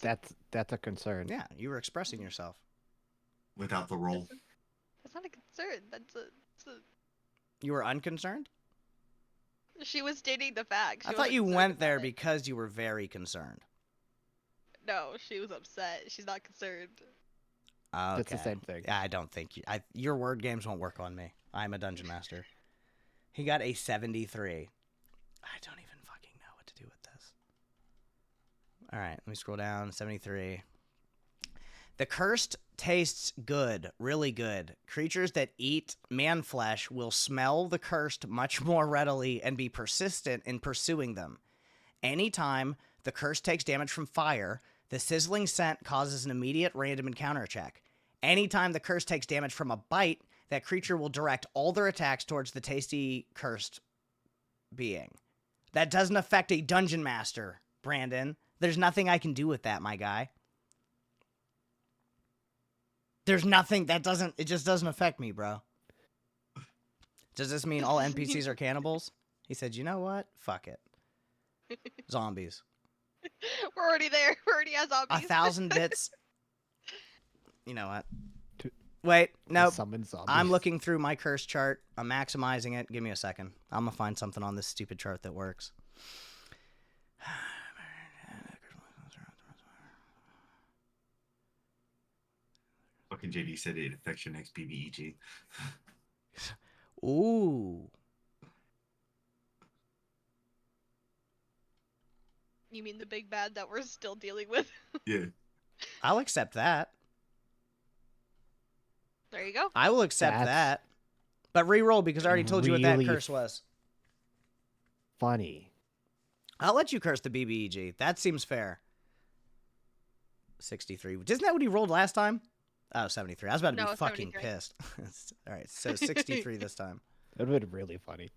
That's a concern. Yeah, you were expressing yourself. Without the roll. that's not a concern. That's a. You were unconcerned? She was stating the fact. I She thought wasn't you concerned went there about it. because you were very concerned. No, she was upset. She's not concerned. Okay. It's the same thing. I don't think your word games won't work on me. I'm a dungeon master. He got a 73. I don't even fucking know what to do with this. All right, let me scroll down. 73. The cursed tastes good, really good. Creatures that eat man flesh will smell the cursed much more readily and be persistent in pursuing them. Anytime the curse takes damage from fire, the sizzling scent causes an immediate random encounter check. Anytime the curse takes damage from a bite, that creature will direct all their attacks towards the tasty cursed being. That doesn't affect a dungeon master, Brandon. There's nothing I can do with that, my guy. There's nothing that doesn't, it just doesn't affect me, bro. Does this mean all NPCs are cannibals? He said, you know what? Fuck it. Zombies. We're already there. We're already at zombies. 1,000 bits. You know what? To- Wait, nope. Summon zombies. I'm looking through my curse chart. I'm maximizing it. Give me a second. I'm gonna find something on this stupid chart that works. Fucking JD said it affects your next BBEG. Ooh. You mean the big bad that we're still dealing with? Yeah. I'll accept that. There you go. I will accept That's that. But re-roll because I already told you what that really curse was. Funny. I'll let you curse the BBEG. That seems fair. 63. Isn't that what he rolled last time? Oh, 73. I was about to No, be fucking 73. pissed. All right, so 63 this time. That would have been really funny.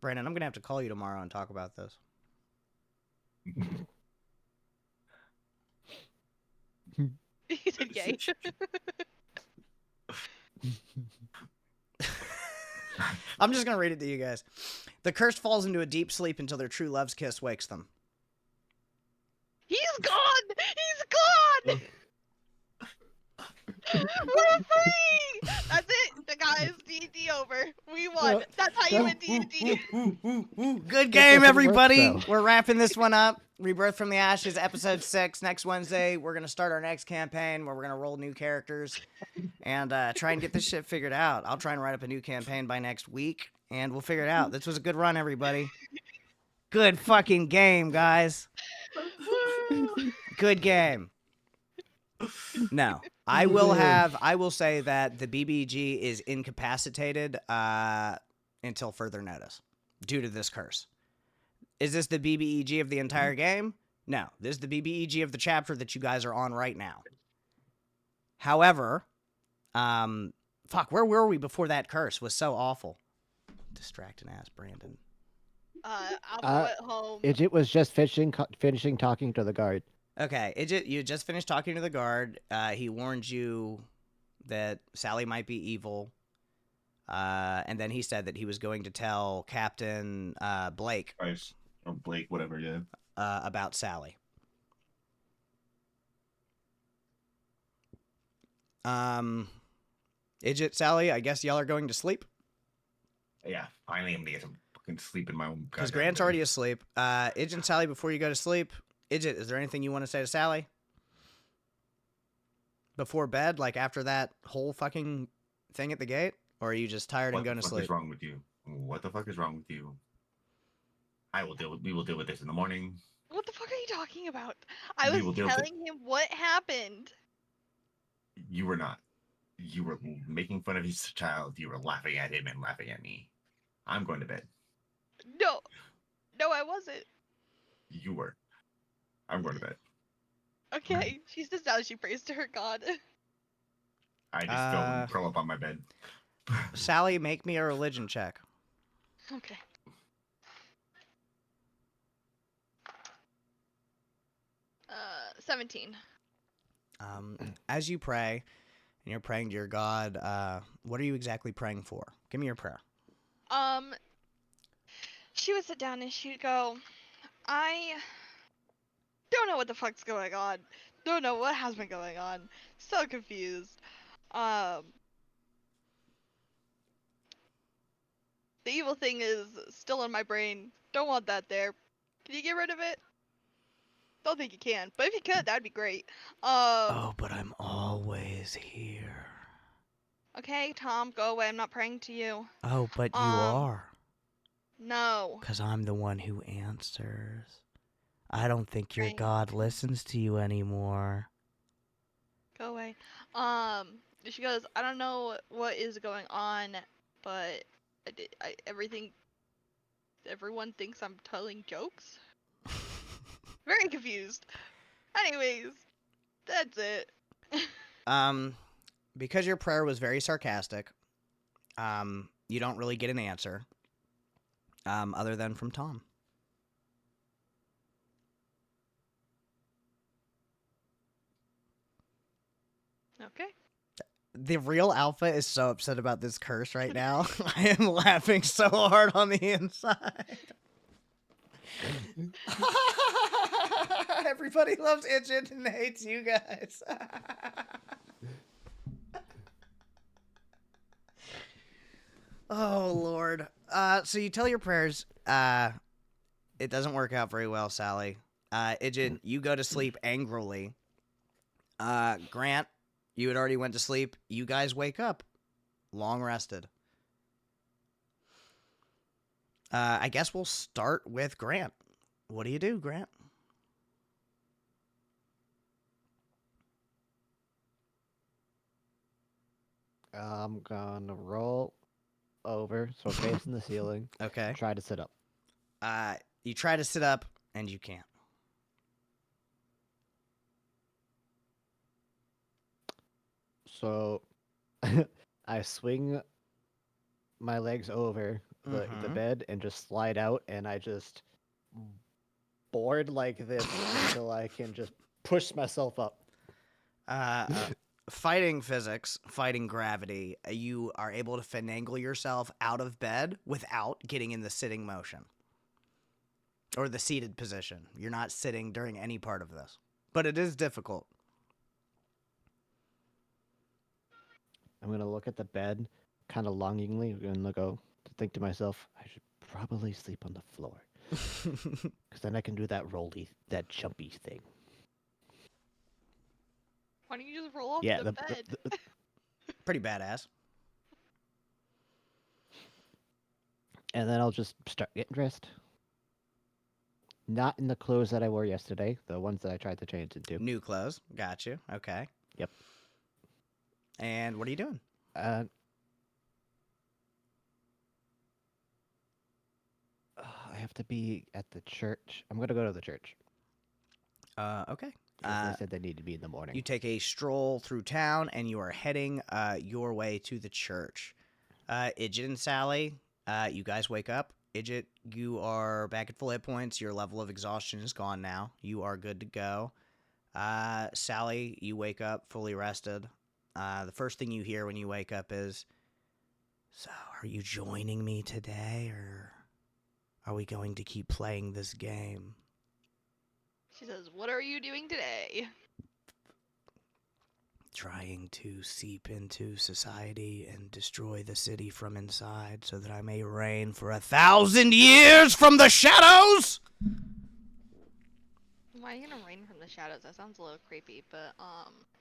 Brandon, I'm going to have to call you tomorrow and talk about this. He said yay. I'm just going to read it to you guys. The cursed falls into a deep sleep until their true love's kiss wakes them. He's gone! He's gone! We're free! That's it, guys. D&D over. We won. Well, That's how you win D&D. Good That game, doesn't work, everybody. though. We're wrapping this one up. Rebirth from the Ashes, episode 6. Next Wednesday, we're going to start our next campaign where we're going to roll new characters and try and get this shit figured out. I'll try and write up a new campaign by next week, and we'll figure it out. This was a good run, everybody. Good fucking game, guys. Good game. No, I will say that the BBG is incapacitated until further notice due to this curse. Is this the BBEG of the entire game? No, this is the BBEG of the chapter that you guys are on right now. However, fuck, where were we before that curse was so awful? Distracting ass Brandon. Alpha went home. It was just finishing talking to the guard. Okay, you just finished talking to the guard. He warned you that Sally might be evil. And then he said that he was going to tell Captain Blake Price or Blake, whatever. Yeah. about Sally. Idjit, Sally, I guess y'all are going to sleep? Yeah. Finally, I'm gonna get some fucking sleep in my own. Because goddamn Grant's bed. already asleep. Idjit and Sally, before you go to sleep, Idjit, is there anything you want to say to Sally? Before bed, like after that whole fucking thing at the gate? Or are you just tired What and going the to fuck sleep? is wrong with you? What the fuck is wrong with you? We will deal with this in the morning. What the fuck are you talking about? I We was will deal with it. telling him what happened. You were not. You were making fun of his child. You were laughing at him and laughing at me. I'm going to bed. No. No, I wasn't. You were. I'm going to bed. Okay. She says now she prays to her god. I just go and curl up on my bed. Sally, make me a religion check. Okay. Uh, 17. As you pray, and you're praying to your God, what are you exactly praying for? Give me your prayer. She would sit down and she'd go, I don't know what the fuck's going on. Don't know what has been going on. So confused. The evil thing is still in my brain. Don't want that there. Can you get rid of it? Don't think you can, but if you could, that'd be great. Oh, but I'm always here. Okay, Tom, go away. I'm not praying to you. Oh, but you are. No. Because I'm the one who answers. I don't think your Right. God listens to you anymore. Go away. She goes, I don't know what is going on, but everything everyone thinks I'm telling jokes? Very confused. Anyways, that's it. Because your prayer was very sarcastic, you don't really get an answer, other than from Tom. Okay. The real Alpha is so upset about this curse right now. I am laughing so hard on the inside. Everybody loves Idjit and hates you guys. Oh, Lord. So you tell your prayers. It doesn't work out very well, Sally. Idjit, you go to sleep angrily. Grant, you had already went to sleep. You guys wake up, long rested. I guess we'll start with Grant. What do you do, Grant? I'm gonna roll over, so facing the ceiling. Okay. Try to sit up. You try to sit up, and you can't. So I swing my legs over the Mhm. bed and just slide out, and I just board like this until I can just push myself up. Fighting physics, fighting gravity, you are able to finagle yourself out of bed without getting in the sitting motion. Or the seated position. You're not sitting during any part of this. But it is difficult. I'm gonna look at the bed kind of longingly and think to myself, I should probably sleep on the floor. Because then I can do that jumpy thing. Why don't you just roll off Yeah, the bed? Pretty badass. And then I'll just start getting dressed. Not in the clothes that I wore yesterday, the ones that I tried to change into. New clothes. Got you. Okay. Yep. And what are you doing? I have to be at the church. I'm gonna go to the church. Okay. They said they need to be in the morning. You take a stroll through town, and you are heading your way to the church. Idjit and Sally, you guys wake up. Idjit, you are back at full hit points. Your level of exhaustion is gone now. You are good to go. Sally, you wake up fully rested. The first thing you hear when you wake up is, "So, are you joining me today, or are we going to keep playing this game?" She says, "What are you doing today?" Trying to seep into society and destroy the city from inside so that I may reign for 1,000 years from the shadows! Why are you gonna rain from the shadows? That sounds a little creepy, but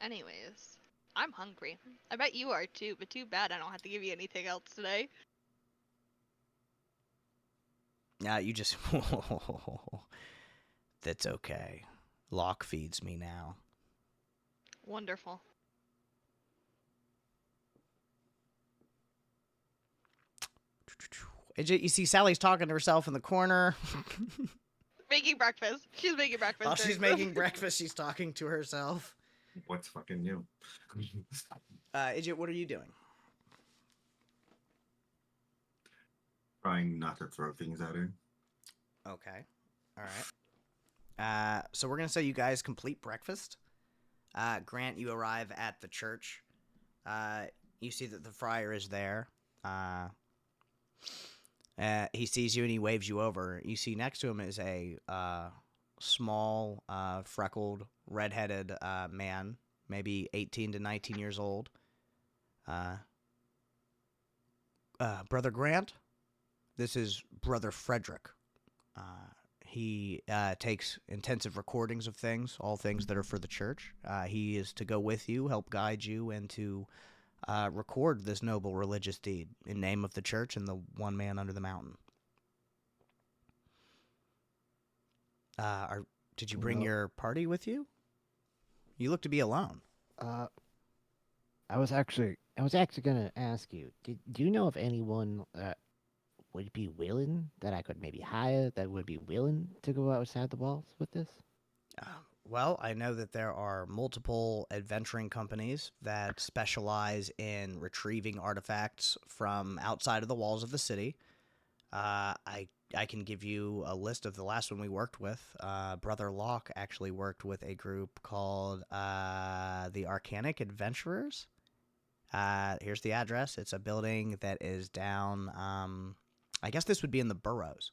anyways. I'm hungry. I bet you are too, but too bad I don't have to give you anything else today. You just... That's okay. Locke feeds me now. Wonderful. You see Sally's talking to herself in the corner. Making breakfast. She's making breakfast. While she's during this. making breakfast, she's talking to herself. What's fucking new? Idjit, what are you doing? Trying not to throw things at her. Okay. All right. So we're going to say you guys complete breakfast. Grant, you arrive at the church. You see that the friar is there. He sees you and he waves you over. You see next to him is a small, freckled, redheaded man, maybe 18 to 19 years old. Brother Grant, this is Brother Fredrick. He takes intensive recordings of things, all things that are for the church. He is to go with you, help guide you, and to record this noble religious deed in name of the church and the one man under the mountain. Did you bring your party with you? You look to be alone. I was actually gonna ask you. Do you know of anyone that would be willing, that I could maybe hire, that would be willing to go outside the walls with this? Well, I know that there are multiple adventuring companies that specialize in retrieving artifacts from outside of the walls of the city. I can give you a list of the last one we worked with. Brother Locke actually worked with a group called the Arcanic Adventurers. Here's the address. It's a building that is down. I guess this would be in the Burrows.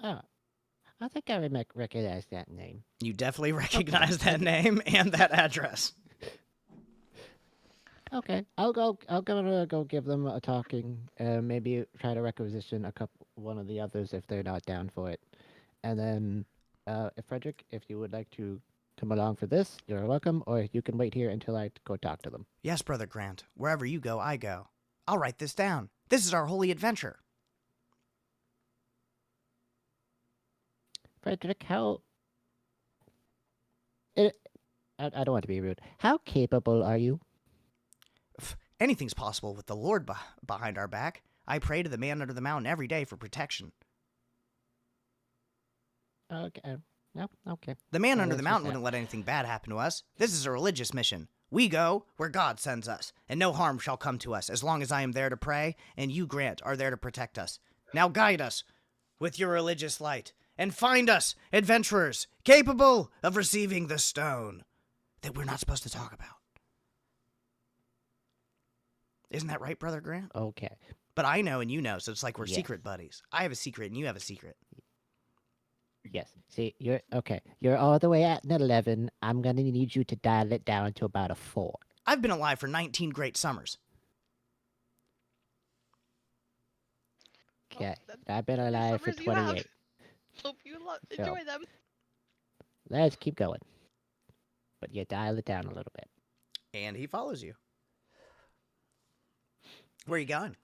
Oh, I think I recognize that name. You definitely recognize that name and that address. Okay, I'll go give them a talking. Maybe try to requisition one of the others if they're not down for it. And then, if Fredrick, if you would like to come along for this, you're welcome. Or you can wait here until I go talk to them. Yes, Brother Grant. Wherever you go, I go. I'll write this down. This is our holy adventure. Fredrick, I don't want to be rude. How capable are you? Anything's possible with the Lord behind our back. I pray to the man under the mountain every day for protection. Okay. No, okay. The man Well, under the that's mountain just wouldn't let anything bad happen to us. This is a religious mission. We go where God sends us, and no harm shall come to us as long as I am there to pray, and you, Grant, are there to protect us. Now guide us with your religious light, and find us adventurers capable of receiving the stone that we're not supposed to talk about. Isn't that right, Brother Grant? Okay. But I know and you know, so it's like we're Yes. secret buddies. I have a secret and you have a secret. Yes. See, you're okay. You're all the way at an 11. I'm gonna need you to dial it down to about a 4. I've been alive for 19 great summers. Okay. that's I've been alive for summers you have. 28. Hope you So- enjoy them. Let's keep going. But you dial it down a little bit. And he follows you. Where are you going?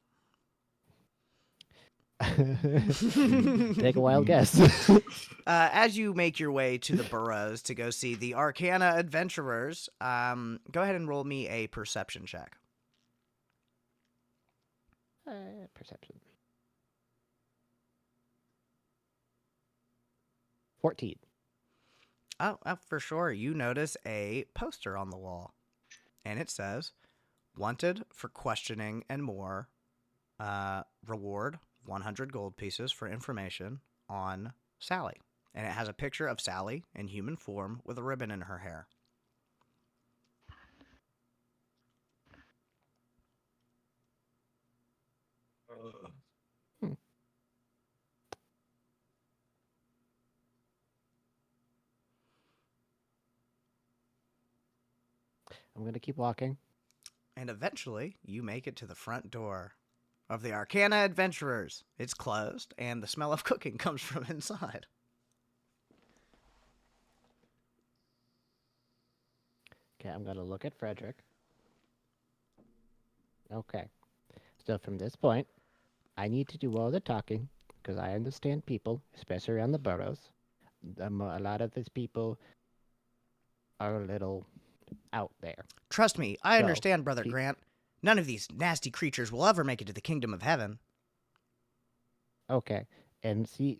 Take a wild guess. As you make your way to the Burrows to go see the Arcana Adventurers, go ahead and roll me a perception check. Perception. 14. Oh, for sure. You notice a poster on the wall. And it says, wanted for questioning and more. Reward 100 gold pieces for information on Sally. And it has a picture of Sally in human form with a ribbon in her hair. I'm gonna keep walking. And eventually, you make it to the front door of the Arcana Adventurers. It's closed, and the smell of cooking comes from inside. Okay, I'm gonna look at Fredrick. Okay. So from this point, I need to do all the talking because I understand people, especially around the burrows. A lot of these people are a little out there. Trust me, I So, understand, Brother keep- Grant. None of these nasty creatures will ever make it to the kingdom of heaven. Okay, and see,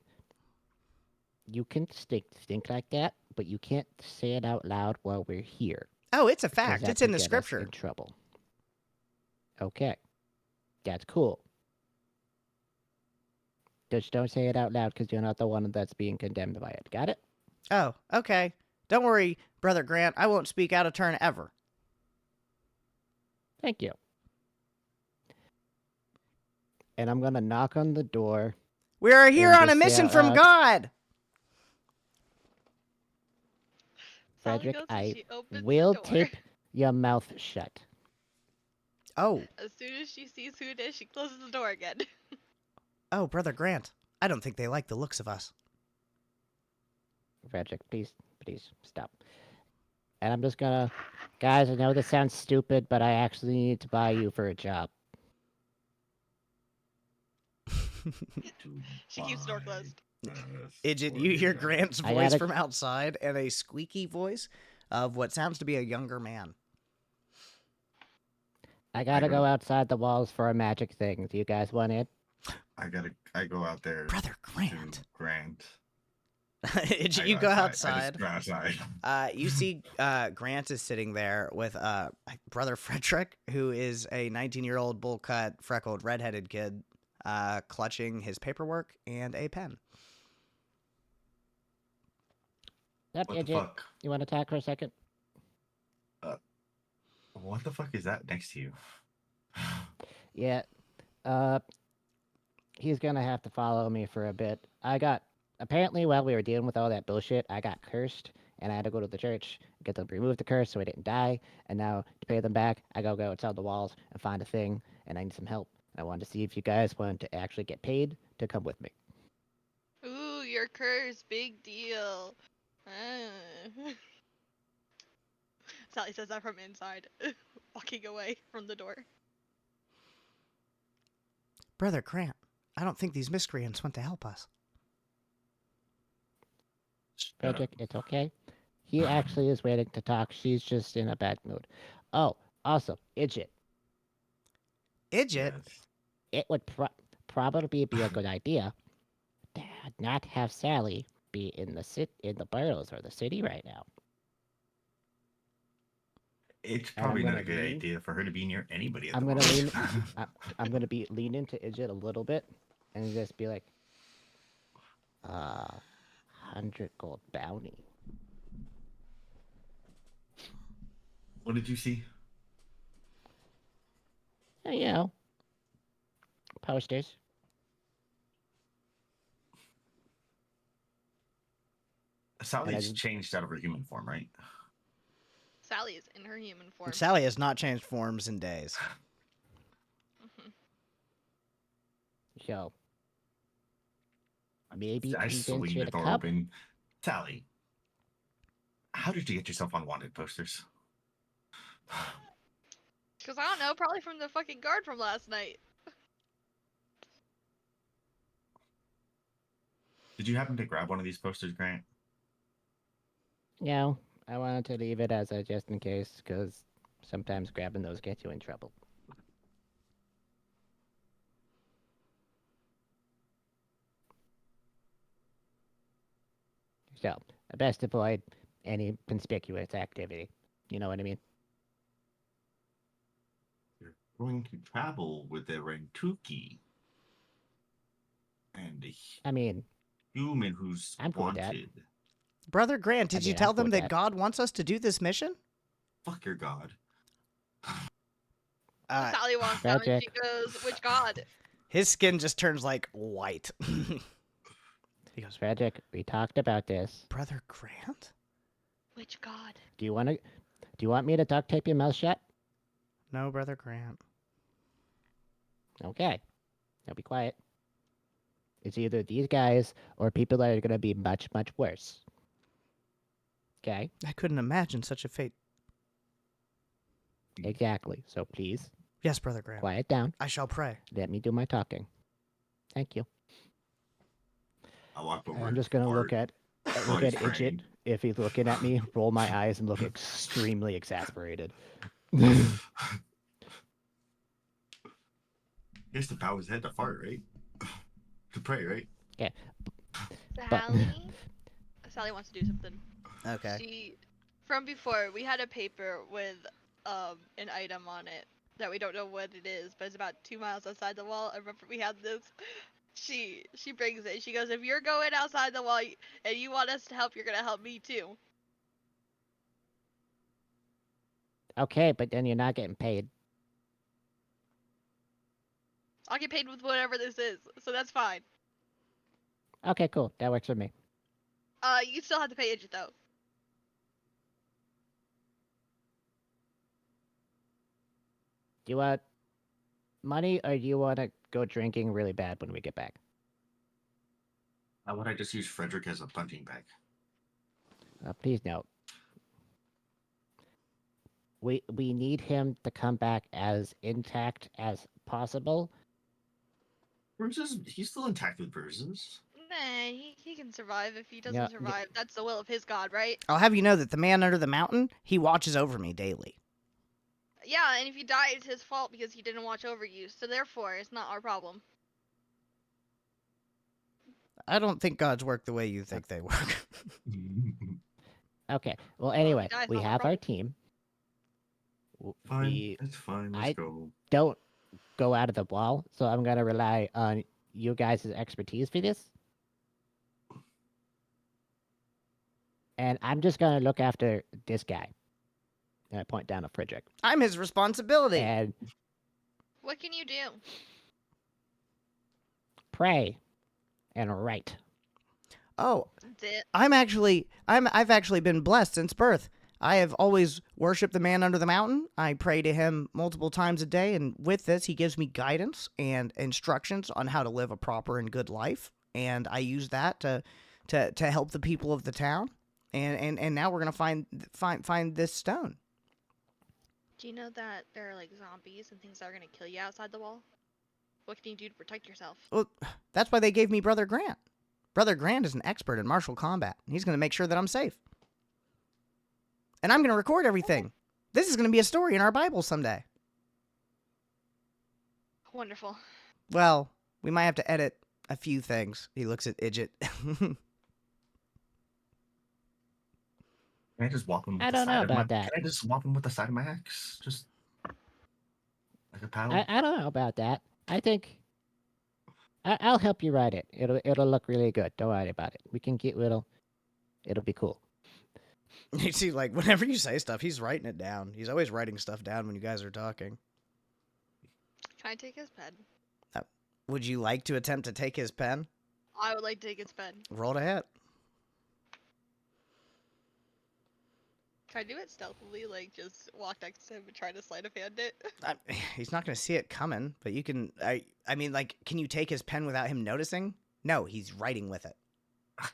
you can stink like that, but you can't say it out loud while we're here. Oh, it's a 'cause fact. that It's in could the get us scripture. In trouble. Okay, that's cool. Just don't say it out loud because you're not the one that's being condemned by it. Got it? Oh, okay. Don't worry, Brother Grant. I won't speak out of turn ever. Thank you. And I'm gonna knock on the door. We are here And on a just say mission out from loud, God. Sally Fredrick, goes and I she opens will the door. tape your mouth shut. Oh, As soon as she sees who it is, she closes the door again. oh, Brother Grant. I don't think they like the looks of us. Fredrick, please stop. And I'm just gonna, guys, I know this sounds stupid, but I actually need to buy you for a job. She keeps the door closed. Idjit, you hear Grant's I voice gotta- from outside and a squeaky voice of what sounds to be a younger man. I gotta go- go outside the walls for a magic thing. Do you guys want in? I go out there. Brother to Grant. Grant. You go I outside. just go outside. You see Grant is sitting there with brother Fredrick, who is a 19-year-old bowl cut, freckled, redheaded kid, clutching his paperwork and a pen. Yep, What the idiot. fuck? You want to talk for a second? What the fuck is that next to you? Yeah. He's gonna have to follow me for a bit. Apparently while we were dealing with all that bullshit, I got cursed, and I had to go to the church, get them to remove the curse so I didn't die. And now to pay them back, I gotta go outside the walls and find a thing, and I need some help. I wanted to see if you guys wanted to actually get paid to come with me. Ooh, your curse, big deal. Ah. Sally says that from inside, walking away from the door. Brother Grant, I don't think these miscreants want to help us. Shut up. Frederick, it's okay. He actually is waiting to talk. She's just in a bad mood. Oh, also, idiot. Idjit? Yes. It would probably be a good idea to not have Sally be in the boroughs or the city right now. It's And I'm probably not gonna a good lean- idea for her to be near anybody at I'm the gonna moment. I'm gonna lean into Idjit a little bit and just be like, 100 gold bounty. What did you see? You know, posters. Sally's just- changed out of her human form, right? Sally is in her human form. Sally has not changed forms in days. Mhm. So maybe I convince swing you the to door come. open. Sally, how did you get yourself on wanted posters? Cause I don't know, probably from the fucking guard from last night. Did you happen to grab one of these posters, Grant? No, I wanted to leave it as a just in case, because sometimes grabbing those gets you in trouble. So, best avoid any conspicuous activity. You know what I mean? You're going to travel with a Rentuki and a I mean, human who's I'm cool with that. wanted. Brother Grant, did I you mean, tell I'm cool them with that that. God wants us to do this mission? Fuck your god. Sally walks out and she Frederick. goes, "Which god?" His skin just turns like white. He goes, Frederick, we talked about this. Brother Grant? Which god? Do you want me to duct tape your mouth shut? No, Brother Grant. Okay. Now be quiet. It's either these guys or people that are gonna be much, much worse. Okay? I couldn't imagine such a fate. Exactly. So please, Yes, Brother Grant. quiet down. I shall pray. Let me do my talking. Thank you. I walk over. I'm just gonna look at while he's Idjit. praying. If he's looking at me, roll my eyes and look extremely exasperated. He has to bow his head to fart, right? To pray, right? Sally. Sally wants to do something. Okay. She, from before, we had a paper with an item on it that we don't know what it is, but it's about 2 miles outside the wall. I remember we had this. She brings it. She goes, "If you're going outside the wall and you want us to help, you're gonna help me too." Okay, but then you're not getting paid. I'll get paid with whatever this is, so that's fine. Okay, cool. That works for me. You still have to pay Idjit though. Do you want money or do you want to go drinking really bad when we get back? How would I just use Frederick as a punching bag? Please note. We need him to come back as intact as possible. Bruises? He's still intact with bruises. Nah, he can survive if he doesn't Yeah, survive. That's the will of his god, right? I'll have you know that the man under the mountain, he watches over me daily. Yeah, and if you die, it's his fault because he didn't watch over you. So therefore, it's not our problem. I don't think gods work the way you think they work. Okay. Well, Well, if anyway, he dies, we not our have our problem. team. Fine, We it's fine. Let's I- go. don't go out of the wall, so I'm gonna rely on you guys' expertise for this. And I'm just gonna look after this guy. And I point down at Fredrick. I'm his responsibility. And What can you do? pray and write. Oh, That's it. I've actually been blessed since birth. I have always worshipped the man under the mountain. I pray to him multiple times a day, and with this, he gives me guidance and instructions on how to live a proper and good life. And I use that to help the people of the town. And now we're gonna find this stone. Do you know that there are like zombies and things that are gonna kill you outside the wall? What can you do to protect yourself? Well, that's why they gave me Brother Grant. Brother Grant is an expert in martial combat. And he's gonna make sure that I'm safe. And I'm gonna record everything. This is gonna be a story in our Bible someday. Wonderful. Well, we might have to edit a few things. He looks at Idjit. Can I just walk him with I the don't side know of my about that. Can I just walk him with the side of my axe? Just like a paddle? I don't know about that. I think I'll help you write it. It'll look really good. Don't worry about it. We can get it'll be cool. You see, like, whenever you say stuff, he's writing it down. He's always writing stuff down when you guys are talking. Can I take his pen? Would you like to attempt to take his pen? I would like to take his pen. Roll a hit. Can I do it stealthily? Like just walk next to him and try to sleight of hand it? He's not going to see it coming, but you can... I mean, like, can you take his pen without him noticing? No, he's writing with it.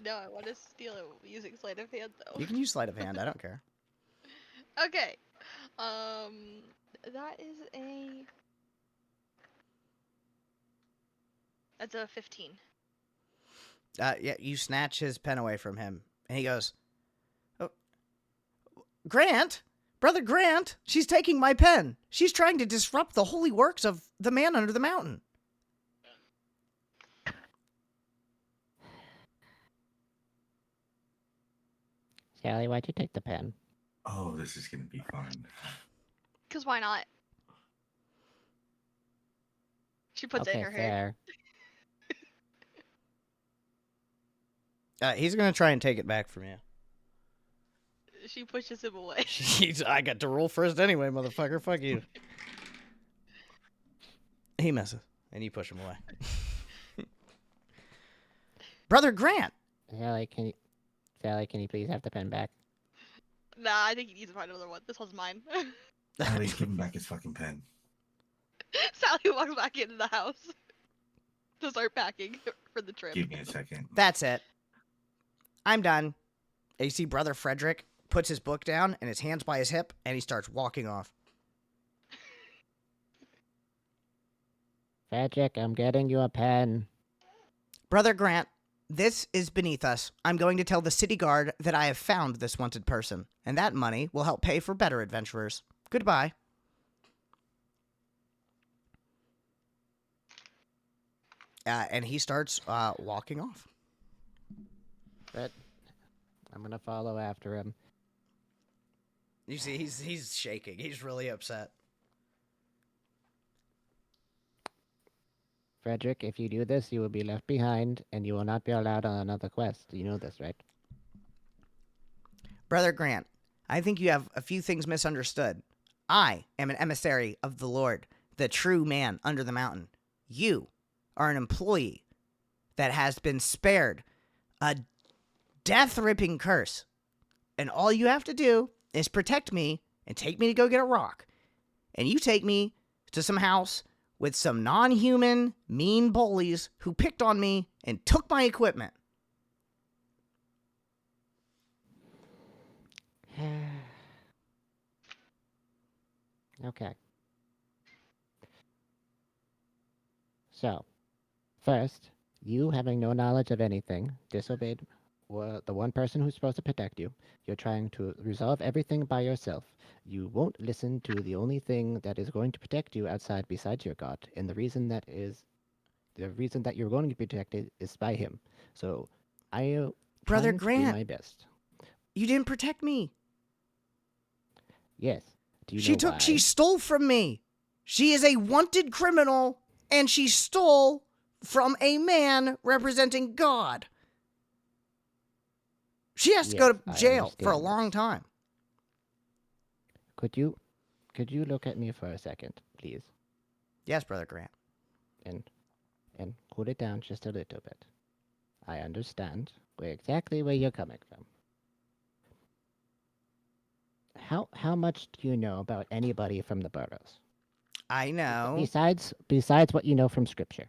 No, I want to steal it using sleight of hand though. You can use sleight of hand. I don't care. Okay. That is a. That's a 15. Yeah, you snatch his pen away from him, and he goes, "Oh, Grant, Brother Grant, she's taking my pen. She's trying to disrupt the holy works of the man under the mountain." Sally, why'd you take the pen? Oh, this is gonna be fun. Cause why not? She puts it in Okay, her hair. fair. He's going to try and take it back from you. She pushes him away. I got to roll first anyway, motherfucker. Fuck you. He misses, and you push him away. Brother Grant! Sally, can you please have the pen back? Nah, I think he needs to find another one. This one's mine. At least give him back his fucking pen. Sally walks back into the house to start packing for the trip. Give me a second. That's it. I'm done. And you see Brother Fredrick puts his book down and his hands by his hip, and he starts walking off. Fredrick, I'm getting you a pen. Brother Grant, this is beneath us. I'm going to tell the city guard that I have found this wanted person, and that money will help pay for better adventurers. Goodbye. And he starts walking off. But I'm gonna follow after him. You see, he's shaking. He's really upset. Fredrick, if you do this, you will be left behind, and you will not be allowed on another quest. You know this, right? Brother Grant, I think you have a few things misunderstood. I am an emissary of the Lord, the true man under the mountain. You are an employee that has been spared a death-ripping curse. And all you have to do is protect me and take me to go get a rock. And you take me to some house with some non-human, mean bullies who picked on me and took my equipment. Okay. So, first, you having no knowledge of anything, disobeyed the one person who's supposed to protect you. You're trying to resolve everything by yourself. You won't listen to the only thing that is going to protect you outside besides your God, and the reason that you're going to be protected is by him. So I am Brother trying to do Grant, my best. you didn't protect me. Yes. Do you know why? She stole from me. She is a wanted criminal, and she stole from a man representing God. She has to go Yes, to I jail for a understand long this. time. Could you look at me for a second, please, Yes, Brother Grant. and cool it down just a little bit. I understand exactly where you're coming from. How much do you know about anybody from the boroughs? I know. Besides what you know from scripture.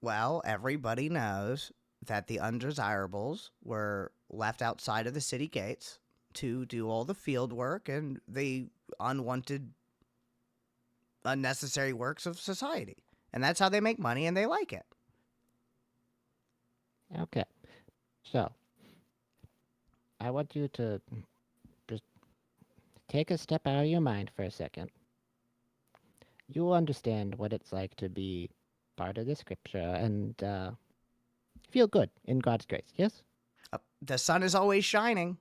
Well, everybody knows that the undesirables were left outside of the city gates to do all the field work and the unwanted, unnecessary works of society. And that's how they make money, and they like it. Okay. So, I want you to just take a step out of your mind for a second. You'll understand what it's like to be part of the scripture and feel good in God's grace, yes? The sun is always shining.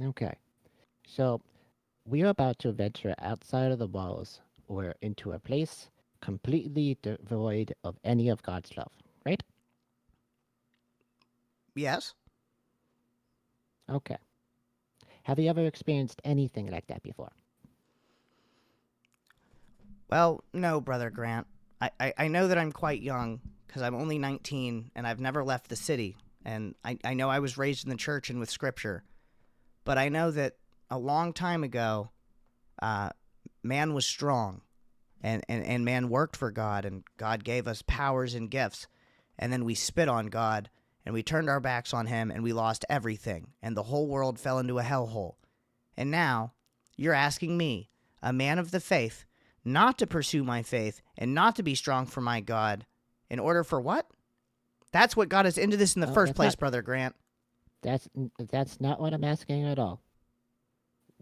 Okay. So, we're about to venture outside of the walls or into a place completely devoid of any of God's love, right? Yes. Okay. Have you ever experienced anything like that before? Well, no, Brother Grant. I know that I'm quite young because I'm only 19 and I've never left the city. And I know I was raised in the church and with scripture. But I know that a long time ago, man was strong and man worked for God, and God gave us powers and gifts. And then we spit on God and we turned our backs on him and we lost everything. And the whole world fell into a hellhole. And now you're asking me, a man of the faith, not to pursue my faith and not to be strong for my God in order for what? That's what got us into this in the Oh, first that's place, not- Brother Grant. That's not what I'm asking at all.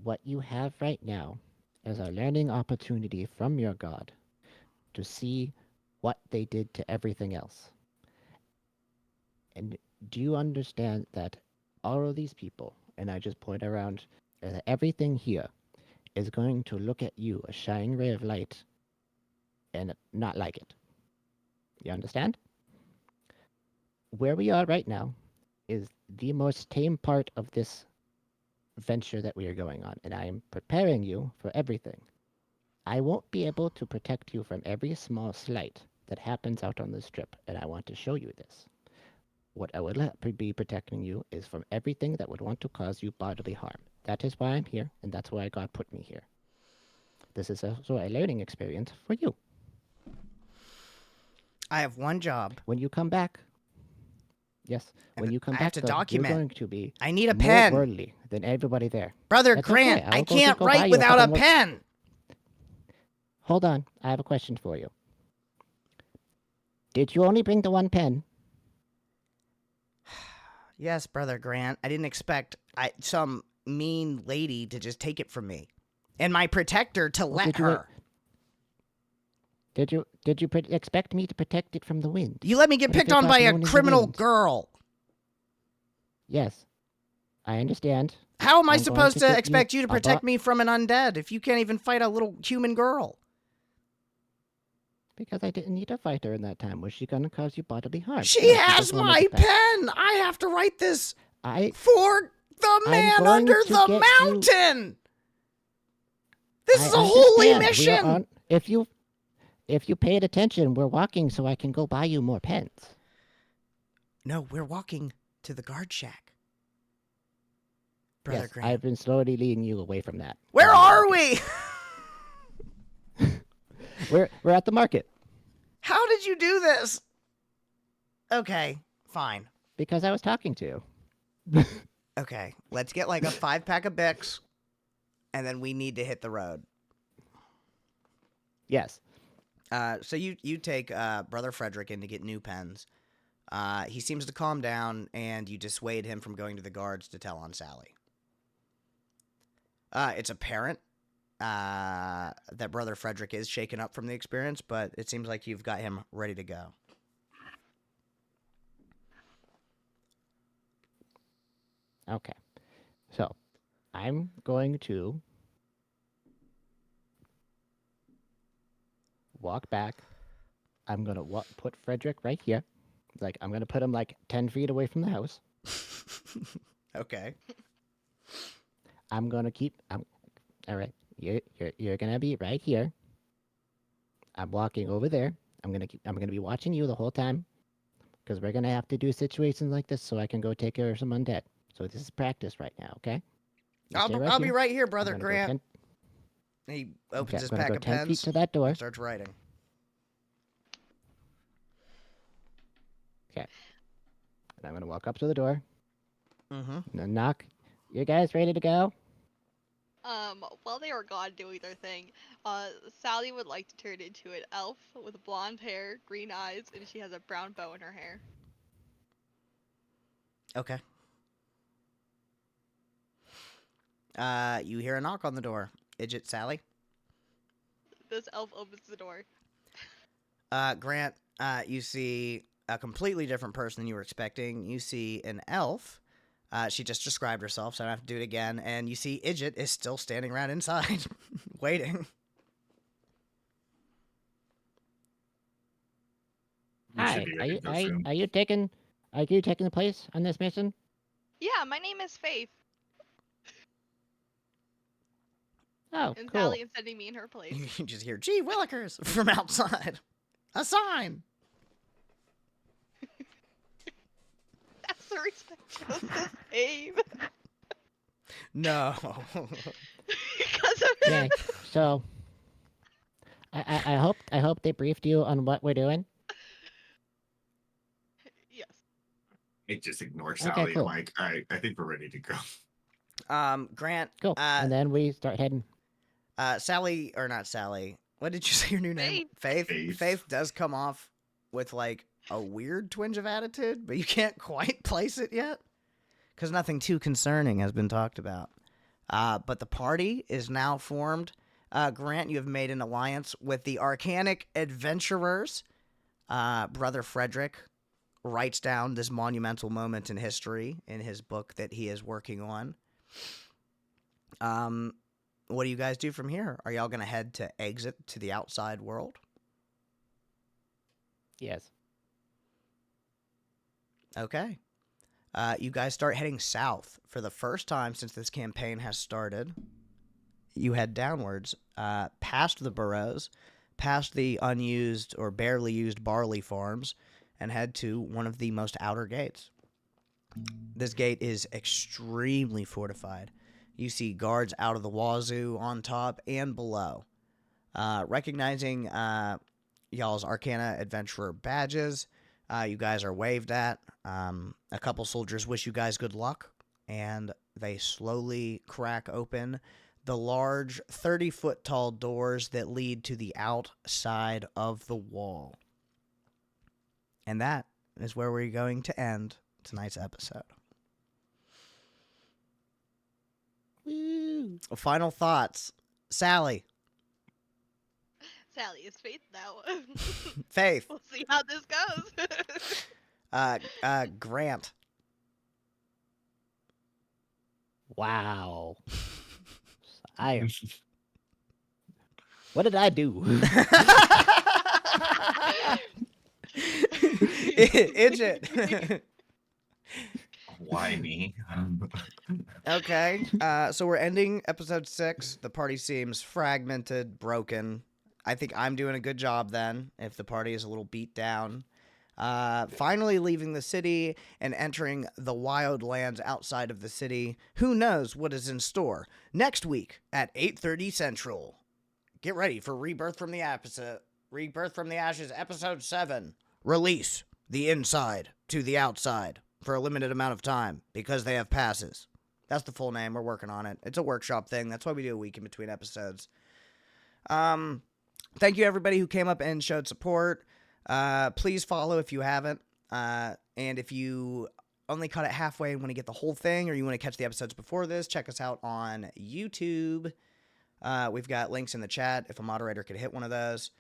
What you have right now is a learning opportunity from your God to see what they did to everything else. And do you understand that all of these people, and I just point around, everything here is going to look at you, a shining ray of light, and not like it? You understand? Where we are right now is the most tame part of this venture that we are going on, and I am preparing you for everything. I won't be able to protect you from every small slight that happens out on this trip, and I want to show you this. What I will be protecting you is from everything that would want to cause you bodily harm. That is why I'm here, and that's why God put me here. This is also a learning experience for you. I have one job. When you come back, yes, when And you come I back, have to though, document. you're going to be I need a more pen. worldly than everybody there. Brother That's Grant, okay. I I'll can't go buy write you without a couple more- pen. Hold on, I have a question for you. Did you only bring the one pen? Yes, Brother Grant. I didn't expect some mean lady to just take it from me. And my protector to Well, let did you her. Did you expect me to protect it from the wind? You let me get What if picked it on got by a blown in the criminal wind? girl. Yes, I understand. How am I I'm going supposed to to get you expect you to a protect bo- me from an undead if you can't even fight a little human girl? Because I didn't need to fight her in that time. Was she going to cause you bodily harm? She No, has just wanted my to pet. pen. I have to write this I for the I'm man going under to the get you- mountain. This I is a holy understand. We are mission. on- if you paid attention, we're walking so I can go buy you more pens. No, we're walking to the guard shack. Brother Yes, Grant. I've been slowly leading you away from that. Where are we? We're at the market How did you do this? Okay, fine. because I was talking to you. Okay, let's get like a 5-pack of Bics, and then we need to hit the road. Yes. So you take Brother Fredrick in to get new pens. He seems to calm down, and you dissuade him from going to the guards to tell on Sally. It's apparent that Brother Fredrick is shaken up from the experience, but it seems like you've got him ready to go. Okay. So, I'm going to walk back. I'm going to put Frederick right here. Like, I'm going to put him like 10 feet away from the house. Okay. I'm going to keep. All right. You're going to be right here. I'm walking over there. I'm going to be watching you the whole time. Because we're going to have to do situations like this so I can go take care of some undead. So this is practice right now, okay? You stay I'll be here. right here, I'm Brother gonna go Grant. 10 He opens his I'm gonna pack go of 10 feet pens to that door. and starts writing. Okay. And I'm going to walk up to the door. Mm-hmm. And then knock. You guys ready to go? While they are gone doing their thing, Sally would like to turn into an elf with blonde hair, green eyes, and she has a brown bow in her hair. Okay. You hear a knock on the door. Is it Sally? This elf opens the door. Grant, you see a completely different person than you were expecting. You see an elf. She just described herself, so I don't have to do it again. And you see Idjit is still standing around inside, waiting. We should Hi. be Are ready you to go soon. are you taking the place on this mission? Yeah, my name is Faith, Oh, and cool. Sally is sending me in her place. You just hear, "Gee willikers," from outside. A sign. That's the respect Joseph name. No. Because of Okay. So I hope they briefed you on what we're doing. Yes. It just ignores Okay, Sally. cool. I'm like, all right, I think we're ready to go. Grant. Cool. And then we start heading. Sally, or not Sally. What did you say your new name? Faith. Faith. Faith. Does come off with like a weird twinge of attitude, but you can't quite place it yet because nothing too concerning has been talked about. But the party is now formed. Grant, you have made an alliance with the Arcanic Adventurers. Brother Fredrick writes down this monumental moment in history in his book that he is working on. What do you guys do from here? Are y'all going to head to exit to the outside world? Yes. Okay. You guys start heading south for the first time since this campaign has started. You head downwards, past the burrows, past the unused or barely used barley farms, and head to one of the most outer gates. This gate is extremely fortified. You see guards out of the wazoo on top and below. Recognizing y'all's Arcana Adventurer badges, you guys are waved at. A couple soldiers wish you guys good luck, and they slowly crack open the large 30-foot tall doors that lead to the outside of the wall. And that is where we're going to end tonight's episode. Woo. Final thoughts. Sally. Sally is Faith now. Faith. We'll see how this goes. Grant. Wow. What did I do? Idjit. Why me? Okay. So we're ending episode 6. The party seems fragmented, broken. I think I'm doing a good job then, if the party is a little beat down. Finally leaving the city and entering the wild lands outside of the city. Who knows what is in store next week at 8:30 Central. Get ready for Rebirth from the Ashes, episode 7. Release the inside to the outside for a limited amount of time because they have passes. That's the full name. We're working on it. It's a workshop thing. That's why we do a week in between episodes. Thank you everybody who came up and showed support. Please follow if you haven't. And if you only caught it halfway and want to get the whole thing, or you want to catch the episodes before this, check us out on YouTube. We've got links in the chat if a moderator could hit one of those.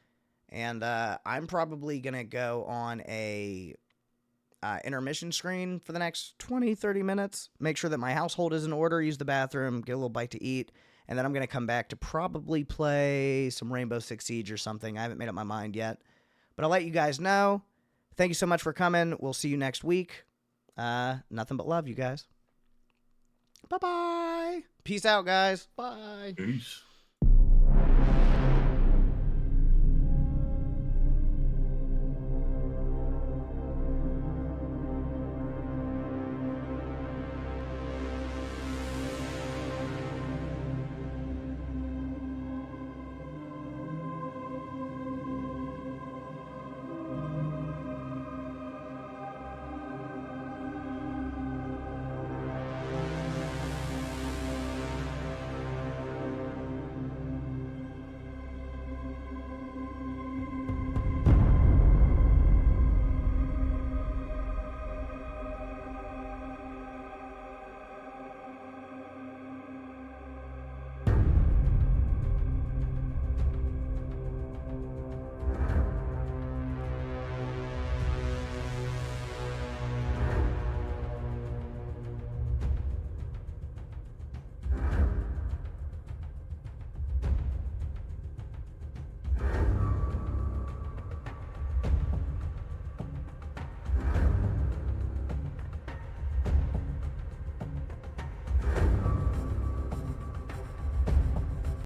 And I'm probably going to go on a intermission screen for the next 20-30 minutes. Make sure that my household is in order, use the bathroom, get a little bite to eat. And then I'm going to come back to probably play some Rainbow Six Siege or something. I haven't made up my mind yet. But I'll let you guys know. Thank you so much for coming. We'll see you next week. Nothing but love, you guys. Bye-bye. Peace out, guys. Bye. Peace.